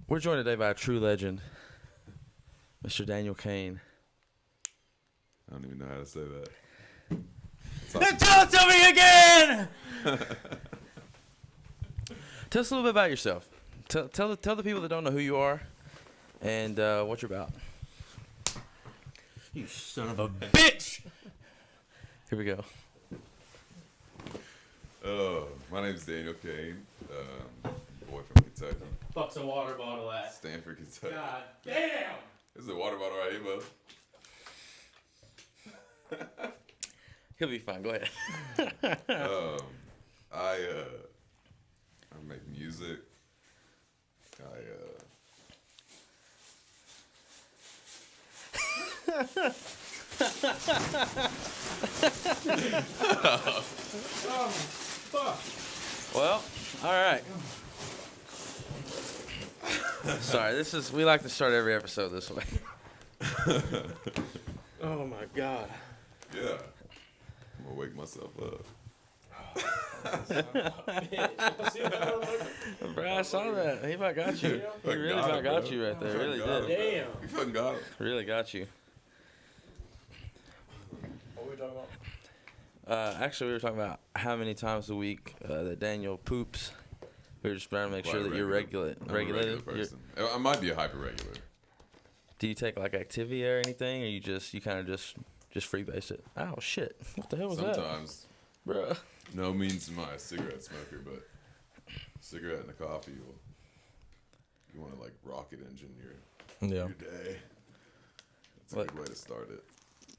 We're joined today by a true legend, Mr. Daniel Cain. I don't even know how to say that. Tell it to me again! Tell us a little bit about yourself. Tell the people that don't know who you are and what you're about. You son of a bitch! Here we go. My name's Daniel Cain, boy from Kentucky, Fuck's a water bottle at? Stanford, Kentucky. God damn! This is a water bottle right here, bud. He'll be fine. Go ahead. I make music. Oh, fuck. Well, all right. Sorry, we like to start every episode this way. Oh my god. Yeah. I'm gonna wake myself up. Bro, I saw that. He about got you. He really about got you right there. Really did. Damn. You fucking got him. Really got you. What were we talking about? Actually, we were talking about how many times a week that Daniel poops. We were just trying to make Quite sure that you're I'm a regular regulated. person. I might be a hyper regular. Do you take like Activia or anything, or you kind of just freebase it? Oh shit! What the hell was Sometimes, that, bro? no means am I a cigarette smoker, but cigarette and a coffee you want to like rocket engine your day. It's a good way to start it.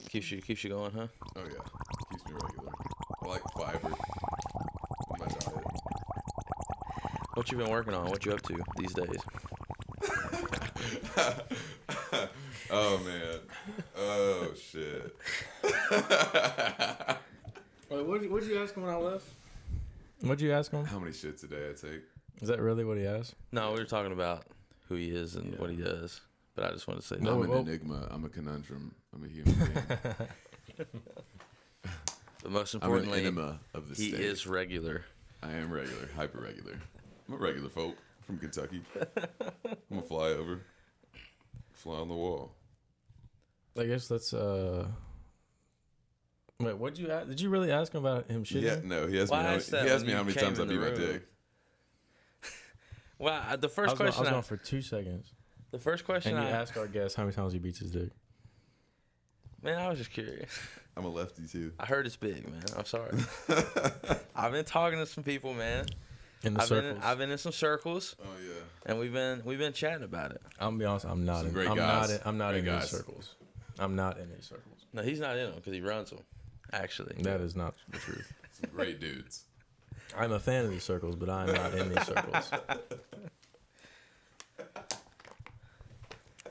Keeps you going, huh? Oh yeah, keeps me regular. I like fiber in my diet. What you been working on? What you up to these days? Oh man. Oh shit. Wait, what'd you ask him when I left? What'd you ask him? How many shits a day I take? Is that really what he asked? No, we were talking about who he is and what he does. But I just want to say, I'm an enigma. I'm a conundrum. I'm a human being. But most I'm importantly, an enema of the he state. is regular. I am regular, hyper regular. I'm a regular folk from Kentucky. I'm gonna fly over, fly on the wall. I guess that's Wait, what'd you ask? Did you really ask him about him shitting? Yeah, no. He asked me how many times I beat my dick. Well, the first question I was gone for 2 seconds. The first question and you ask our guest how many times he beats his dick. Man, I was just curious. I'm a lefty too. I heard it's big, man. I'm sorry. I've been talking to some people, man. I've been in some circles. Oh yeah. And we've been chatting about it. I'm gonna be honest. I'm not in these circles. I'm not in these circles. No, he's not in them because he runs them. Actually, that is not the truth. Some great dudes. I'm a fan of these circles, but I'm not in these circles.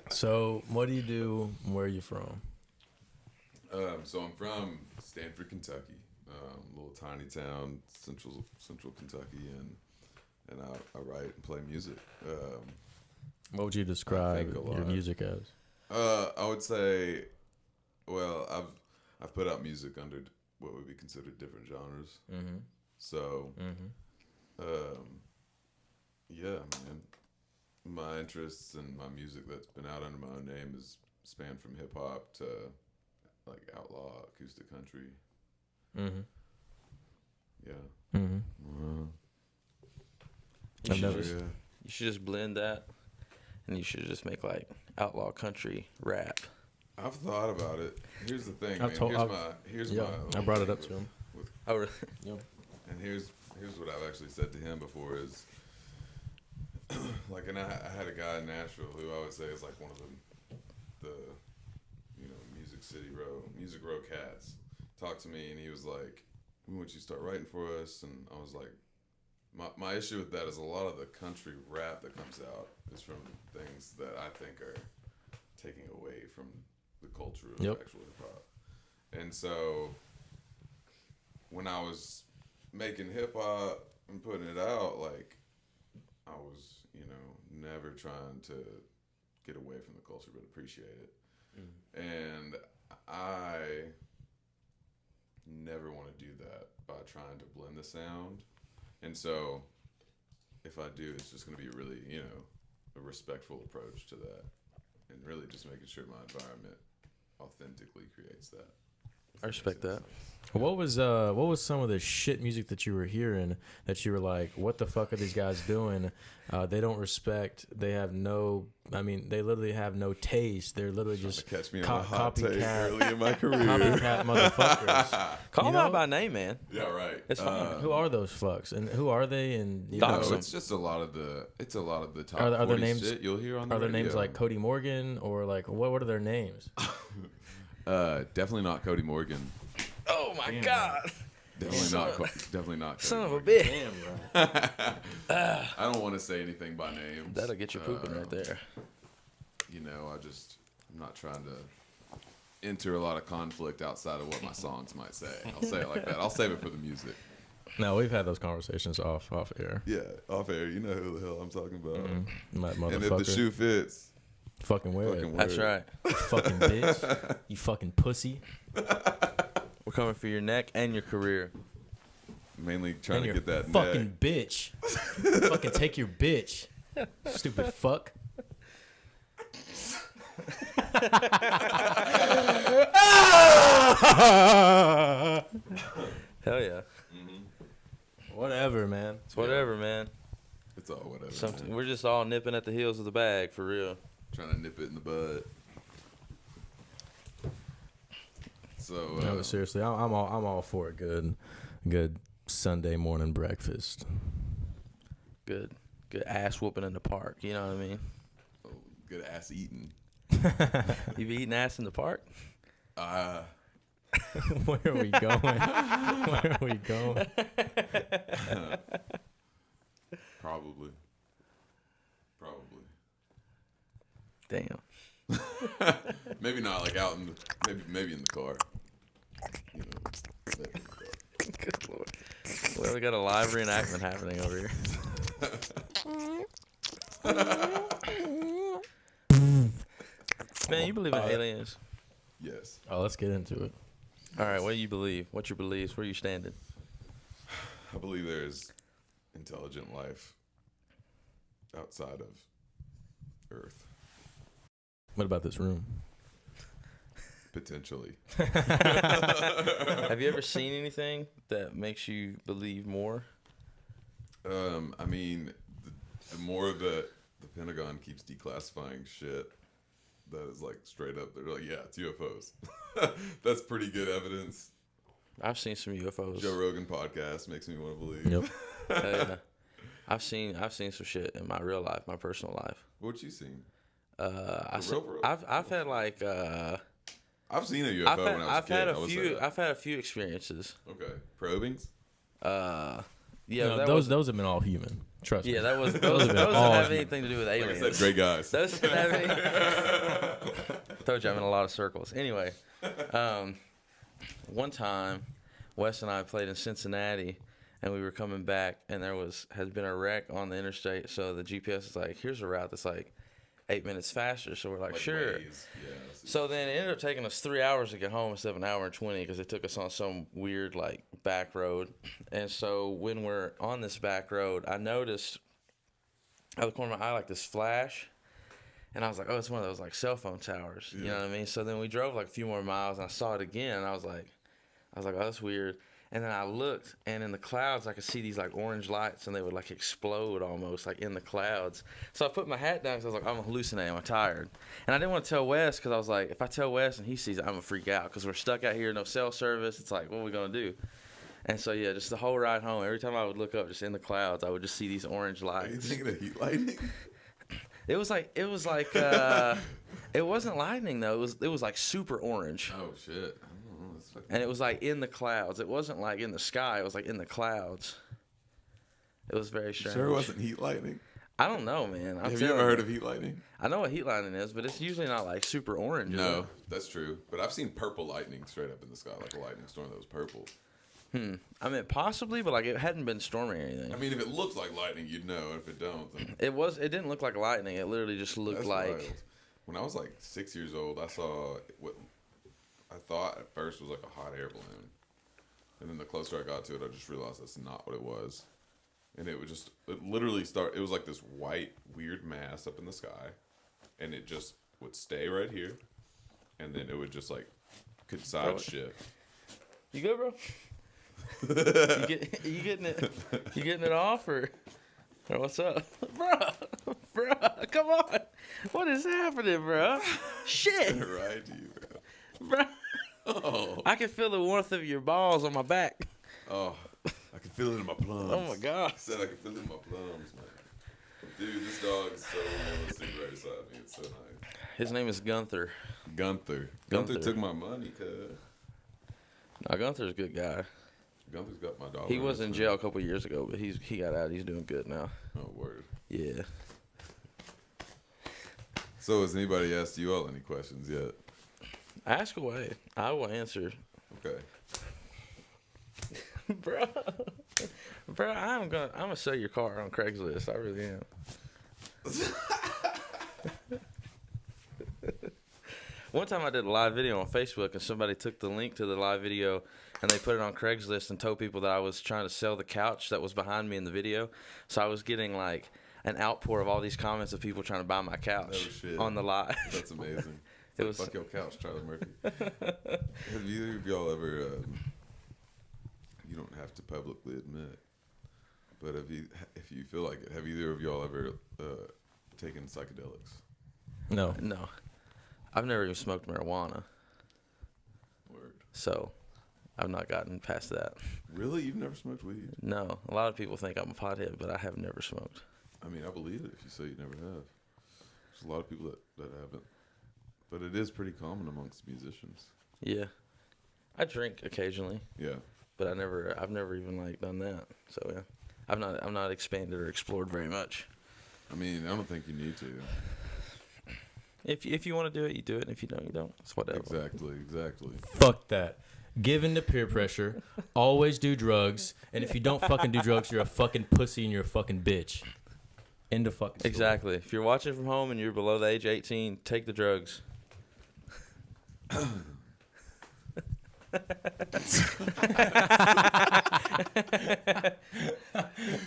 So, what do you do? Where are you from? So I'm from Stanford, Kentucky, little tiny town, central Kentucky, and I write and play music. What would you describe your music as? I would say, well, I've put out music under what would be considered different genres. Mm-hmm. So, yeah, man. My interests and my music that's been out under my own name has spanned from hip hop to like outlaw acoustic country. Mm-hmm. Yeah. Mm-hmm. You should just blend that, and you should just make like outlaw country rap. I've thought about it. Here's the thing, I brought it up to him. Oh, really? Yep. And here's what I've actually said to him before is, like, and I had a guy in Nashville who I would say is like one of the music row cats talked to me, and he was like, "We want you to start writing for us." And I was like, my issue with that is a lot of the country rap that comes out is from things that I think are taking away from the culture of actual hip hop. And so when I was making hip hop and putting it out, like, I was, never trying to get away from the culture but appreciate it. And I never want to do that by trying to blend the sound. And so if I do, it's just going to be really, a respectful approach to that, and really just making sure my environment authentically creates that. I respect that. What was some of the shit music that you were hearing that you were like, what the fuck are these guys doing? They don't respect. They have no. I mean, they literally have no taste. They're literally just catch me on a hot take copycat early in my career. Copycat motherfuckers. Call them out by name, man. Yeah, right. It's fine. Who are those fucks, and who are they? And you No, know, it's just a lot of the top Are 40 their names? shit you'll hear on the Are their radio. names like Cody Morgan or like what are their names? Definitely not Cody Morgan. Oh my God. Definitely not. Son of a Cody bitch. Morgan. I don't want to say anything by names. That'll get you pooping right there. You know, I'm not trying to enter a lot of conflict outside of what my songs might say. I'll say it like that. I'll save it for the music. No, we've had those conversations off air. Yeah, off air. You know who the hell I'm talking about. Mm-hmm. And if the shoe fits, fucking wear it. That's right. You fucking bitch. You fucking pussy. We're coming for your neck and your career. Mainly trying to get that fucking neck. Bitch. Fucking take your bitch. Stupid fuck. Hell yeah. Whatever, man. It's whatever, man. It's all whatever. We're just all nipping at the heels of the bag, for real. Trying to nip it in the bud. So no, but seriously, I'm all for a good Sunday morning breakfast. Good ass whooping in the park. You know what I mean? oh, good ass eating. You be eating ass in the park? Where are we going? Where are we going? Probably. Damn. Maybe not like out in maybe in the car. You know, maybe in the car. Good Lord. Well, we got a live reenactment happening over here. Man, you believe in aliens? Yes. Oh, let's get into it. All right, what do you believe? What's your beliefs? Where are you standing? I believe there's intelligent life outside of Earth. What about this room? Potentially. Have you ever seen anything that makes you believe more? I mean, the more that the Pentagon keeps declassifying shit that is like straight up, they're like, yeah, it's UFOs. That's pretty good evidence. I've seen some UFOs. Joe Rogan podcast makes me want to believe. Yep. Yeah. I've seen some shit in my real life, my personal life. What you seen? I've had like I've seen a UFO when I was a kid. I've had a few experiences. Okay, probings. Yeah, no, those have been all human. Trust me. Yeah, those don't have anything to do with aliens. Like I said, great guys. Those don't have any. Told you I'm in a lot of circles. Anyway, one time, Wes and I played in Cincinnati, and we were coming back, and had been a wreck on the interstate. So the GPS is like, here's a route that's like 8 minutes faster. So we're like sure. Ways. Yeah, so then it ended up taking us 3 hours to get home instead of an hour and 20 because it took us on some weird like back road. And so when we're on this back road, I noticed out of the corner of my eye like this flash. And I was like, oh, it's one of those like cell phone towers. Yeah. You know what I mean? So then we drove like a few more miles and I saw it again. And I was like, oh, that's weird. And then I looked, and in the clouds, I could see these, like, orange lights, and they would, like, explode almost, like, in the clouds. So I put my hat down because I was like, I'm hallucinating. I'm tired. And I didn't want to tell Wes because I was like, if I tell Wes and he sees it, I'm going to freak out because we're stuck out here, no cell service. It's like, what are we going to do? And so, yeah, just the whole ride home, every time I would look up just in the clouds, I would just see these orange lights. Are you thinking of heat lightning? It was like, it wasn't lightning, though. It was like super orange. Oh, shit. And it was like in the clouds. It wasn't like in the sky. It was like in the clouds. It was very strange. Sure it wasn't heat lightning? I don't know, man. Have you ever heard of heat lightning? I know what heat lightning is, but it's usually not like super orange. No, that's true. But I've seen purple lightning straight up in the sky, like a lightning storm that was purple. I mean, possibly, but like it hadn't been storming or anything. I mean, if it looks like lightning, you'd know. If it don't, then it didn't look like lightning. It literally just looked like. Wild. When I was like 6 years old, I saw what I thought at first was like a hot air balloon. And then the closer I got to it, I just realized that's not what it was. and it literally start. It was like this white weird mass up in the sky, and it just would stay right here, and then it would just like could side shift. You good, bro? you getting it? You getting it off or what's up, bro? Come on, what is happening, bro? Shit, Right to you, bro. Oh. I can feel the warmth of your balls on my back. Oh, I can feel it in my plums. Oh my god. I said I can feel it in my plums, man. Dude, this dog is so realistic right beside me. It's so nice. His name is Gunther. Gunther took my money, cuz. No, Gunther's a good guy. Gunther's got my dog. He was in jail a couple years ago, but he got out. He's doing good now. Oh, word. Yeah. So has anybody asked you all any questions yet? Ask away. I will answer. Okay. Bro, I'm gonna sell your car on Craigslist. I really am. One time I did a live video on Facebook, and somebody took the link to the live video and they put it on Craigslist and told people that I was trying to sell the couch that was behind me in the video. So I was getting like an outpour of all these comments of people trying to buy my couch on the live. That's amazing. It was fuck your couch, Charlie Murphy. Have either of y'all ever? You don't have to publicly admit, but if you feel like it, have either of y'all ever taken psychedelics? No. No. I've never even smoked marijuana. Word. So I've not gotten past that. Really? You've never smoked weed? No. A lot of people think I'm a pothead, but I have never smoked. I mean, I believe it if you say you never have. There's a lot of people that haven't. But it is pretty common amongst musicians. Yeah. I drink occasionally. Yeah. But I've never even like done that. So yeah. I'm not expanded or explored very much. I mean, I don't think you need to. If you want to do it, you do it. And if you don't, you don't. It's whatever. Exactly. Fuck that. Give in to peer pressure. Always do drugs. And if you don't fucking do drugs, you're a fucking pussy and you're a fucking bitch. End of fucking story. Exactly. If you're watching from home and you're below the age of 18, take the drugs.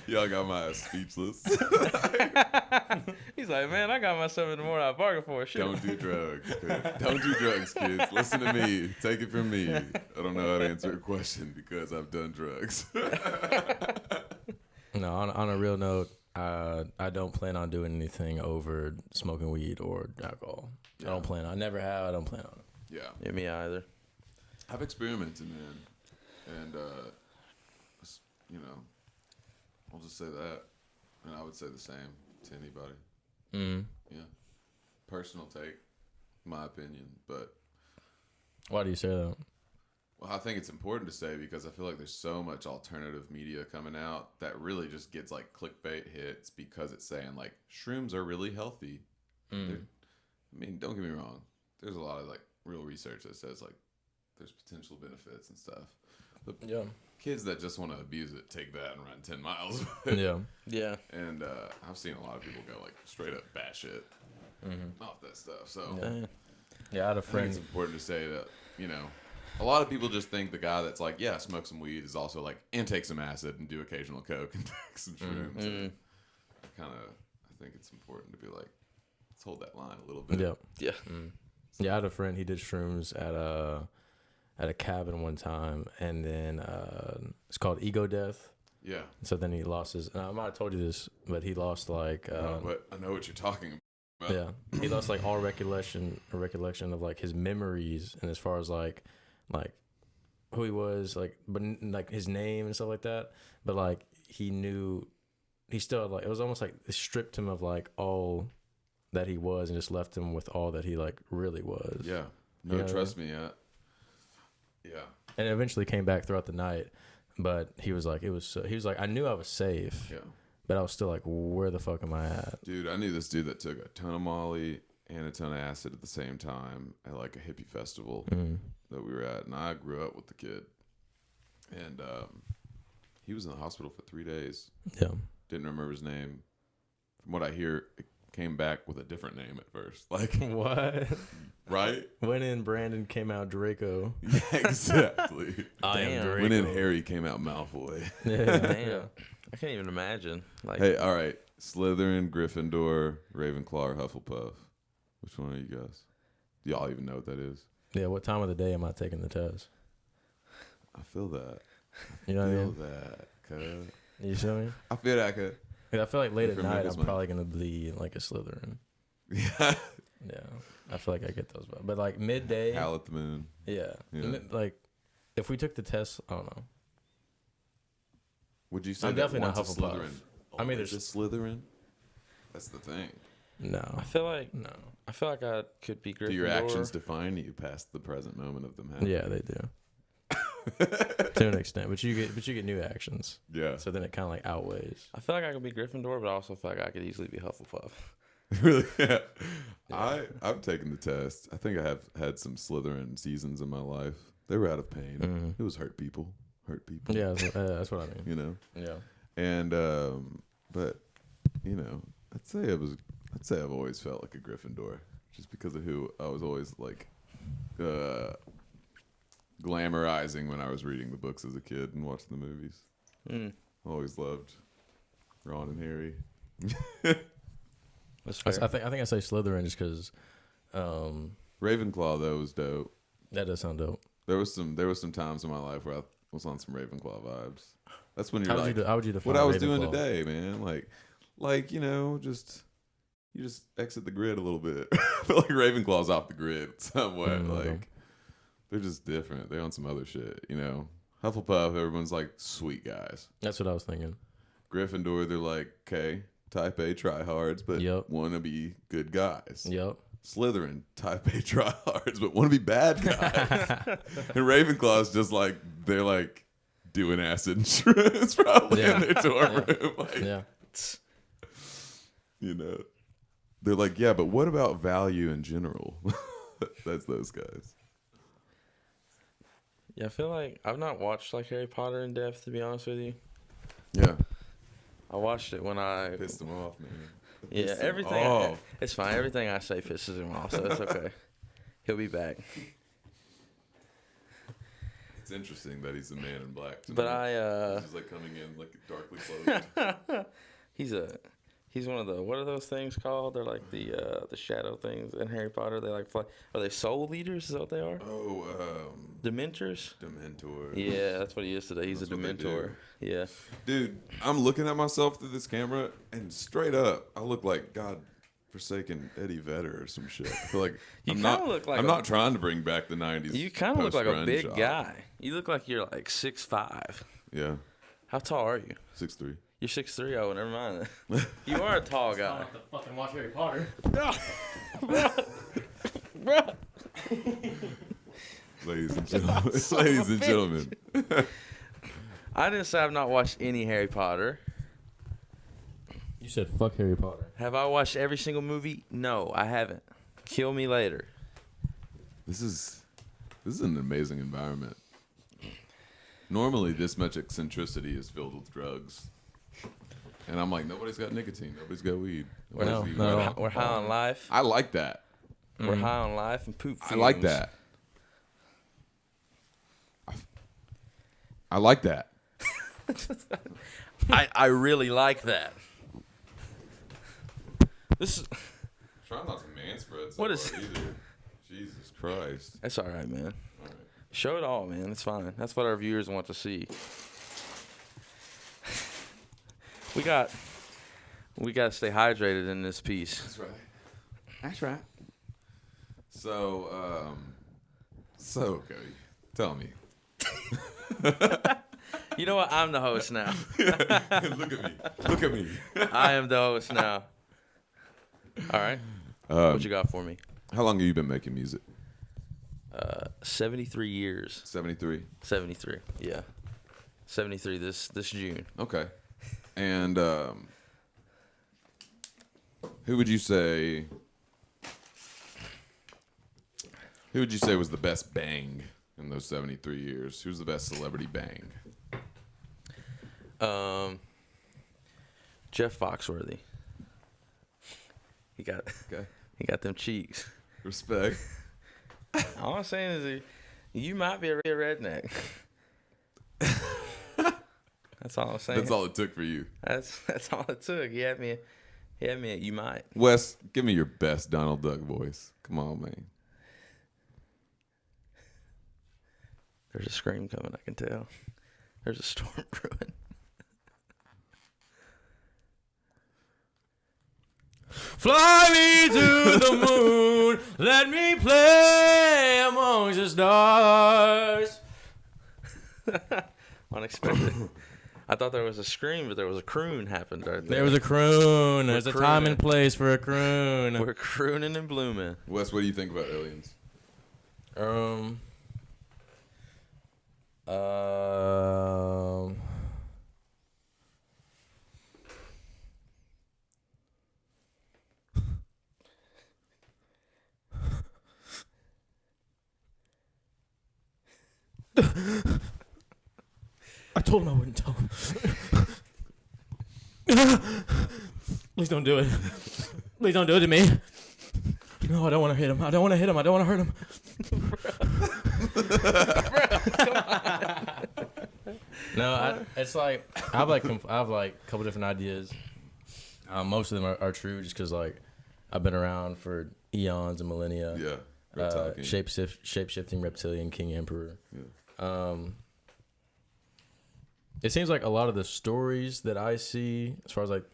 Y'all got my ass speechless. He's like, man, I got myself in the morning I bargained for. Shit. Don't do drugs. Don't do drugs, kids. Listen to me. Take it from me. I don't know how to answer a question because I've done drugs. No, on a real note, I don't plan on doing anything over smoking weed or alcohol. Yeah. I don't plan. I never have. I don't plan on it. Yeah. Yeah, me either. I've experimented, man. And, you know, I'll just say that. And I would say the same to anybody. Mm. Yeah. Personal take, my opinion. But Why do you say that? well, I think it's important to say because I feel like there's so much alternative media coming out that really just gets like clickbait hits because it's saying like shrooms are really healthy. I mean, don't get me wrong. There's a lot of like real research that says like there's potential benefits and stuff. But Yeah. kids that just want to abuse it take that and run 10 miles. Yeah. Yeah. And I've seen a lot of people go like straight up batshit off that stuff. So Yeah, I had a I think friend. it's important to say that, you know, a lot of people just think the guy that's like, yeah, smoke some weed is also like, and take some acid and do occasional coke and take some shrooms. And I think it's important to be like, let's hold that line a little bit. Yeah. Yeah. Yeah, I had a friend. He did shrooms at a cabin one time, and then it's called ego death. Yeah. So then he lost his. I might have told you this, but he lost like. But I know what you're talking about. Yeah, he lost like all recollection of like his memories, and as far as like who he was, like, but like his name and stuff like that. But like he knew, he still like, it was almost like it stripped him of like all that he was and just left him with all that he like really was. Yeah. No, Yeah. trust me. Yeah. And it eventually came back throughout the night, but he was like, he was like, I knew I was safe, Yeah. but I was still like, where the fuck am I at? Dude, I knew this dude that took a ton of Molly and a ton of acid at the same time at like a hippie festival that we were at. And I grew up with the kid. And he was in the hospital for 3 days. Yeah. Didn't remember his name. From what I hear, it came back with a different name at first. Like, What? right? When in Brandon came out Draco. Yeah, exactly. I am Damn. Draco. When in Harry came out Malfoy. Yeah. Damn. I can't even imagine. Like, Hey, all right. Slytherin, Gryffindor, Ravenclaw, or Hufflepuff. Which one are you guys? Do y'all even know what that is? Yeah, what time of the day am I taking the test? I feel that. You know what I mean? that. Cuz. You feel me? I feel that. Cuz. I feel like late at Different night, makers, I'm man. probably gonna be like a Slytherin. Yeah. Yeah, I feel like I get those, but like midday. Howl at the moon. Yeah. Yeah. Like if we took the test, I don't know. Would you say I'm that definitely not once a Hufflepuff. Slytherin? I mean, There's there's a Slytherin. That's the thing. no, I feel like no. I could be Gryffindor. Do your actions define you past the present moment of them happening? Yeah, they do to an extent, but you get new actions, Yeah. so then it kind of like outweighs. I feel like I could be Gryffindor, but I also feel like I could easily be Hufflepuff. Really? Yeah. Yeah. I've taken the test. I think I have had some Slytherin seasons in my life. They were out of pain. Mhm. It was hurt people. Hurt people. Yeah, that's what I mean. You know. Yeah. And but you know, I'd say I've always felt like a Gryffindor, just because of who I was always like glamorizing when I was reading the books as a kid and watching the movies. Mm, Always loved Ron and Harry. that's I fair. think I say Slytherin just because Ravenclaw though was dope. that does sound dope. There was some times in my life where I was on some Ravenclaw vibes. That's when you're How like, would you define what I was doing Ravenclaw? today, man. Like you know, you just exit the grid a little bit. I feel like Ravenclaw's off the grid somewhat. Okay. Like they're just different. They're on some other shit, you know. Hufflepuff, everyone's like sweet guys. That's what I was thinking. Gryffindor, they're like, okay, type A tryhards, but Yep. want to be good guys. Yep. Slytherin, type A tryhards, but want to be bad guys. And Ravenclaw's just like, they're like doing acid and shrooms probably Yeah. in their dorm room. Like, Yeah. you know, they're like, yeah, but what about value in general? That's those guys. Yeah, I feel like I've not watched like Harry Potter in depth, to be honest with you. Yeah. I watched it when I Pissed them off, man. yeah, Pissed him everything off. it's fine. Everything I say pisses him off, so it's okay. He'll be back. It's interesting that he's the man in black. But He's like coming in like darkly clothed. he's one of the, what are those things called? They're like the shadow things in Harry Potter. They like fly. Are they soul leaders? Is that what they are? Oh, Dementors? Dementor. Yeah, that's what he is today. He's That's a what they do. Dementor. Yeah. Dude, I'm looking at myself through this camera, and straight up, I look like God-forsaken Eddie Vedder or some shit. I feel like You I'm kinda not. look like I'm a- not trying to bring back the '90s. You kind of look like a post-grunge big op. guy. You look like you're like 6'5". Yeah, How tall are you? 6'3". You're 6'3". Oh, never mind. You are a tall guy. fucking watch Harry Potter. Bruh. Ladies and gentlemen, ladies and gentlemen. I didn't say I've not watched any Harry Potter. You said fuck Harry Potter. Have I watched every single movie? No, I haven't. Kill me later. This is an amazing environment. Normally, this much eccentricity is filled with drugs, and I'm like, nobody's got nicotine, nobody's got weed. We're, Nobody's no. weed. we're high on life. I like that. We're high on life and poop fumes. I like that. I like that. I really like that. This is... Try not to manspread What is- either. Jesus Christ. That's all right, man. All right. Show it all, man. It's fine. That's what our viewers want to see. We got to stay hydrated in this piece. That's right. That's right. So, Cody, tell me. You know what? I'm the host now. Look at me. Look at me. I am the host now. All right. What you got for me? How long have you been making music? 73 years. 73. 73. Yeah. 73 this June. Okay. And who would you say was the best bang in those 73 years? Who's the best celebrity bang? Jeff Foxworthy. He got them cheeks. Respect. All I'm saying is you might be a redneck. That's all I'm saying. That's all it took for you. That's all it took. He had me at you might. Wes, give me your best Donald Duck voice. Come on, man. There's a scream coming, I can tell. There's a storm brewing. Fly me to the moon, let me play amongst the stars. Unexpected. I thought there was a scream, but there was a croon happened right there. There was a croon. There's a time crooning. and place for a croon. We're crooning and blooming. Wes, what do you think about aliens? I told him I wouldn't tell him. Please don't do it. Please don't do it to me. No, I don't want to hit him. I don't want to hit him. I don't want to hurt him. No, it's like I have like a couple different ideas. Most of them are true, just because like I've been around for eons and millennia. Yeah. Shape-shifting reptilian king emperor. Yeah. It seems like a lot of the stories that I see, as far as like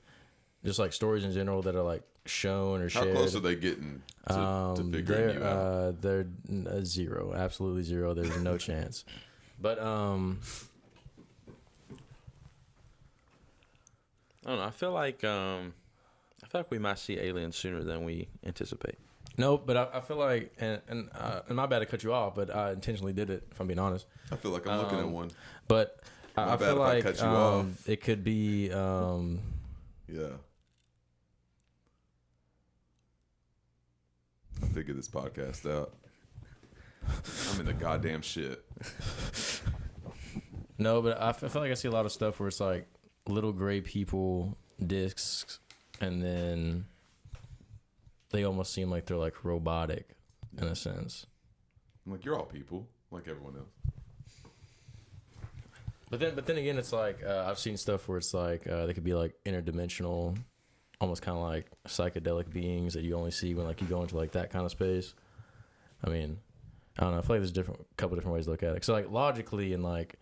just like stories in general that are like shown or shared. How close are they getting to figuring you out? They're zero, absolutely zero. There's no chance. But I don't know. I feel like we might see aliens sooner than we anticipate. no, but I feel like and my bad to cut you off, but I intentionally did it. If I'm being honest, I feel like I'm looking at one. but My I bad feel if I like cut you off. it could be Yeah. I figured this podcast out. I'm in the goddamn shit. no, but I feel like I see a lot of stuff where it's like little gray people discs, and then they almost seem like they're like robotic in a sense. I'm like, you're all people, like everyone else. But then again, it's like I've seen stuff where it's like they could be like interdimensional, almost kind of like psychedelic beings that you only see when like you go into like that kind of space. I mean, I don't know. I feel like there's couple different ways to look at it. So like logically, and like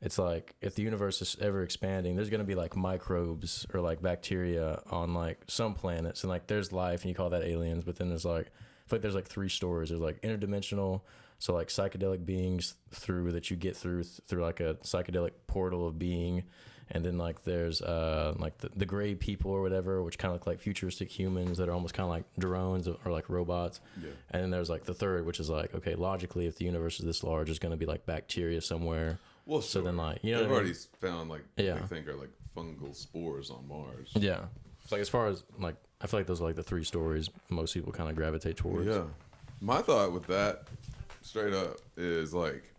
it's like if the universe is ever expanding, there's gonna be like microbes or like bacteria on like some planets, and like there's life, and you call that aliens. But then there's like I feel like there's like three stories. There's like interdimensional. So like psychedelic beings that you get through like a psychedelic portal of being, and then like there's like the gray people or whatever, which kind of look like futuristic humans that are almost kind of like drones or like robots. Yeah. And then there's like the third, which is like, okay, logically, if the universe is this large, there's going to be like bacteria somewhere. Well, So then like you know they've what I already mean? found like Yeah. they think are like fungal spores on Mars. Yeah. It's like as far as like I feel like those are like the three stories most people kind of gravitate towards. Yeah. My thought with that, straight up, is like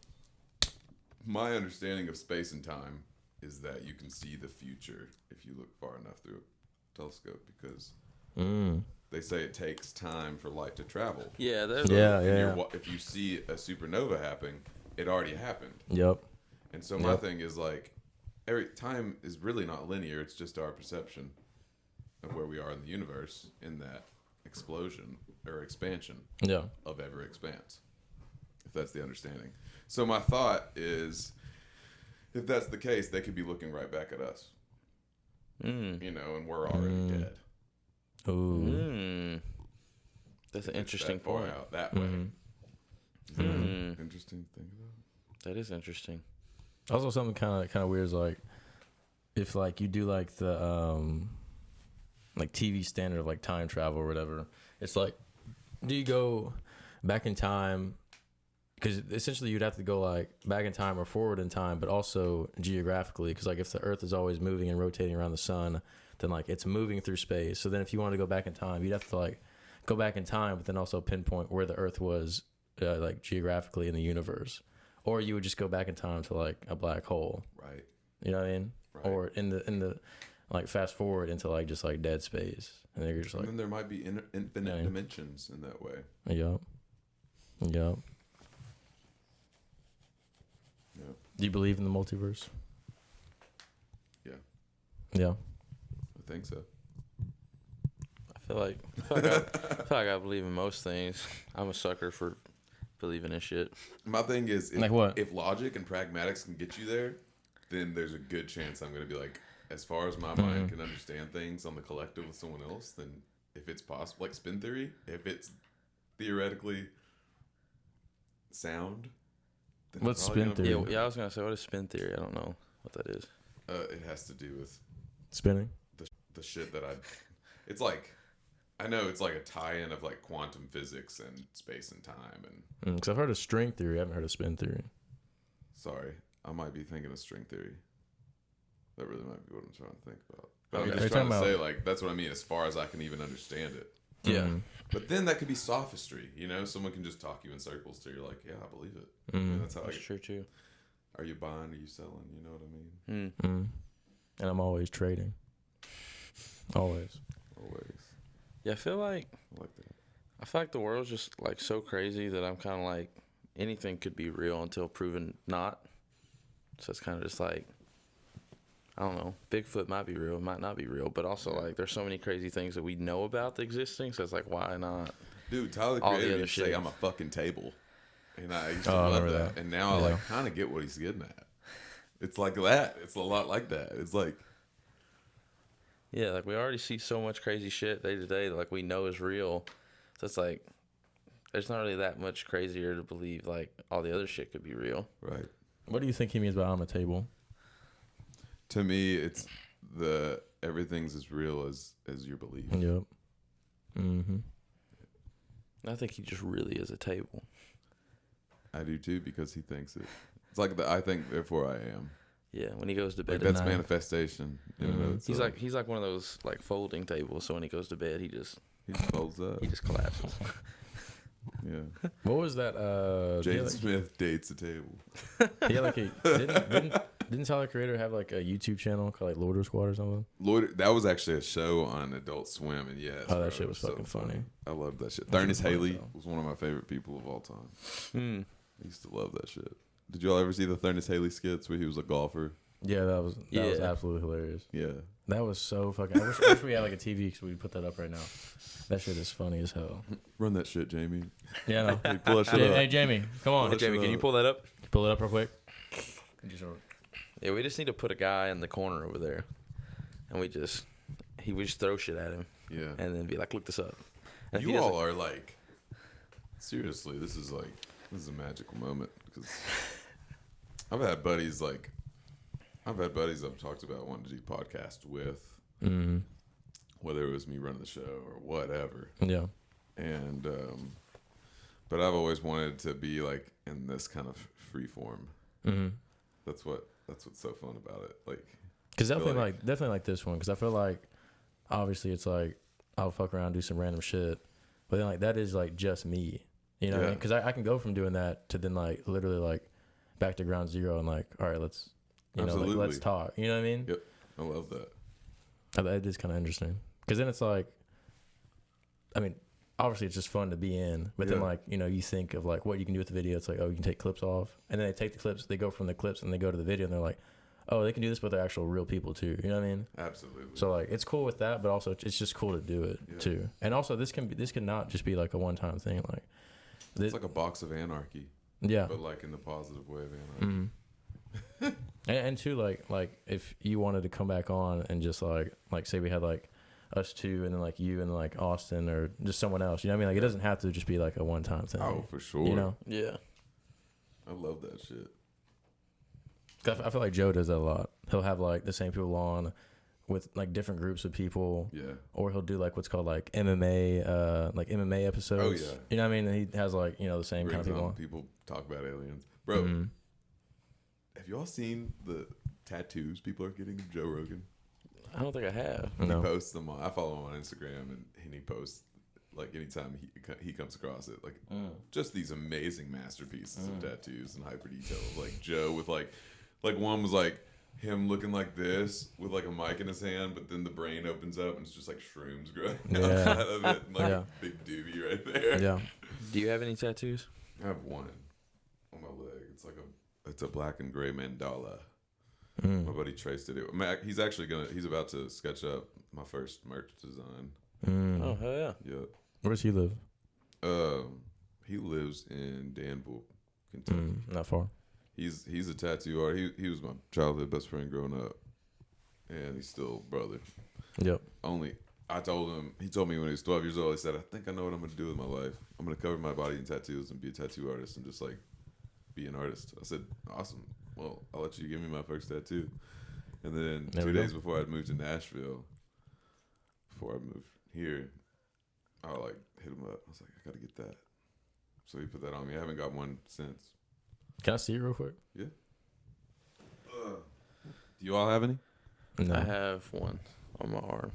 my understanding of space and time is that you can see the future if you look far enough through a telescope, because they say it takes time for light to travel. Yeah, there's If you see a supernova happening, it already happened. Yep. And so my thing is like every time is really not linear. It's just our perception of where we are in the universe in that explosion or expansion Yeah. of ever expanse, if that's the understanding. So my thought is, if that's the case, they could be looking right back at us, you know, and we're already dead. Ooh. That's an It's interesting that far point. out that way. Is that an interesting thing about? That is interesting. Also, something kind of weird is like if like you do like the like TV standard of like time travel or whatever. It's like, do you go back in time? Because essentially you'd have to go like back in time or forward in time, but also geographically. Because like if the Earth is always moving and rotating around the sun, then like it's moving through space. So then if you wanted to go back in time, you'd have to like go back in time, but then also pinpoint where the Earth was like geographically in the universe. Or you would just go back in time to like a black hole. Right. You know what I mean? Right. Or in the like fast forward into like just like dead space, and then you're just And like, then there might be infinite dimensions in that way. yup. Yeah. Do you believe in the multiverse? Yeah. I think so. I feel like I believe in most things. I'm a sucker for believing in shit. My thing is, Like what? if logic and pragmatics can get you there, then there's a good chance I'm going to be like, as far as my mind can understand things on the collective with someone else, then if it's possible, like spin theory, if it's theoretically sound, then What's it's probably spin gonna be- theory? Yeah, I was gonna say, what is spin theory? I don't know what that is. It has to do with Spinning. the shit that it's like, I know it's like a tie-in of like quantum physics and space and time and Because I've heard of string theory. I haven't heard of spin theory. sorry, I might be thinking of string theory. That really might be what I'm trying to think about. But Okay. I'm Are you just trying to talking say, like, that's what I mean as far as I can even understand it. Yeah. Mhm. But then that could be sophistry, you know? Someone can just talk you in circles till you're like, yeah, I believe it. I mean, that's how That's true too. are you buying, are you selling? You know what I mean? And I'm always trading. Always. Always. Yeah, I feel like I like that. the world's just like so crazy that I'm kind of like anything could be real until proven not. So it's kind of just like, I don't know. Bigfoot might be real, it might not be real, but also like there's so many crazy things that we know about existing. So it's like, why not? Dude, Tyler All the Creator other used to say, shit. I'm a fucking table. And I used to Oh, I love remember that. that. And now I Yeah. like kind of get what he's getting at. It's like that. It's a lot like that. It's like, Yeah, like we already see so much crazy shit day to day that like we know is real. So it's like, there's not really that much crazier to believe like all the other shit could be real. right. What do you think he means by I'm a table? To me, it's everything's as real as your belief. Yep. Mm-hmm. I think he just really is a table. I do too, because he thinks it. It's like the I think, therefore I am. Yeah, when he goes to Like bed at that's night, manifestation. You know, Mhm. it's he's like one of those like folding tables. So when he goes to bed, he just folds up. collapses. Yeah. What was that? Jaden Smith dates a table. He had like a didn't Tyler Creator have like a YouTube channel called like Lorder Squad or something? Lloyd, that was actually a show on Adult Swim, and yes, Oh, that bro, shit was so fucking funny. I love that shit. That shit Thurnis was funny, Haley though. was one of my favorite people of all time. Hmm. I used to love that shit. Did y'all ever see the Thurnis Haley skits where he was a golfer? Yeah, that was Yeah. absolutely hilarious. Yeah. That was so fucking. I wish we had like a TV because we'd put that up right now. That shit is funny as hell. Run that shit, Jamie. Yeah, no. Hey, pull that shit Hey, up. hey, Jamie, come on. Hey, Jamie, can you pull that up? Pull it up real quick. Yeah, we just need to put a guy in the corner over there, and we just throw shit at him, Yeah. and then be like, look this up. And if he You doesn't- all are like, seriously, this is a magical moment because I've had buddies I've talked about wanting to do podcasts with, Mm-hmm. whether it was me running the show or whatever. Yeah. And but I've always wanted to be like in this kind of free form. Mm-hmm. That's what's so fun about it. Like, Because feel definitely like this one. Because I feel like obviously it's like I'll fuck around, do some random shit, but then like that is like just me. You know what I Yeah. mean? Because I can go from doing that to then like literally like back to ground zero and like, all right, let's Absolutely. let's talk. You know what I mean? Yep. I love that. That is kind of interesting. Because then it's like, I mean, obviously it's just fun to be in, but then Yeah. like, you think of like what you can do with the video. It's like, oh, you can take clips off, and then they take the clips, they go from the clips and they go to the video and they're like, oh, they can do this with their actual real people too. You know what I mean? Absolutely. So like, it's cool with that, but also it's just cool to do it Yeah. too. And also this can not just be like a one-time thing. Like, It's like a box of anarchy, yeah. but like in the positive way of anarchy. Mm-hmm. and too, like if you wanted to come back on and just like say we had like us two and then like you and like Austin or just someone else, you know what I mean? Like it doesn't have to just be like a one-time thing. Oh, for sure. You know? Yeah. I love that shit. 'Cause I feel like Joe does that a lot. He'll have like the same people on with like different groups of people, Yeah. or he'll do like what's called like MMA episodes. Oh, yeah. You know what I mean? And he has like, the same kind of Brings people on on. people talk about aliens. Bro, Mhm. have y'all seen the tattoos people are getting of Joe Rogan? I don't think I have. He No. posts them I follow him on Instagram, and he posts like anytime he comes across it, like just these amazing masterpieces of tattoos and hyper detail of like Joe with like one was like him looking like this with like a mic in his hand, but then the brain opens up and it's just like shrooms growing outside of it, and like Yeah. a big doobie right there. Yeah. Do you have any tattoos? I have one on my leg. It's a black and gray mandala. My buddy Trace did it. He's about to sketch up my first merch design. Oh hell yeah! Yep. Where does he live? He lives in Danville, Kentucky. Not far. He's a tattoo artist. He was my childhood best friend growing up, and he's still brother. Yep. I told him. He told me when he was 12 years old. He said, "I think I know what I'm gonna do with my life. I'm gonna cover my body in tattoos and be a tattoo artist and just like be an artist." I said, "Awesome. Well, I'll let you give me my first tattoo." And then 2 days before I'd moved to Nashville, before I moved here, I like hit him up. I was like, "I gotta get that." So he put that on me. I haven't got one since. Can I see it real quick? Yeah. Do you all have any? No. I have one on my arm.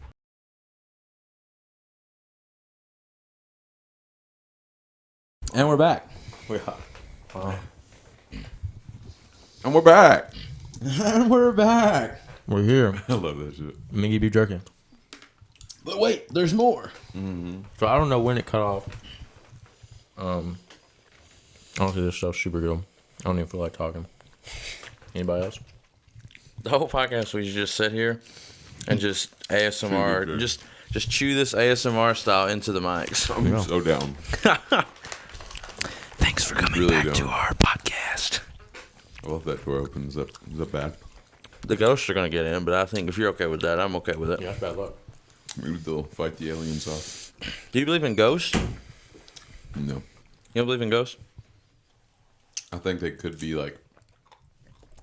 And we're back. We are. And we're back. And we're back. We're here. I love that shit. Mingy be jerking. But wait, there's more. So I don't know when it cut off. Honestly, this stuff's super good. I don't even feel like talking. Anybody else? The whole podcast we should just sit here and just ASMR, Chew just chew this ASMR style into the mics. I'm so down. Thanks for coming Really back to don't. our podcast. I love that door opens up. Is that bad? The ghosts are gonna get in, but I think if you're okay with that, I'm okay with it. Yeah, that's bad luck. Maybe they'll fight the aliens off. Do you believe in ghosts? No. You don't believe in ghosts? I think they could be like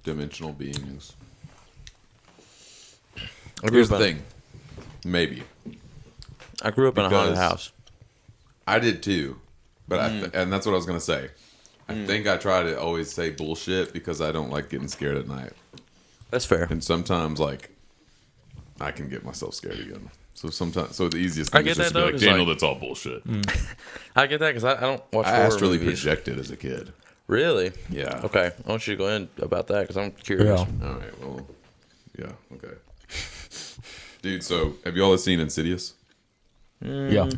dimensional beings. Here's the thing. Maybe. I grew up in a haunted Because- house. I did too. But and that's what I was going to say. I think I try to always say bullshit because I don't like getting scared at night. That's fair. And sometimes like I can get myself scared again. So the easiest I thing get is just that, to though, be like, 'cause, Daniel, like- that's all bullshit. I get that because I don't watch I horror astrally movies. projected as a kid. Really? Yeah. Okay. I want you to go in about that because I'm curious. Yeah. All right. Well, yeah. Okay. Dude, so have you all seen Insidious? Yeah.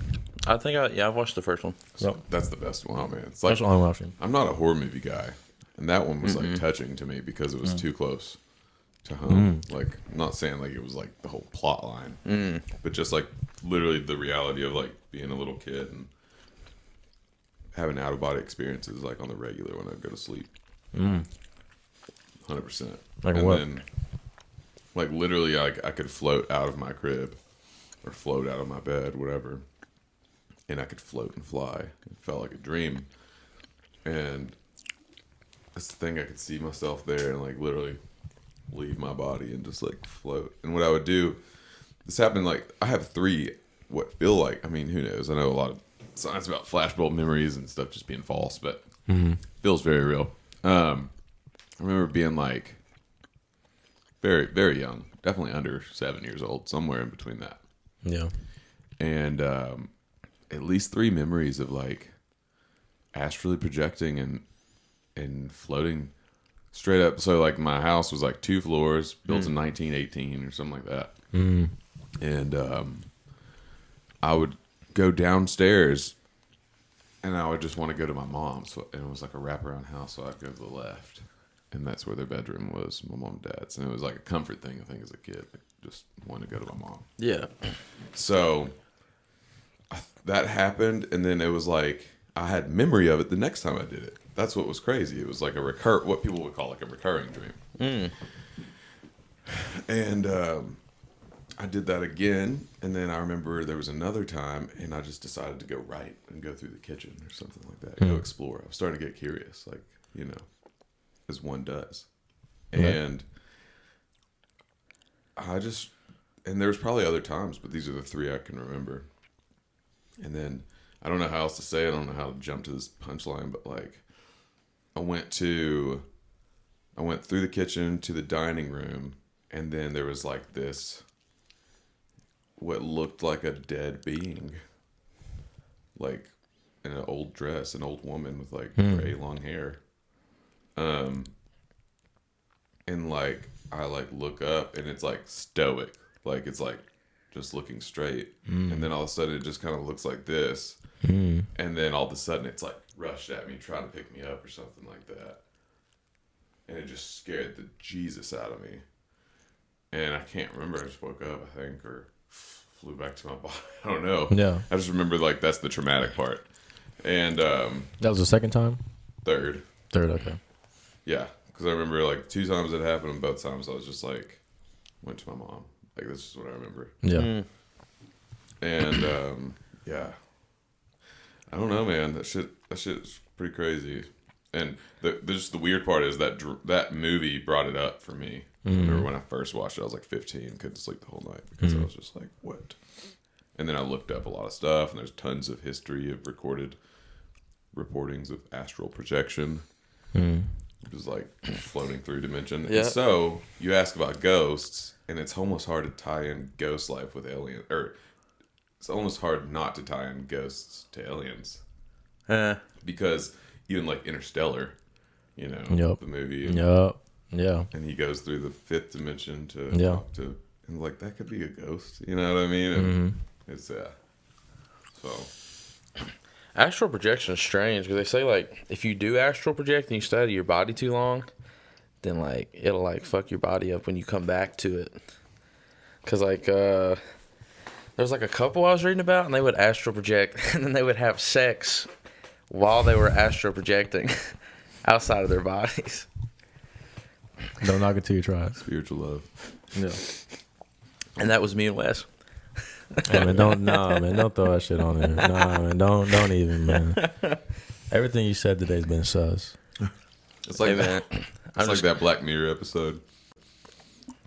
I think I've watched the first one. Yep. That's the best one. Oh man, it's like That's the only one I've seen. I'm not a horror movie guy, and that one was like touching to me because it was too close to home. Like, I'm not saying like it was like the whole plot line, but just like literally the reality of like being a little kid and having out of body experiences like on the regular when I go to sleep. 100%. Like and what? then, like literally, I could float out of my crib or float out of my bed, whatever, and I could float and fly. It felt like a dream, and that's the thing. I could see myself there and like literally leave my body and just like float. And what I would do, this happened like I have 3 what feel like. I mean, who knows? I know a lot of science about flashbulb memories and stuff just being false, but feels very real. I remember being like very, very young, definitely under 7 years old, somewhere in between that. Yeah. And at least 3 memories of like astrally projecting and floating straight up. So like my house was like 2 floors, built in 1918 or something like that. And I would go downstairs and I would just want to go to my mom's. So, and it was like a wraparound house, so I'd go to the left. And that's where their bedroom was, my mom and dad's. And it was like a comfort thing, I think, as a kid. Like, just wanted to go to my mom. Yeah. So that happened, and then it was like I had memory of it the next time I did it. That's what was crazy. It was like what people would call like a recurring dream. And I did that again, and then I remember there was another time, and I just decided to go right and go through the kitchen or something like that. Go explore. I was starting to get curious, like, you know, as one does. And and there was probably other times, but these are the 3 I can remember. And then I don't know how else to say it. I don't know how to jump to this punchline, but like I went through the kitchen to the dining room, and then there was like this, what looked like a dead being, like in an old dress, an old woman with like gray long hair. And like I like look up and it's like stoic, like it's like just looking straight, and then all of a sudden it just kind of looks like this, and then all of a sudden it's like rushed at me trying to pick me up or something like that, and it just scared the Jesus out of me. and I can't remember. I just woke up, I think, or flew back to my body. I don't know. Yeah. I just remember like that's the traumatic part. And That was the second time? third. Third, okay. Yeah, because I remember like 2 times it happened, and both times I was just like, went to my mom. Like this is what I remember. Yeah. And yeah, I don't know, man. That shit's pretty crazy. And just the weird part is that that movie brought it up for me. I remember when I first watched it, I was like 15, couldn't sleep the whole night because I was just like, what? And then I looked up a lot of stuff, and there's tons of history of recorded reportings of astral projection, which is like floating through dimension. Yeah. And so you ask about ghosts, and it's almost hard to tie in ghost life with alien, or it's almost hard not to tie in ghosts to aliens, because even like Interstellar, you know, the movie, and he goes through the 5th dimension to talk to, and like that could be a ghost, you know what I mean? And it's so Astral projection is strange because they say like if you do astral project and you stay out of your body too long, then like it'll like fuck your body up when you come back to it. Cause like there's like a couple I was reading about, and they would astral project, and then they would have sex while they were astral projecting outside of their bodies. Don't knock it till you try it. spiritual love. Yeah. And that was me and Wes. Hey, man, don't throw that shit on there. Nah, man, don't even, man. Everything you said today's been sus. It's like Hey, man, it's like that Black Mirror episode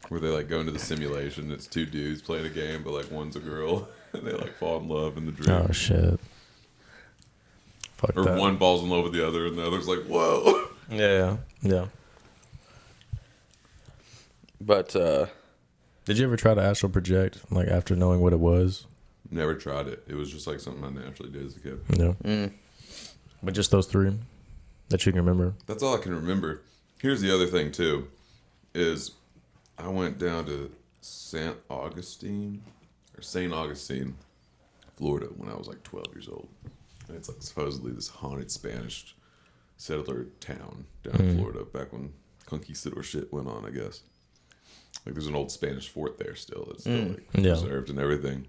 where they like go into the simulation. It's 2 dudes playing a game, but like one's a girl, and they like fall in love in the dream. Oh shit. Fuck Or that. one falls in love with the other, and the other's like, "Whoa!" Yeah. But Did you ever try to astral project, like after knowing what it was? Never tried it. It was just like something I naturally did as a kid. No. But just those 3 that you can remember. That's all I can remember. Here's the other thing too, is I went down to St. Augustine, Florida when I was like 12 years old. And it's like supposedly this haunted Spanish settler town down in Florida back when conquistador shit went on, I guess. Like there's an old Spanish fort there still that's still like preserved and everything.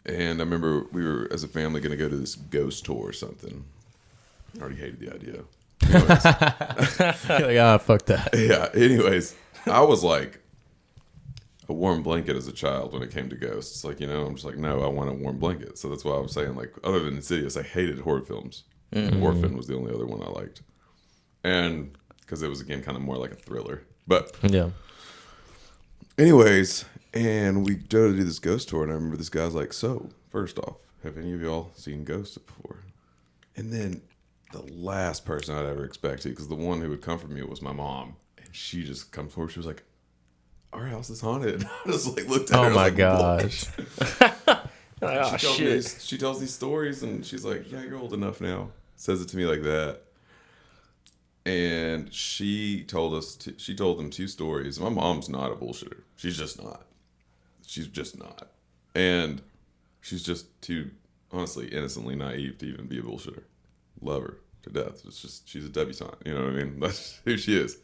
And I remember we were as a family going to go to this ghost tour or something. I already hated the idea. You're like, fuck that. Yeah. Anyways, I was like a warm blanket as a child when it came to ghosts. Like, you know, I'm just like, no, I want a warm blanket. So that's why I was saying, like, other than Insidious, I hated horror films. Orphan was the only other one I liked. And because it was, again, kind of more like a thriller. But Yeah. anyways, and we go to do this ghost tour, and I remember this guy's like, so, first off, have any of y'all seen ghosts before? And then the last person I'd ever expected, because the one who would comfort me was my mom, and she just comes forward, she was like, our house is haunted. I just like looked at her. Oh and I my was like, gosh. oh, she tells these stories, and she's like, yeah, you're old enough now. Says it to me like that. And she told them 2 stories. My mom's not a bullshitter. She's just not. And she's just too, honestly, innocently naive to even be a bullshitter. Love her to death. It's just, she's a debutante. You know what I mean? That's who she is.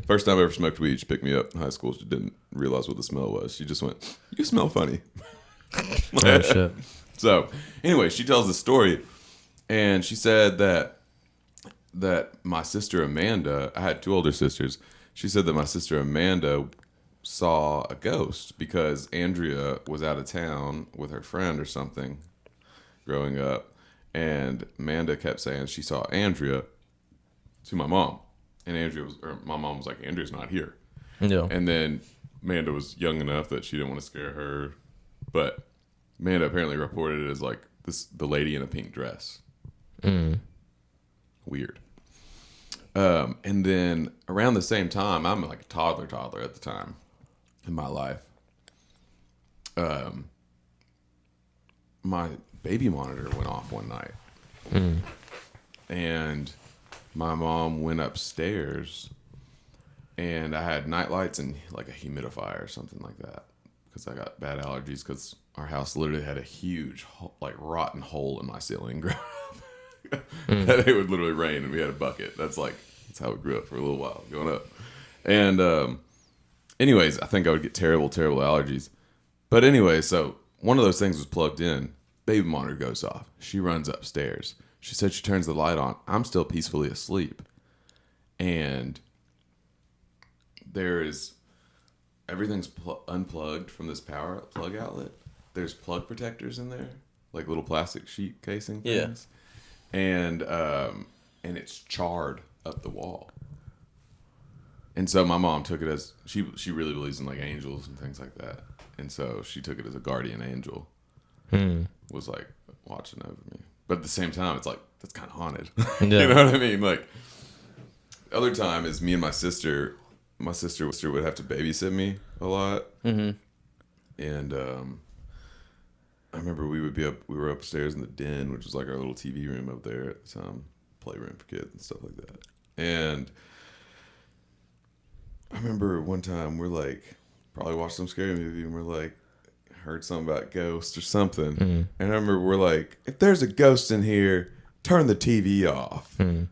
First time I ever smoked weed, she picked me up in high school. She didn't realize what the smell was. She just went, you smell funny. Oh shit. So, anyway, she tells the story, and she said that my sister Amanda, I had 2 older sisters. She said that my sister Amanda saw a ghost because Andrea was out of town with her friend or something growing up, and Amanda kept saying she saw Andrea to my mom, and my mom was like, Andrea's not here. Yeah. And then Amanda was young enough that she didn't want to scare her, but Amanda apparently reported it as like the lady in a pink dress. Weird. And then around the same time, I'm like a toddler at the time in my life. My baby monitor went off one night, and my mom went upstairs, and I had night lights and like a humidifier or something like that because I got bad allergies because our house literally had a huge like rotten hole in my ceiling. It would literally rain and we had a bucket. That's how we grew up for a little while growing up. And anyways, I think I would get terrible allergies. But anyway, so one of those things was plugged in. Baby monitor goes off. She runs upstairs. She said she turns the light on. I'm still peacefully asleep. And everything's unplugged from this power plug outlet. There's plug protectors in there, like little plastic sheet casing things. Yeah. And it's charred up the wall. And so my mom took it as she really believes in like angels and things like that. And so she took it as a guardian angel. Was like watching over me. But at the same time, it's like, that's kind of haunted. Yeah. You know what I mean? Like, the other time is me and my sister would have to babysit me a lot. Mm-hmm. And I remember we were upstairs in the den, which was like our little TV room up there at the time, playroom for kids and stuff like that. And I remember one time we're like, probably watched some scary movie, and we're like, heard something about ghosts or something. Mm. And I remember we're like, if there's a ghost in here, turn the TV off. Mm.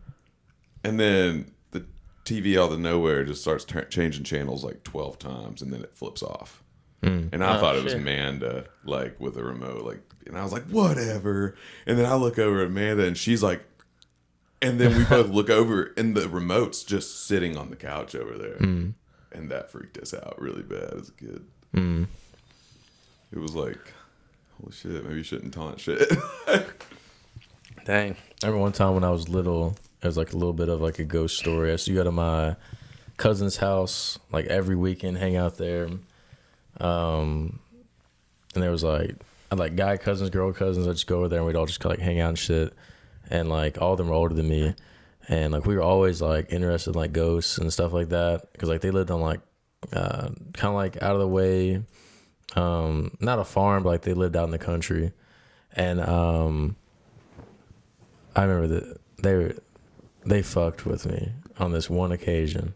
And then the TV out of nowhere just starts changing channels like 12 times, and then it flips off. Mm. And I thought it was Amanda, like with a remote, like, and I was like, whatever. And then I look over at Amanda, and she's like, and then we both look over, and the remote's just sitting on the couch over there. Mm. And that freaked us out really bad as a kid. Mm. It was like, holy shit, maybe you shouldn't taunt shit. Dang. I remember one time when I was little, it was like a little bit of like a ghost story. I used to go to my cousin's house like every weekend, hang out there. And there was like, I had like guy cousins, girl cousins. I'd just go over there and we'd all just like hang out and shit. And like all of them were older than me. And like we were always like interested in like ghosts and stuff like that. Cause like they lived on like, kind of like out of the way, not a farm, but like they lived out in the country. And I remember that they fucked with me on this one occasion,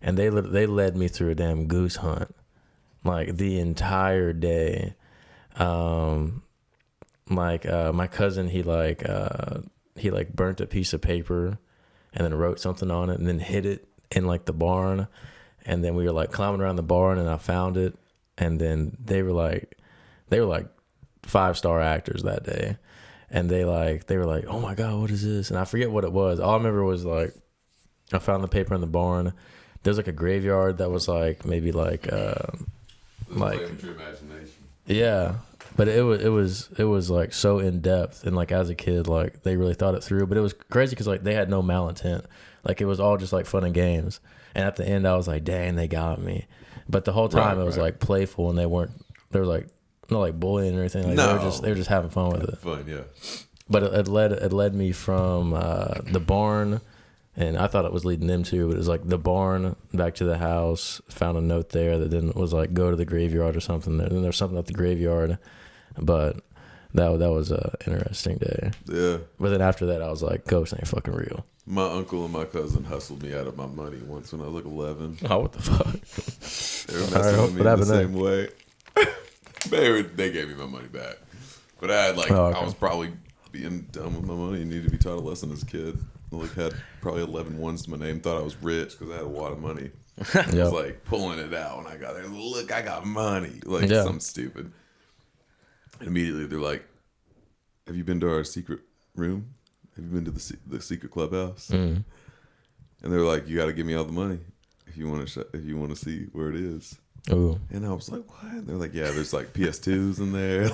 and they led me through a damn goose hunt, like the entire day. My cousin, he burnt a piece of paper and then wrote something on it and then hid it in like the barn. And then we were like climbing around the barn, and I found it. And then they were like 5-star actors that day. And they were like, oh my God, what is this? And I forget what it was. All I remember was like, I found the paper in the barn. There's like a graveyard that was like, maybe like, like, yeah, but it was like so in depth. And like, as a kid, like they really thought it through, but it was crazy. Cause like they had no malintent. Like it was all just like fun and games. And at the end I was like, dang, they got me. But the whole time it was like playful, and they were like not like bullying or anything. Like they were just having fun with it. Fun, yeah. But it led me from the barn, and I thought it was leading them to, but it was like the barn back to the house. Found a note there that then was like go to the graveyard or something. And then there's something at the graveyard, but that was a interesting day. Yeah. But then after that, I was like, ghosts ain't fucking real. My uncle and my cousin hustled me out of my money once when I was like 11. Oh, what the fuck? They were messing with me in the same way. They gave me my money back. But I had I was probably being dumb with my money and needed to be taught a lesson as a kid. I like had probably 11 ones to my name. Thought I was rich because I had a lot of money. I was like pulling it out when I got there. Look, I got money. Like something stupid. And immediately they're like, have you been to our secret room? Have you been to the secret clubhouse? Mm. And they're like, you got to give me all the money if you want to see where it is. Ooh. And I was like, what? And they're like, yeah, there's like PS2s in there.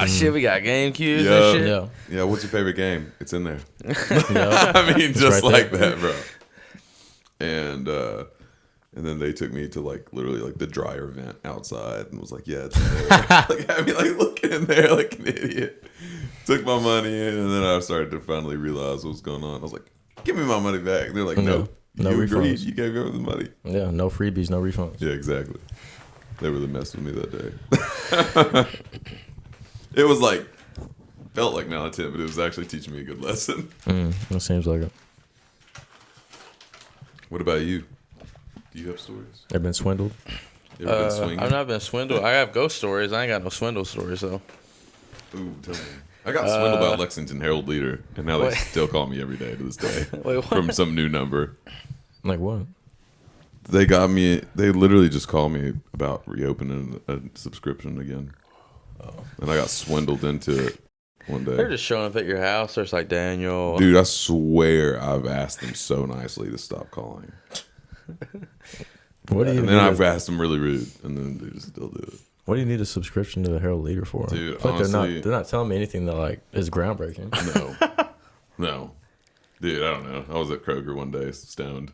Shit, we got GameCubes and shit. Yeah, what's your favorite game? It's in there. I mean, it's just right like there. That, bro. And then they took me to like literally like the dryer vent outside and was like, yeah, it's in there. Like had me like looking in there like an idiot. Took my money in, and then I started to finally realize what was going on. I was like, give me my money back. And they're like, no you refunds. Agreed. You gave me the money. Yeah, no freebies, no refunds. Yeah, exactly. They really messed with me that day. It was like, felt like malintent, but it was actually teaching me a good lesson. That seems like it. What about you? Do you have stories? I've been swindled. You ever been swinging? I've not been swindled. I have ghost stories. I ain't got no swindle stories, though. Ooh, tell me. I got swindled by Lexington Herald Leader, and now they still call me every day to this day. Wait, what? From some new number. Like what? They got me. They literally just called me about reopening a subscription again, and I got swindled into it one day. They're just showing up at your house. There's like Daniel. Dude, I swear I've asked them so nicely to stop calling. What do you? And then I've asked them really rude, and then they just still do it. What do you need a subscription to the Herald Leader for? Dude, I feel like honestly, they're not telling me anything that like is groundbreaking. No, dude, I don't know. I was at Kroger one day, stoned,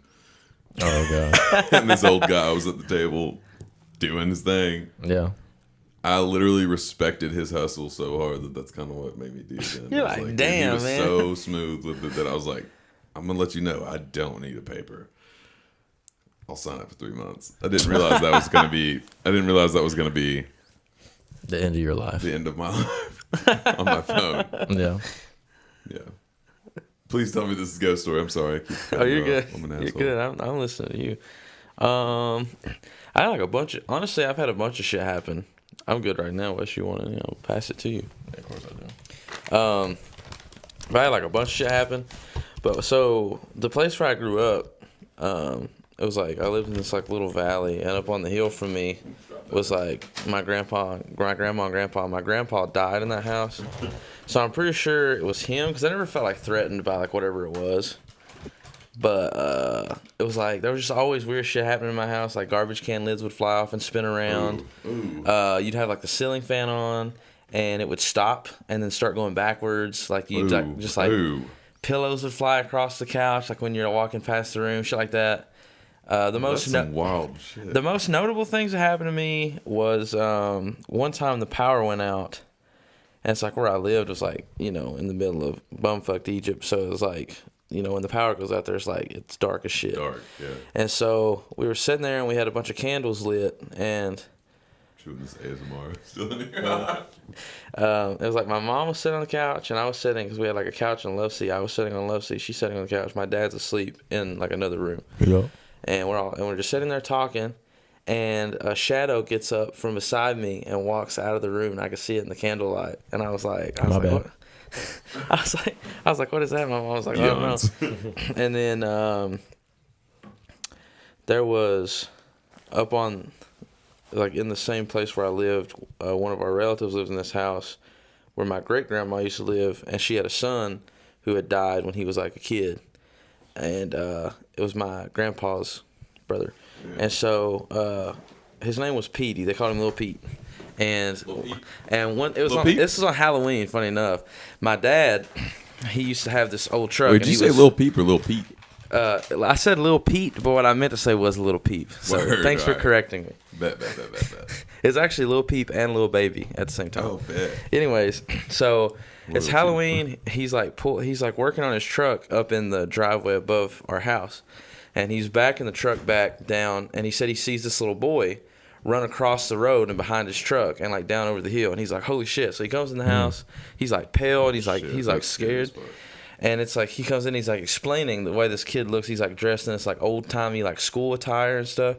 Oh god. and this old guy was at the table doing his thing. Yeah. I literally respected his hustle so hard that's kind of what made me do it. Then. You're I was like, dude, damn, he was man. so smooth with it that I was like, I'm gonna let you know I don't need a paper. I'll sign up for 3 months. I didn't realize that was gonna be. I didn't realize that was gonna be The end of your life. the end of my life on my phone. Yeah. Yeah. Please tell me this is a ghost story. I'm sorry. I keep Oh, you're cutting you good. off. I'm an You're asshole. good. I'm listening to you. I had like a bunch of. Honestly, I've had a bunch of shit happen. I'm good right now. Unless you want to, pass it to you. Yeah, of course I do. But I had like a bunch of shit happen. But so the place where I grew up, it was like I lived in this like little valley, and up on the hill from me was like my grandma, and grandpa. My grandpa died in that house, so I'm pretty sure it was him because I never felt like threatened by like whatever it was. But it was like there was just always weird shit happening in my house. Like garbage can lids would fly off and spin around. Ooh. You'd have like the ceiling fan on, and it would stop and then start going backwards. Like you'd Ooh. like just like Ooh. pillows would fly across the couch, like when you're walking past the room, shit like that. The most That's some wild shit. the most notable things that happened to me was one time the power went out, and it's like where I lived was like in the middle of bumfucked Egypt, so it was like when the power goes out there, it's like it's dark as shit. Dark, yeah. And so we were sitting there and we had a bunch of candles lit, and Chewing this ASMR still in here. it was like my mom was sitting on the couch and I was sitting because we had like a couch and a love seat. I was sitting on a love seat. She's sitting on the couch. My dad's asleep in like another room. Yeah. And we're just sitting there talking, and a shadow gets up from beside me and walks out of the room, and I could see it in the candlelight. And I was like, what? I was like, what is that? My mom was like, I don't know. And then there was up on like in the same place where I lived, one of our relatives lives in this house where my great grandma used to live, and she had a son who had died when he was like a kid, and it was my grandpa's brother, and so his name was Petey. They called him Little Pete, and this was on Halloween. Funny enough, my dad, he used to have this old truck. Wait, did you say Lil Peep or Lil Pete? I said Lil Pete, but what I meant to say was Little Peep. So thanks for correcting me. Bet. It's actually Lil Peep and Lil Baby at the same time. Oh, bet. Anyways, so it's Lil Halloween. He's like working on his truck up in the driveway above our house, and he's backing the truck back down. And he said he sees this little boy run across the road and behind his truck and like down over the hill. And he's like, "Holy shit!" So he comes in the house. He's like pale and he's like That's scared. And it's like he comes in, he's like explaining the way this kid looks. He's like dressed in this like old timey like school attire and stuff.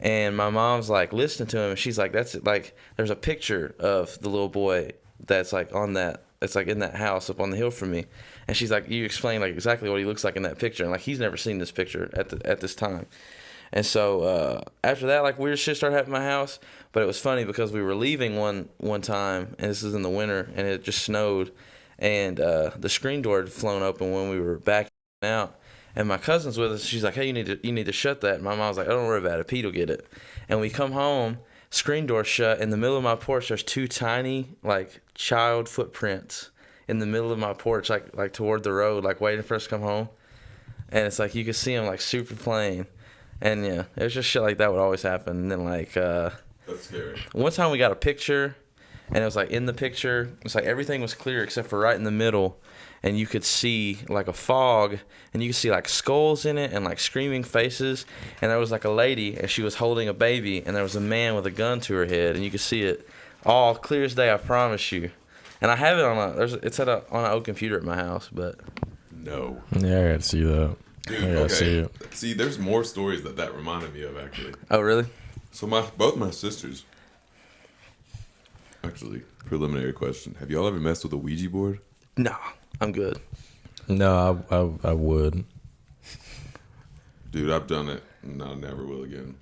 And my mom's like listening to him, and she's like, "That's it." Like, there's a picture of the little boy that's like on that. It's like in that house up on the hill from me. And she's like, "You explain like exactly what he looks like in that picture." And like he's never seen this picture at this time. And so after that, like weird shit started happening in my house. But it was funny because we were leaving one time, and this is in the winter, and it just snowed. And the screen door had flown open when we were backing out, and my cousin's with us. She's like, "Hey, you need to shut that." And my mom's like, "Oh, don't worry about it. Pete will get it." And we come home, screen door shut. In the middle of my porch, there's two tiny like child footprints in the middle of my porch, like toward the road, like waiting for us to come home. And it's like you could see them like super plain. And yeah, it was just shit like that would always happen. And then like That's scary. one time we got a picture. And it was like in the picture, it's like everything was clear except for right in the middle, and you could see like a fog, and you could see like skulls in it and like screaming faces, and there was like a lady, and she was holding a baby, and there was a man with a gun to her head, and you could see it all clear as day. I promise you. And I have it on on an old computer at my house, but No. Yeah, I gotta see that. Dude, I gotta see okay. it. See, there's more stories that reminded me of actually. oh really? So both my sisters. Actually, preliminary question: have y'all ever messed with a Ouija board? No, I'm good. No, I would. Dude, I've done it no, never will again.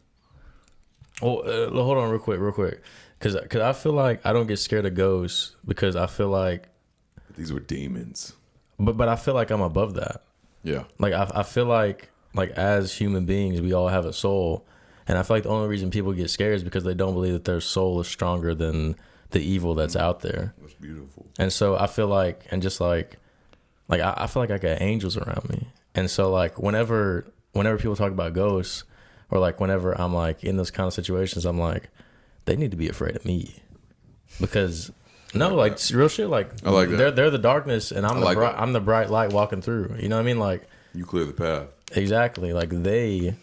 Well, hold on real quick. Cause I feel like I don't get scared of ghosts because I feel like These were demons. but I feel like I'm above that. Yeah. Like I feel like as human beings we all have a soul, and I feel like the only reason people get scared is because they don't believe that their soul is stronger than the evil that's out there. That's beautiful. And so I feel like, and just like I feel like I got angels around me. And so like whenever people talk about ghosts, or like whenever I'm like in those kind of situations, I'm like, they need to be afraid of me, because no, like real shit. Like I like that. They're the darkness, and I'm the bright light walking through. You know what I mean? Like You clear the path. exactly. Like they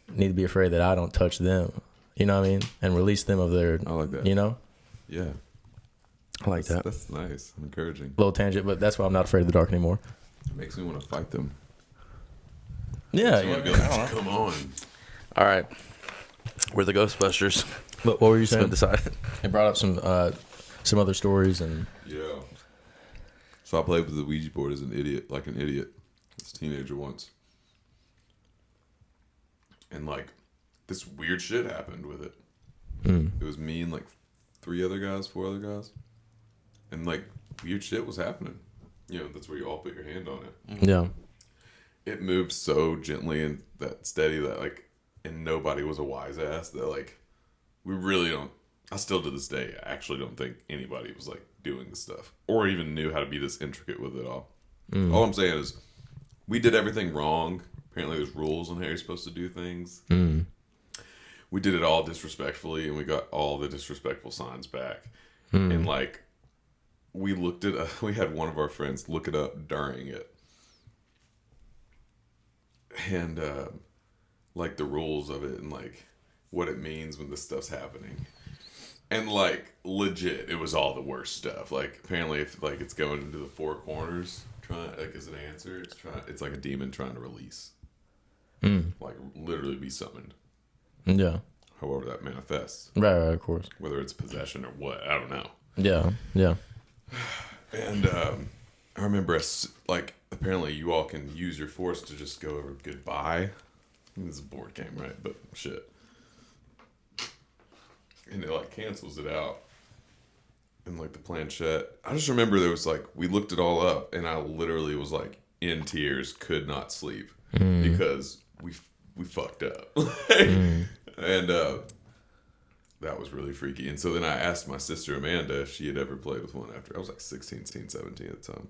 need to be afraid that I don't touch them. You know what I mean? And release them of their. I like that. You know. Yeah. I like that. That's nice. Encouraging. Little tangent, but that's why I'm not afraid of the dark anymore. It makes me want to fight them. Yeah. Makes me wanna be like, come on. All right. We're the Ghostbusters. But what were you It's been saying? decided. It brought up some other stories and Yeah. So I played with the Ouija board as an idiot, as a teenager once. And like, this weird shit happened with it. It was me and like 4 other guys. And like, weird shit was happening. You know, that's where you all put your hand on it. yeah. It moved so gently and that steady that like, and nobody was a wise ass that like, we really don't. I still to this day, I actually don't think anybody was like doing this stuff or even knew how to be this intricate with it all. All I'm saying is, we did everything wrong. Apparently, there's rules on how you're supposed to do things. We did it all disrespectfully, and we got all the disrespectful signs back. And like, we looked at, we had one of our friends look it up during it, and like the rules of it and like what it means when this stuff's happening. And like legit, it was all the worst stuff. Like apparently, if like it's going into the four corners, trying like as an answer, it's like a demon trying to release, like literally be summoned. Yeah. However that manifests, Right, of course. whether it's possession or what, I don't know. Yeah. And I remember like apparently you all can use your force to just go over goodbye. This is a board game, right? But shit. And it like cancels it out. And like the planchette. I just remember there was like, we looked it all up and I literally was like in tears, could not sleep because we fucked up. And that was really freaky. And so then I asked my sister Amanda if she had ever played with one after. I was like 16, 17 at the time.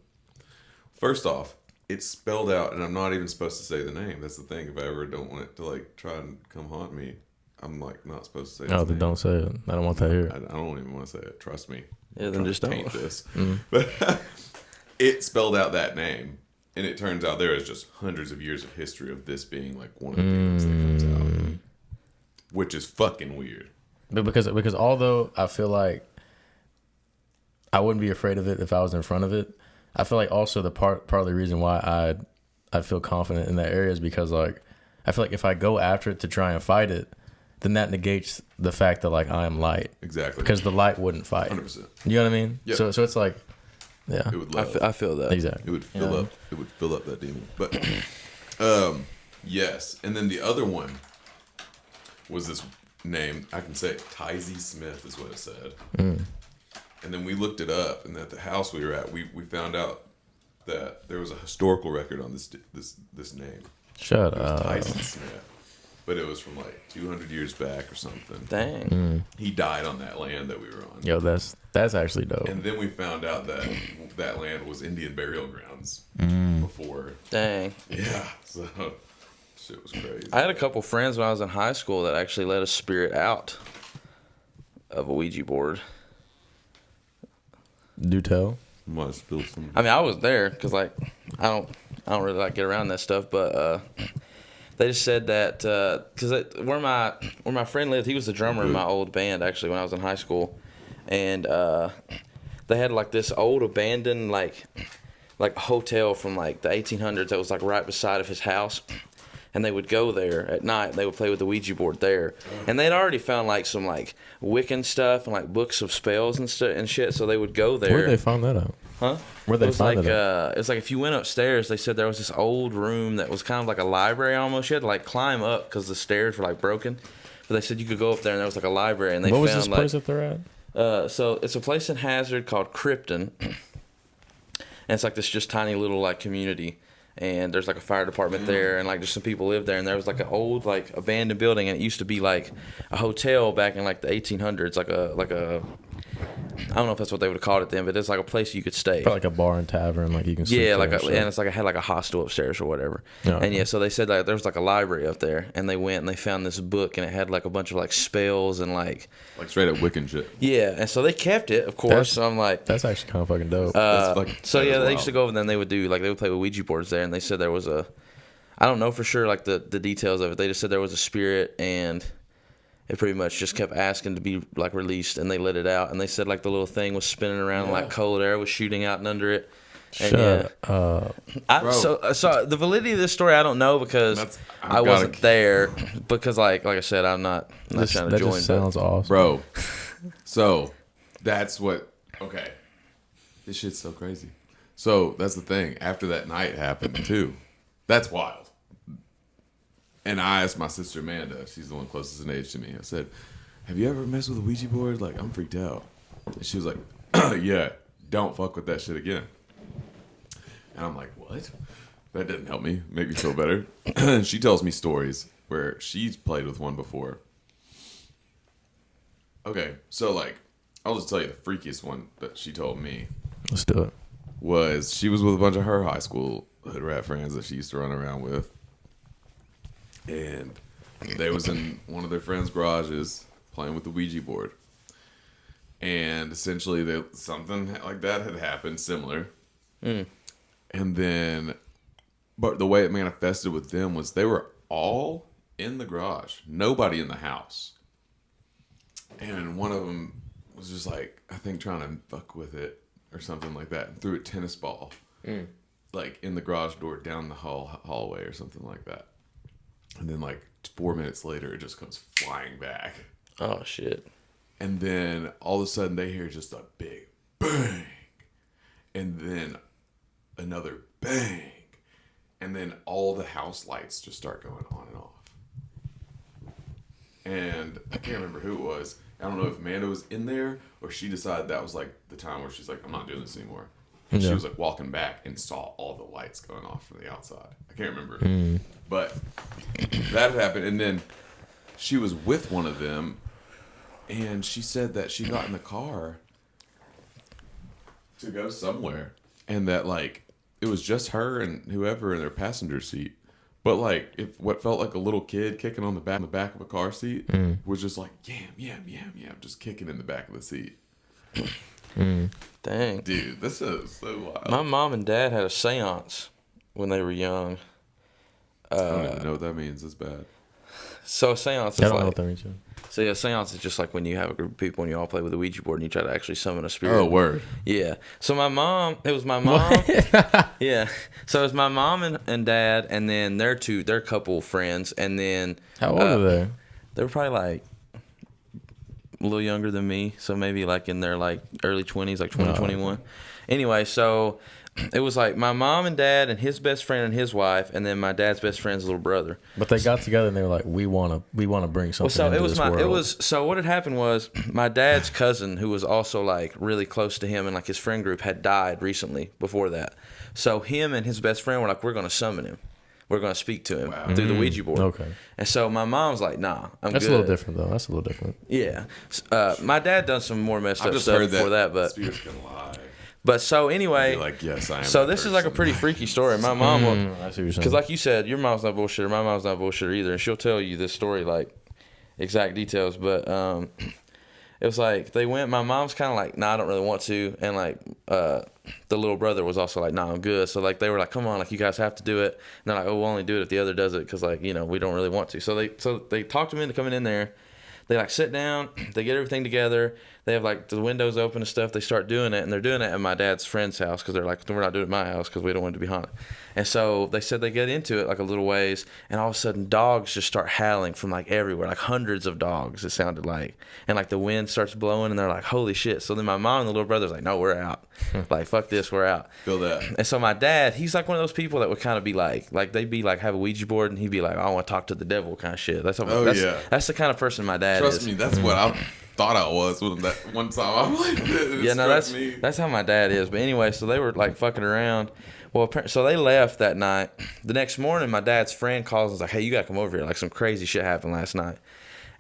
First off, it's spelled out and I'm not even supposed to say the name. That's the thing. If I ever don't want it to like try and come haunt me, I'm like not supposed to say No, its then name. don't say it. I don't want that here. I don't even want to say it. Trust me. Yeah, I'm then trying just to don't. paint this. But it spelled out that name. And it turns out there is just hundreds of years of history of this being like one of the demons that comes out. Which is fucking weird. But because although I feel like I wouldn't be afraid of it if I was in front of it, I feel like also the part of the reason why I feel confident in that area is because like I feel like if I go after it to try and fight it, then that negates the fact that like I am light. Exactly. Because the light wouldn't fight. 100%. You know what I mean? Yep. So it's like, yeah. It would love. I feel that. Exactly. It would You fill know? up. It would fill up that demon. But yes. And then the other one was this name. I can say it. Tyzy Smith is what it said. And then we looked it up, and at the house we were at, we found out that there was a historical record on this name. Shut It was up. Tyson Smith, but it was from like 200 years back or something. Dang. He died on that land that we were on. Yo, that's actually dope. And then we found out that that land was Indian burial grounds before. Dang. Yeah, so shit was crazy. I had a couple friends when I was in high school that actually let a spirit out of a Ouija board. Do tell. Might spill some. I mean, I was there because like I don't really like get around that stuff, but they just said that because where my friend lived, he was the drummer in my old band actually when I was in high school, and they had like this old abandoned like hotel from like the 1800s that was like right beside of his house. And they would go there at night. They would play with the Ouija board there, and they'd already found like some like Wiccan stuff and like books of spells and stuff and shit. So they would go there. Where'd they find that out? Huh? Where'd they find it? It was like if you went upstairs, they said there was this old room that was kind of like a library almost. You had to like climb up because the stairs were like broken. But they said you could go up there and there was like a library, and they What was found this place that they're at? so it's a place in Hazard called Krypton, and it's like this just tiny little like community, and there's like a fire department there, and like just some people live there, and there was like an old like abandoned building, and it used to be like a hotel back in like the 1800s, like a I don't know if that's what they would have called it then, but it's like a place you could stay. Probably like a bar and tavern, like you can sleep Yeah, there like and shit. and it's like I had like a hostel upstairs or whatever. Yeah. And yeah, so they said like there was like a library up there, and they went and they found this book, and it had like a bunch of like spells and like straight up Wiccan shit. yeah, and so they kept it, of course. So I'm like, That's actually kind of fucking dope. so that yeah, is they used to wild. go over there and they would do like they would play with Ouija boards there, and they said there was a, I don't know for sure like the details of it. They just said there was a spirit, and it pretty much just kept asking to be like released, and they let it out, and they said like the little thing was spinning around, and like cold air was shooting out and under it. And Shut yeah, Bro. so the validity of this story I don't know because I wasn't there, because like I said I'm not trying to that join. just sounds awesome. Bro. So that's what. Okay. This shit's so crazy. So that's the thing. After that night happened too. That's wild. And I asked my sister Amanda, she's the one closest in age to me. I said, "Have you ever messed with a Ouija board? Like, I'm freaked out." And she was like, "Yeah, don't fuck with that shit again." And I'm like, "What?" That didn't help me, make me feel better. And she tells me stories where she's played with one before. Okay, so like, I'll just tell you the freakiest one that she told me Let's do it. was she was with a bunch of her high school hood rat friends that she used to run around with. And they was in one of their friends' garages playing with the Ouija board. And essentially something like that had happened, similar. Mm. And then, but the way it manifested with them was they were all in the garage, nobody in the house. And one of them was just like, I think trying to fuck with it or something like that, and threw a tennis ball like in the garage door down the hallway or something like that. And then like 4 minutes later, it just comes flying back. Oh shit! And then all of a sudden they hear just a big bang, and then another bang, and then all the house lights just start going on and off. And I can't remember who it was. I don't know if Amanda was in there or she decided that was like the time where she's like, "I'm not doing this anymore." And she was like walking back and saw all the lights going off from the outside. I can't remember. But that happened. And then she was with one of them, and she said that she got in the car to go somewhere, and that like it was just her and whoever in their passenger seat. But like, if what felt like a little kid kicking on the back of a car seat was just like yam, just kicking in the back of the seat. Dang, Dude, this is so wild. my mom and dad had a seance when they were young. I don't even know what that means. It's bad. So a seance I is don't know like, what that means. so yeah, a seance is just like when you have a group of people and you all play with a Ouija board and you try to actually summon a spirit. Oh, word. Yeah. So it was my mom. Yeah. So it was my mom and dad, and then their couple friends, and then How old are they? they were probably like a little younger than me, so maybe like in their like early 20s, like 20, 21. Anyway, so it was like my mom and dad and his best friend and his wife, and then my dad's best friend's little brother. But they got together and they were like, we want to bring something So into it was this world. so what had happened was my dad's cousin, who was also like really close to him and like his friend group, had died recently before that. So him and his best friend were like, we're going to summon him. We're going to speak to him through the Ouija board. Okay. And so my mom's like, nah, I'm That's good. a little different, though. That's a little different. Yeah. My dad done some more messed I've up just stuff heard before that, but spirits can lie. but so anyway, Be like, yes, I am. so that this is like a person. pretty freaky story. My mom will, I see what you're saying. because like you said, your mom's not bullshitter. My mom's not bullshitter either, and she'll tell you this story like exact details. But it was like they went. My mom's kind of like, nah, I don't really want to, and like the little brother was also like, nah, I'm good. So like they were like, come on, like you guys have to do it. And they're like, oh, we'll only do it if the other does it, because like we don't really want to. So they talked them into coming in there. They like sit down, they get everything together, they have like the windows open and stuff. They start doing it, and they're doing it at my dad's friend's house because they're like, we're not doing it at my house because we don't want it to be haunted. And so they said they get into it like a little ways, and all of a sudden dogs just start howling from like everywhere, like hundreds of dogs. It sounded like, and like the wind starts blowing, and they're like, holy shit. So then my mom and the little brother's like, no, we're out. Like fuck this, we're out. Feel that. And so my dad, he's like one of those people that would kind of be like they'd be like have a Ouija board, and he'd be like, I want to talk to the devil kind of shit. That's the kind of person my dad Trust is. me, that's what I thought I was with that one time. I'm like, yeah, no, that's how my dad is. But anyway, so they were like fucking around. Well, so they left that night. The next morning, my dad's friend calls and was like, hey, you gotta come over here. Like some crazy shit happened last night.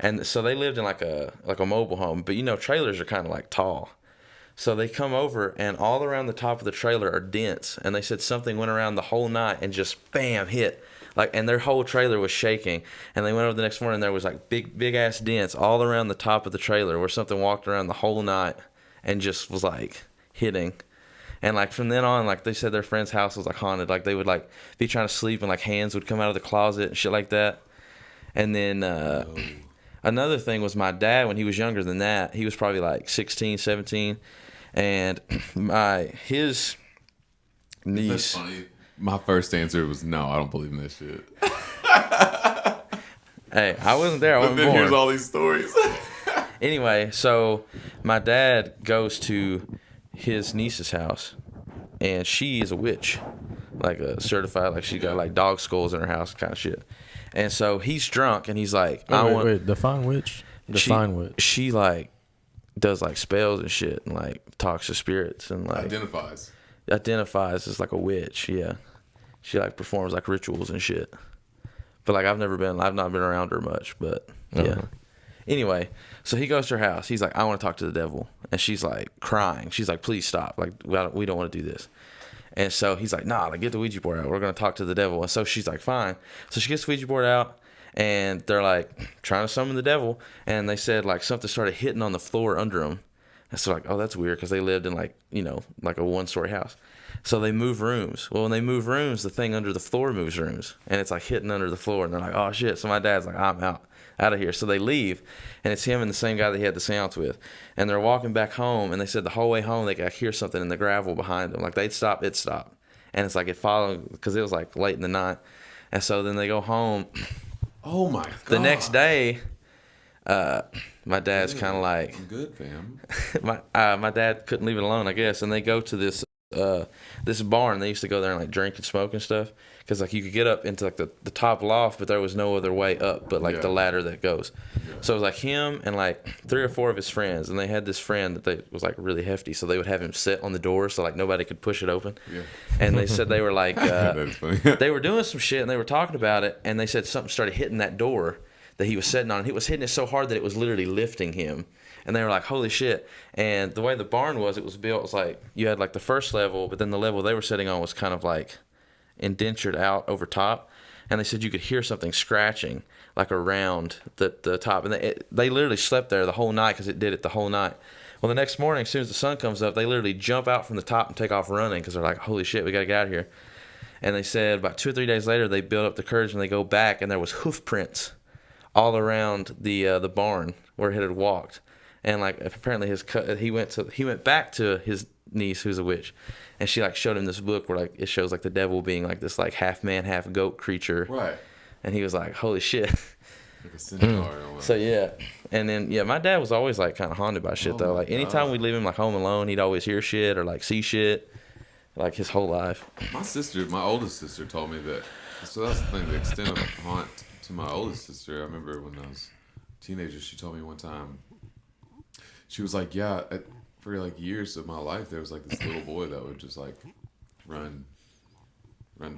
And so they lived in like a mobile home, but you know trailers are kind of like tall. So they come over, and all around the top of the trailer are dents. And they said something went around the whole night and just bam hit. Like, and their whole trailer was shaking. And they went over the next morning, and there was like big ass dents all around the top of the trailer where something walked around the whole night and just was like hitting. And like from then on, like they said their friend's house was like haunted. Like they would like be trying to sleep, and like hands would come out of the closet and shit like that. And then another thing was my dad, when he was younger than that, he was probably like 16, 17. And his niece. That's funny. My first answer was no, I don't believe in this shit. Hey, I wasn't there. I wasn't born. Here's all these stories. Anyway, so my dad goes to his niece's house, and she is a witch, like a certified, like she got like dog skulls in her house kind of shit. And so he's drunk, and he's like, wait, define witch? Define witch. She like does like spells and shit, and like talks to spirits, and like identifies as like a witch. Yeah, she like performs like rituals and shit. But like I've not been around her much, but yeah. Anyway, so he goes to her house. He's like, I want to talk to the devil. And she's like crying. She's like, please stop. Like, we don't want to do this. And so he's like, nah, like get the Ouija board out. We're going to talk to the devil. And so she's like, fine. So she gets the Ouija board out, and they're like trying to summon the devil. And they said like something started hitting on the floor under them. And so like, oh, that's weird, because they lived in like, you know, like a 1-story house. So they move rooms. Well, when they move rooms, the thing under the floor moves rooms. And it's like hitting under the floor. And they're like, oh shit. So my dad's like, I'm out of here. So they leave, and it's him and the same guy that he had the seance with. And they're walking back home, and they said the whole way home they could hear something in the gravel behind them. Like they'd stop, it stopped. And it's like it followed, because it was like late in the night. And so then they go home. Oh my god. The next day, my dad's kind of like, I'm good, fam. my dad couldn't leave it alone, I guess. And they go to this barn. They used to go there and like drink and smoke and stuff, because like you could get up into like the top loft, but there was no other way up but like the ladder that goes. So it was like him and like 3 or 4 of his friends, and they had this friend that was like really hefty, so they would have him sit on the door so like nobody could push it open. And they said they were like they were doing some shit, and they were talking about it, and they said something started hitting that door that he was sitting on. He was hitting it so hard that it was literally lifting him. And they were like, holy shit. And the way the barn was, it was built, it was like you had like the first level, but then the level they were sitting on was kind of like indentured out over top. And they said you could hear something scratching like around the top. And they literally slept there the whole night, because it did it the whole night. Well, the next morning, as soon as the sun comes up, they literally jump out from the top and take off running, because they're like, holy shit, we got to get out of here. And they said about 2 or 3 days later, they built up the courage, and they go back, and there was hoof prints all around the barn where it had walked. And like apparently he went back to his niece, who's a witch, and she like showed him this book where like it shows like the devil being like this like half man half goat creature. Right. And he was like, holy shit. Like a centaur. So yeah. And then my dad was always like kind of haunted by shit though. Like anytime we'd leave him like home alone, he'd always hear shit or like see shit, like his whole life. My oldest sister told me that. So that's the thing, the extent of haunt to my oldest sister. I remember when I was a teenager, she told me one time, she was like, yeah, for like years of my life, there was like this little boy that would just like run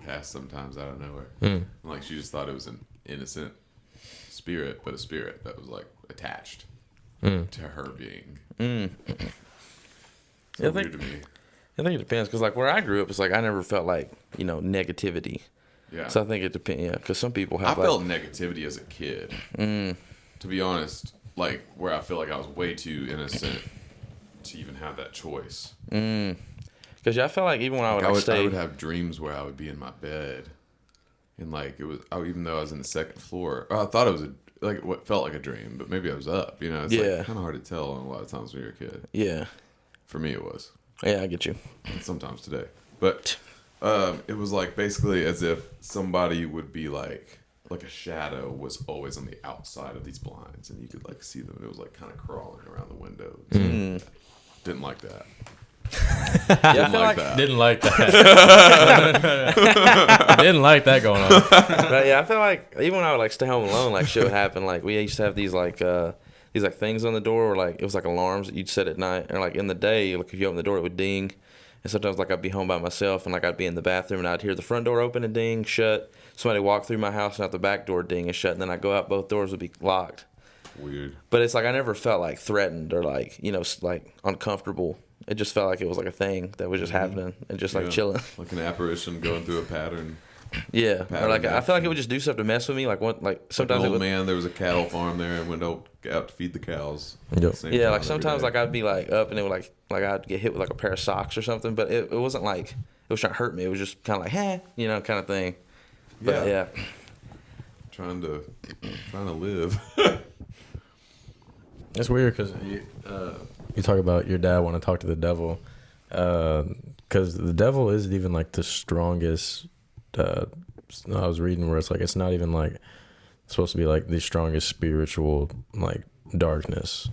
past sometimes out of nowhere. And like she just thought it was an innocent spirit, but a spirit that was like attached to her being. So weird to me. I think it depends, because like where I grew up, it's like I never felt like, you know, negativity. Yeah. So I think it depends. Yeah, because some people have. I felt negativity as a kid. To be honest, like where I feel like I was way too innocent to even have that choice. Because I felt like even when I would I would have dreams where I would be in my bed, and like it was even though I was in the second floor, I thought it was like what felt like a dream, but maybe I was up. You know, it's like kind of hard to tell a lot of times when you're a kid. Yeah. For me, it was. Yeah, I get you. And sometimes today, but it was like basically as if somebody would be like a shadow was always on the outside of these blinds, and you could like see them. And it was like kind of crawling around the windows. Mm. Didn't like that. Yeah, Didn't like that. Didn't like that going on. But yeah, I feel like even when I would like stay home alone, like shit would happen. Like we used to have these like things on the door, where like it was like alarms that you'd set at night, or like in the day, like if you open the door, it would ding. And sometimes like I'd be home by myself, and like I'd be in the bathroom, and I'd hear the front door open and ding, shut. Somebody walk through my house, and out the back door ding and shut. And then I go out, both doors would be locked. Weird. But it's like I never felt like threatened or like like uncomfortable. It just felt like it was like a thing that was just happening and just like chilling. Like an apparition going through a pattern. Yeah, or like I feel like it would just do stuff to mess with me. Like sometimes like an old man, there was a cattle farm there, and went out to feed the cows. Yep. Yeah, like sometimes like I'd be like up, and it would like I'd get hit with like a pair of socks or something. But it wasn't like it was trying to hurt me. It was just kind of like kind of thing. But yeah. Trying to live. It's weird because you talk about your dad want to talk to the devil, because the devil isn't even like the strongest. I was reading where it's like it's not even like supposed to be like the strongest spiritual like darkness.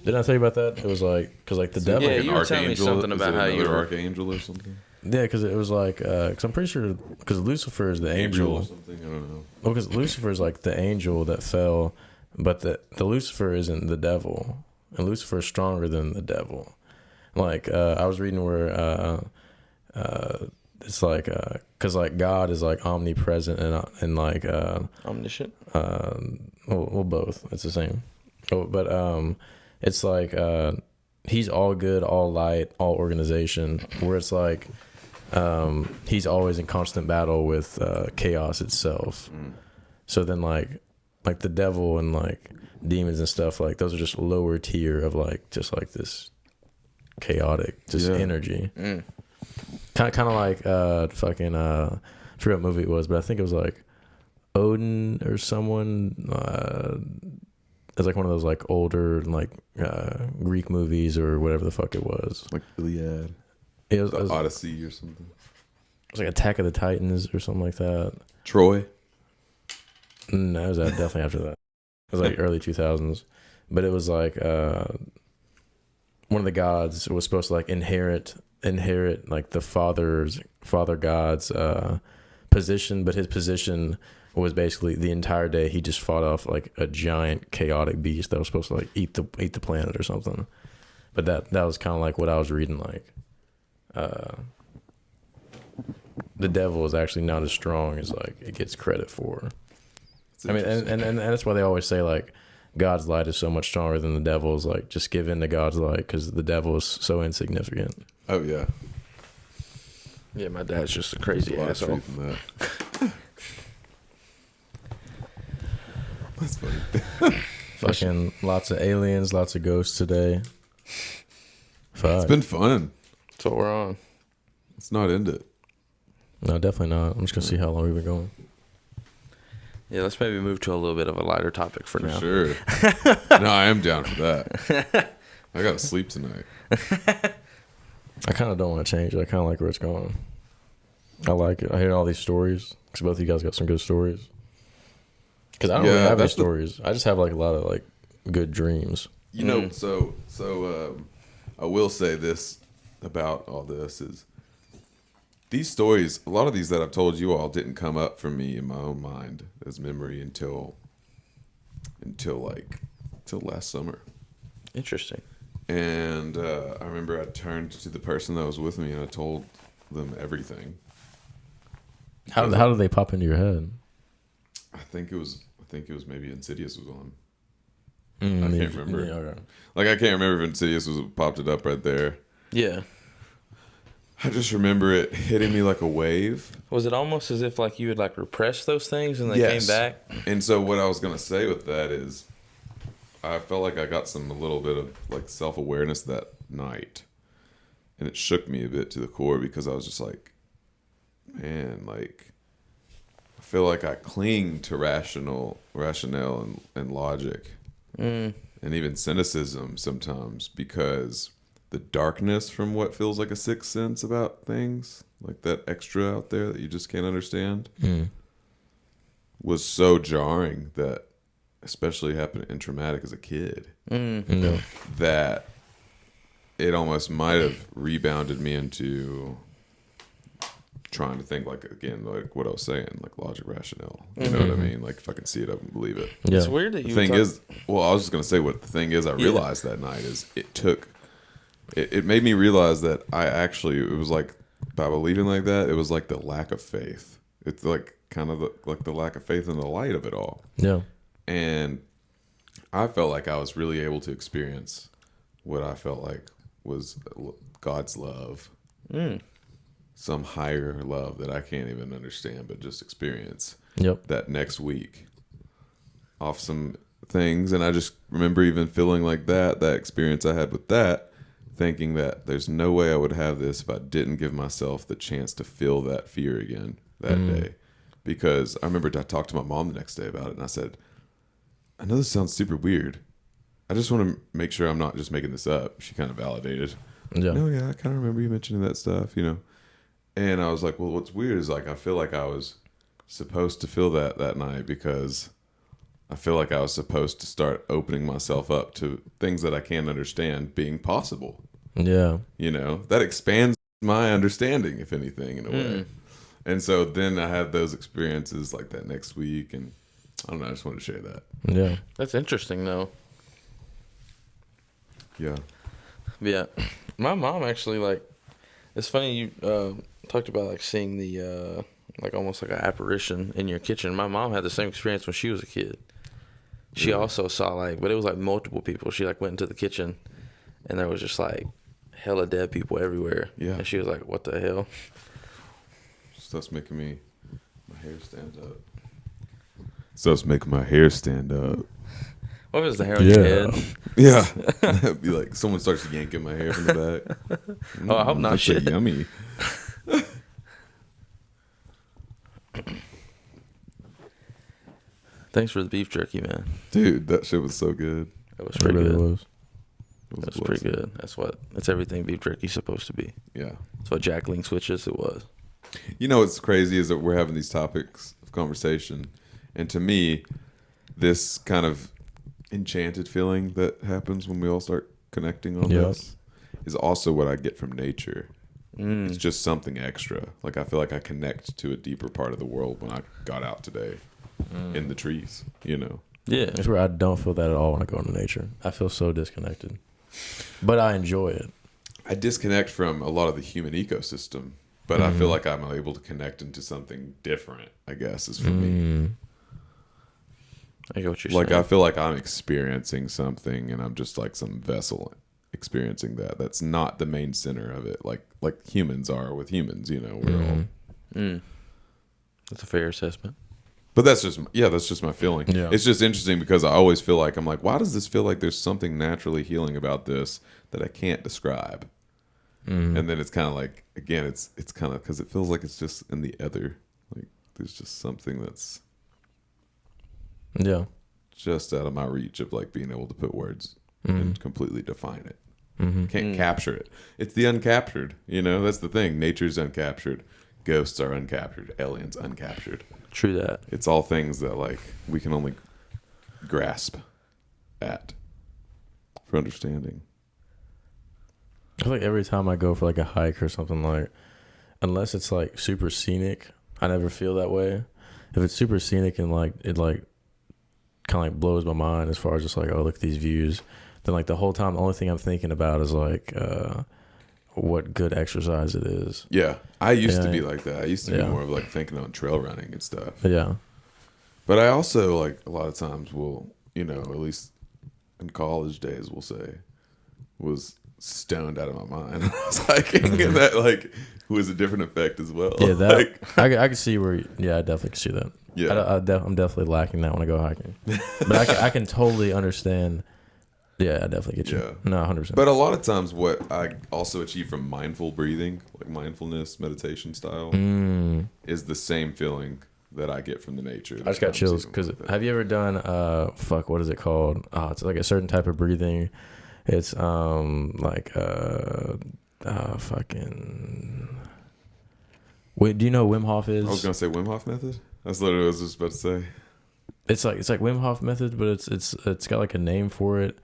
Didn't I tell you about that? It was like because like the devil. Yeah, you were telling me something about how you were archangel or something. Yeah, because it was like because I'm pretty sure because Lucifer is the angel. Or something, I don't know. Well, because Lucifer is like the angel that fell, but the Lucifer isn't the devil, and Lucifer is stronger than the devil. Like I was reading where it's like because like God is like omnipresent and like omniscient. Well, both. It's the same. Oh, but it's like he's all good, all light, all organization. Where it's like he's always in constant battle with chaos itself. So then like the devil and like demons and stuff, like those are just lower tier of like just like this chaotic energy. Kind of like fucking I forgot what movie it was, but I think it was like Odin or someone. It's like one of those like older like Greek movies or whatever the fuck it was. Like Iliad. It was Odyssey or something. It was like Attack of the Titans or something like that. Troy. No, it was definitely after that. It was like early 2000s, but it was like one of the gods was supposed to like inherit like the father god's position, but his position was basically the entire day he just fought off like a giant chaotic beast that was supposed to like eat the planet or something. But that was kind of like what I was reading, like the devil is actually not as strong as like it gets credit for. I mean, and that's why they always say like God's light is so much stronger than the devil's. Like just give in to God's light because the devil is so insignificant. Oh yeah. Yeah, my dad's just a crazy asshole. That's funny. Fucking lots of aliens, lots of ghosts today. Fuck. It's been fun. That's what we're on. Let's not end it. No, definitely not. I'm just gonna see how long we've been going. Yeah, let's maybe move to a little bit of a lighter topic for now. Sure. No, I am down for that. I gotta sleep tonight. I kind of don't want to change it. I kind of like where it's going. I like it. I hear all these stories because both of you guys got some good stories. Because I don't really have any stories. I just have like a lot of like good dreams. You know, so I will say this about all this is these stories, a lot of these that I've told you all didn't come up for me in my own mind as memory until last summer. Interesting. And I remember I turned to the person that was with me and I told them everything. How did they pop into your head? I think it was maybe Insidious was on. I can't remember. Yeah, okay. Like I can't remember if Insidious popped it up right there. Yeah. I just remember it hitting me like a wave. Was it almost as if like you would like repress those things and they came back? And so what I was gonna say with that is, I felt like I got a little bit of like self-awareness that night, and it shook me a bit to the core because I was just like, man, like I feel like I cling to rationale and logic, and even cynicism sometimes, because the darkness from what feels like a sixth sense about things, like that extra out there that you just can't understand, was so jarring that, especially happened in traumatic as a kid, that it almost might have rebounded me into trying to think like what I was saying, like logic, rationale. You know what I mean? Like if I can see it, I can believe it. Yeah. It's weird that The you. thing is, well, I was just gonna say what the thing is. I realized that night is it made me realize that it was like by believing like that, it was like the lack of faith. It's like kind of like the lack of faith in the light of it all. Yeah. And I felt like I was really able to experience what I felt like was God's love. Some higher love that I can't even understand, but just experience. Yep. That next week off some things. And I just remember even feeling like that experience I had with that, thinking that there's no way I would have this if I didn't give myself the chance to feel that fear again that day. Because I remember I talked to my mom the next day about it, and I said, I know this sounds super weird. I just want to make sure I'm not just making this up. She kind of validated. Yeah. No, yeah, I kind of remember you mentioning that stuff, you know. And I was like, well, what's weird is like I feel like I was supposed to feel that night, because I feel like I was supposed to start opening myself up to things that I can't understand being possible. Yeah. You know, that expands my understanding, if anything, in a way. And so then I had those experiences like that next week, and I don't know, I just wanted to share that. Yeah. That's interesting, though. Yeah. Yeah. My mom actually, like, it's funny you talked about, like, seeing the, like, almost like an apparition in your kitchen. My mom had the same experience when she was a kid. She also saw, like, but it was, like, multiple people. She, like, went into the kitchen, and there was just, like, hella dead people everywhere. Yeah. And she was like, what the hell? Stuff's making my hair stand up. Stuff's making my hair stand up. What was the hair on your head? Yeah. It'd be like someone starts yanking my hair from the back. Oh, I hope not. That's Shit. yummy. Thanks for the beef jerky, man. Dude, that shit was so good. That was pretty It really good. was. It That's a pretty blessing. good. That's everything beef jerky's supposed to be. Yeah. That's what Jack Link switches. It was. You know what's crazy is that we're having these topics of conversation, and to me, this kind of enchanted feeling that happens when we all start connecting on this is also what I get from nature. It's just something extra. Like I feel like I connect to a deeper part of the world when I got out today in the trees, you know. Yeah. It's where I don't feel that at all when I go into nature. I feel so disconnected, but I enjoy it. I disconnect from a lot of the human ecosystem, but I feel like I'm able to connect into something different, I guess, is for me. I get what you're Like saying. I feel like I'm experiencing something, and I'm just like some vessel experiencing that. That's not the main center of it, like humans are with humans, you know. We're all. That's a fair assessment. But that's just my feeling. Yeah. It's just interesting because I always feel like I'm like, why does this feel like there's something naturally healing about this that I can't describe? And then it's kind of like, again, it's kind of because it feels like it's just in the other, like there's just something that's just out of my reach of like being able to put words and completely define it. Can't capture it. It's the uncaptured, you know. That's the thing. Nature's uncaptured. Ghosts are uncaptured. Aliens uncaptured. True that. It's all things that like we can only grasp at for understanding. I feel like every time I go for like a hike or something, like, unless it's like super scenic, I never feel that way. If it's super scenic and like it like kind of like blows my mind as far as just like, oh, look at these views, then like the whole time the only thing I'm thinking about is like what good exercise it is. Yeah, I used to be like that. I used to be more of like thinking on trail running and stuff. Yeah. But I also like a lot of times will, you know, at least in college days, we'll say, was stoned out of my mind. I was hiking, and that like was a different effect as well. Yeah, that like, I can see where. I definitely can see that. Yeah, I'm definitely lacking that when I go hiking. But I can totally understand. Yeah, I definitely get you. Yeah. No, 100%. But a lot of times, what I also achieve from mindful breathing, like mindfulness meditation style, is the same feeling that I get from the nature. I just got chills because have you ever done what is it called? Oh, it's like a certain type of breathing. It's like fucking. Wait, do you know what Wim Hof is? I was gonna say Wim Hof method. That's literally what I was just about to say. It's like Wim Hof method, but it's got like a name for it.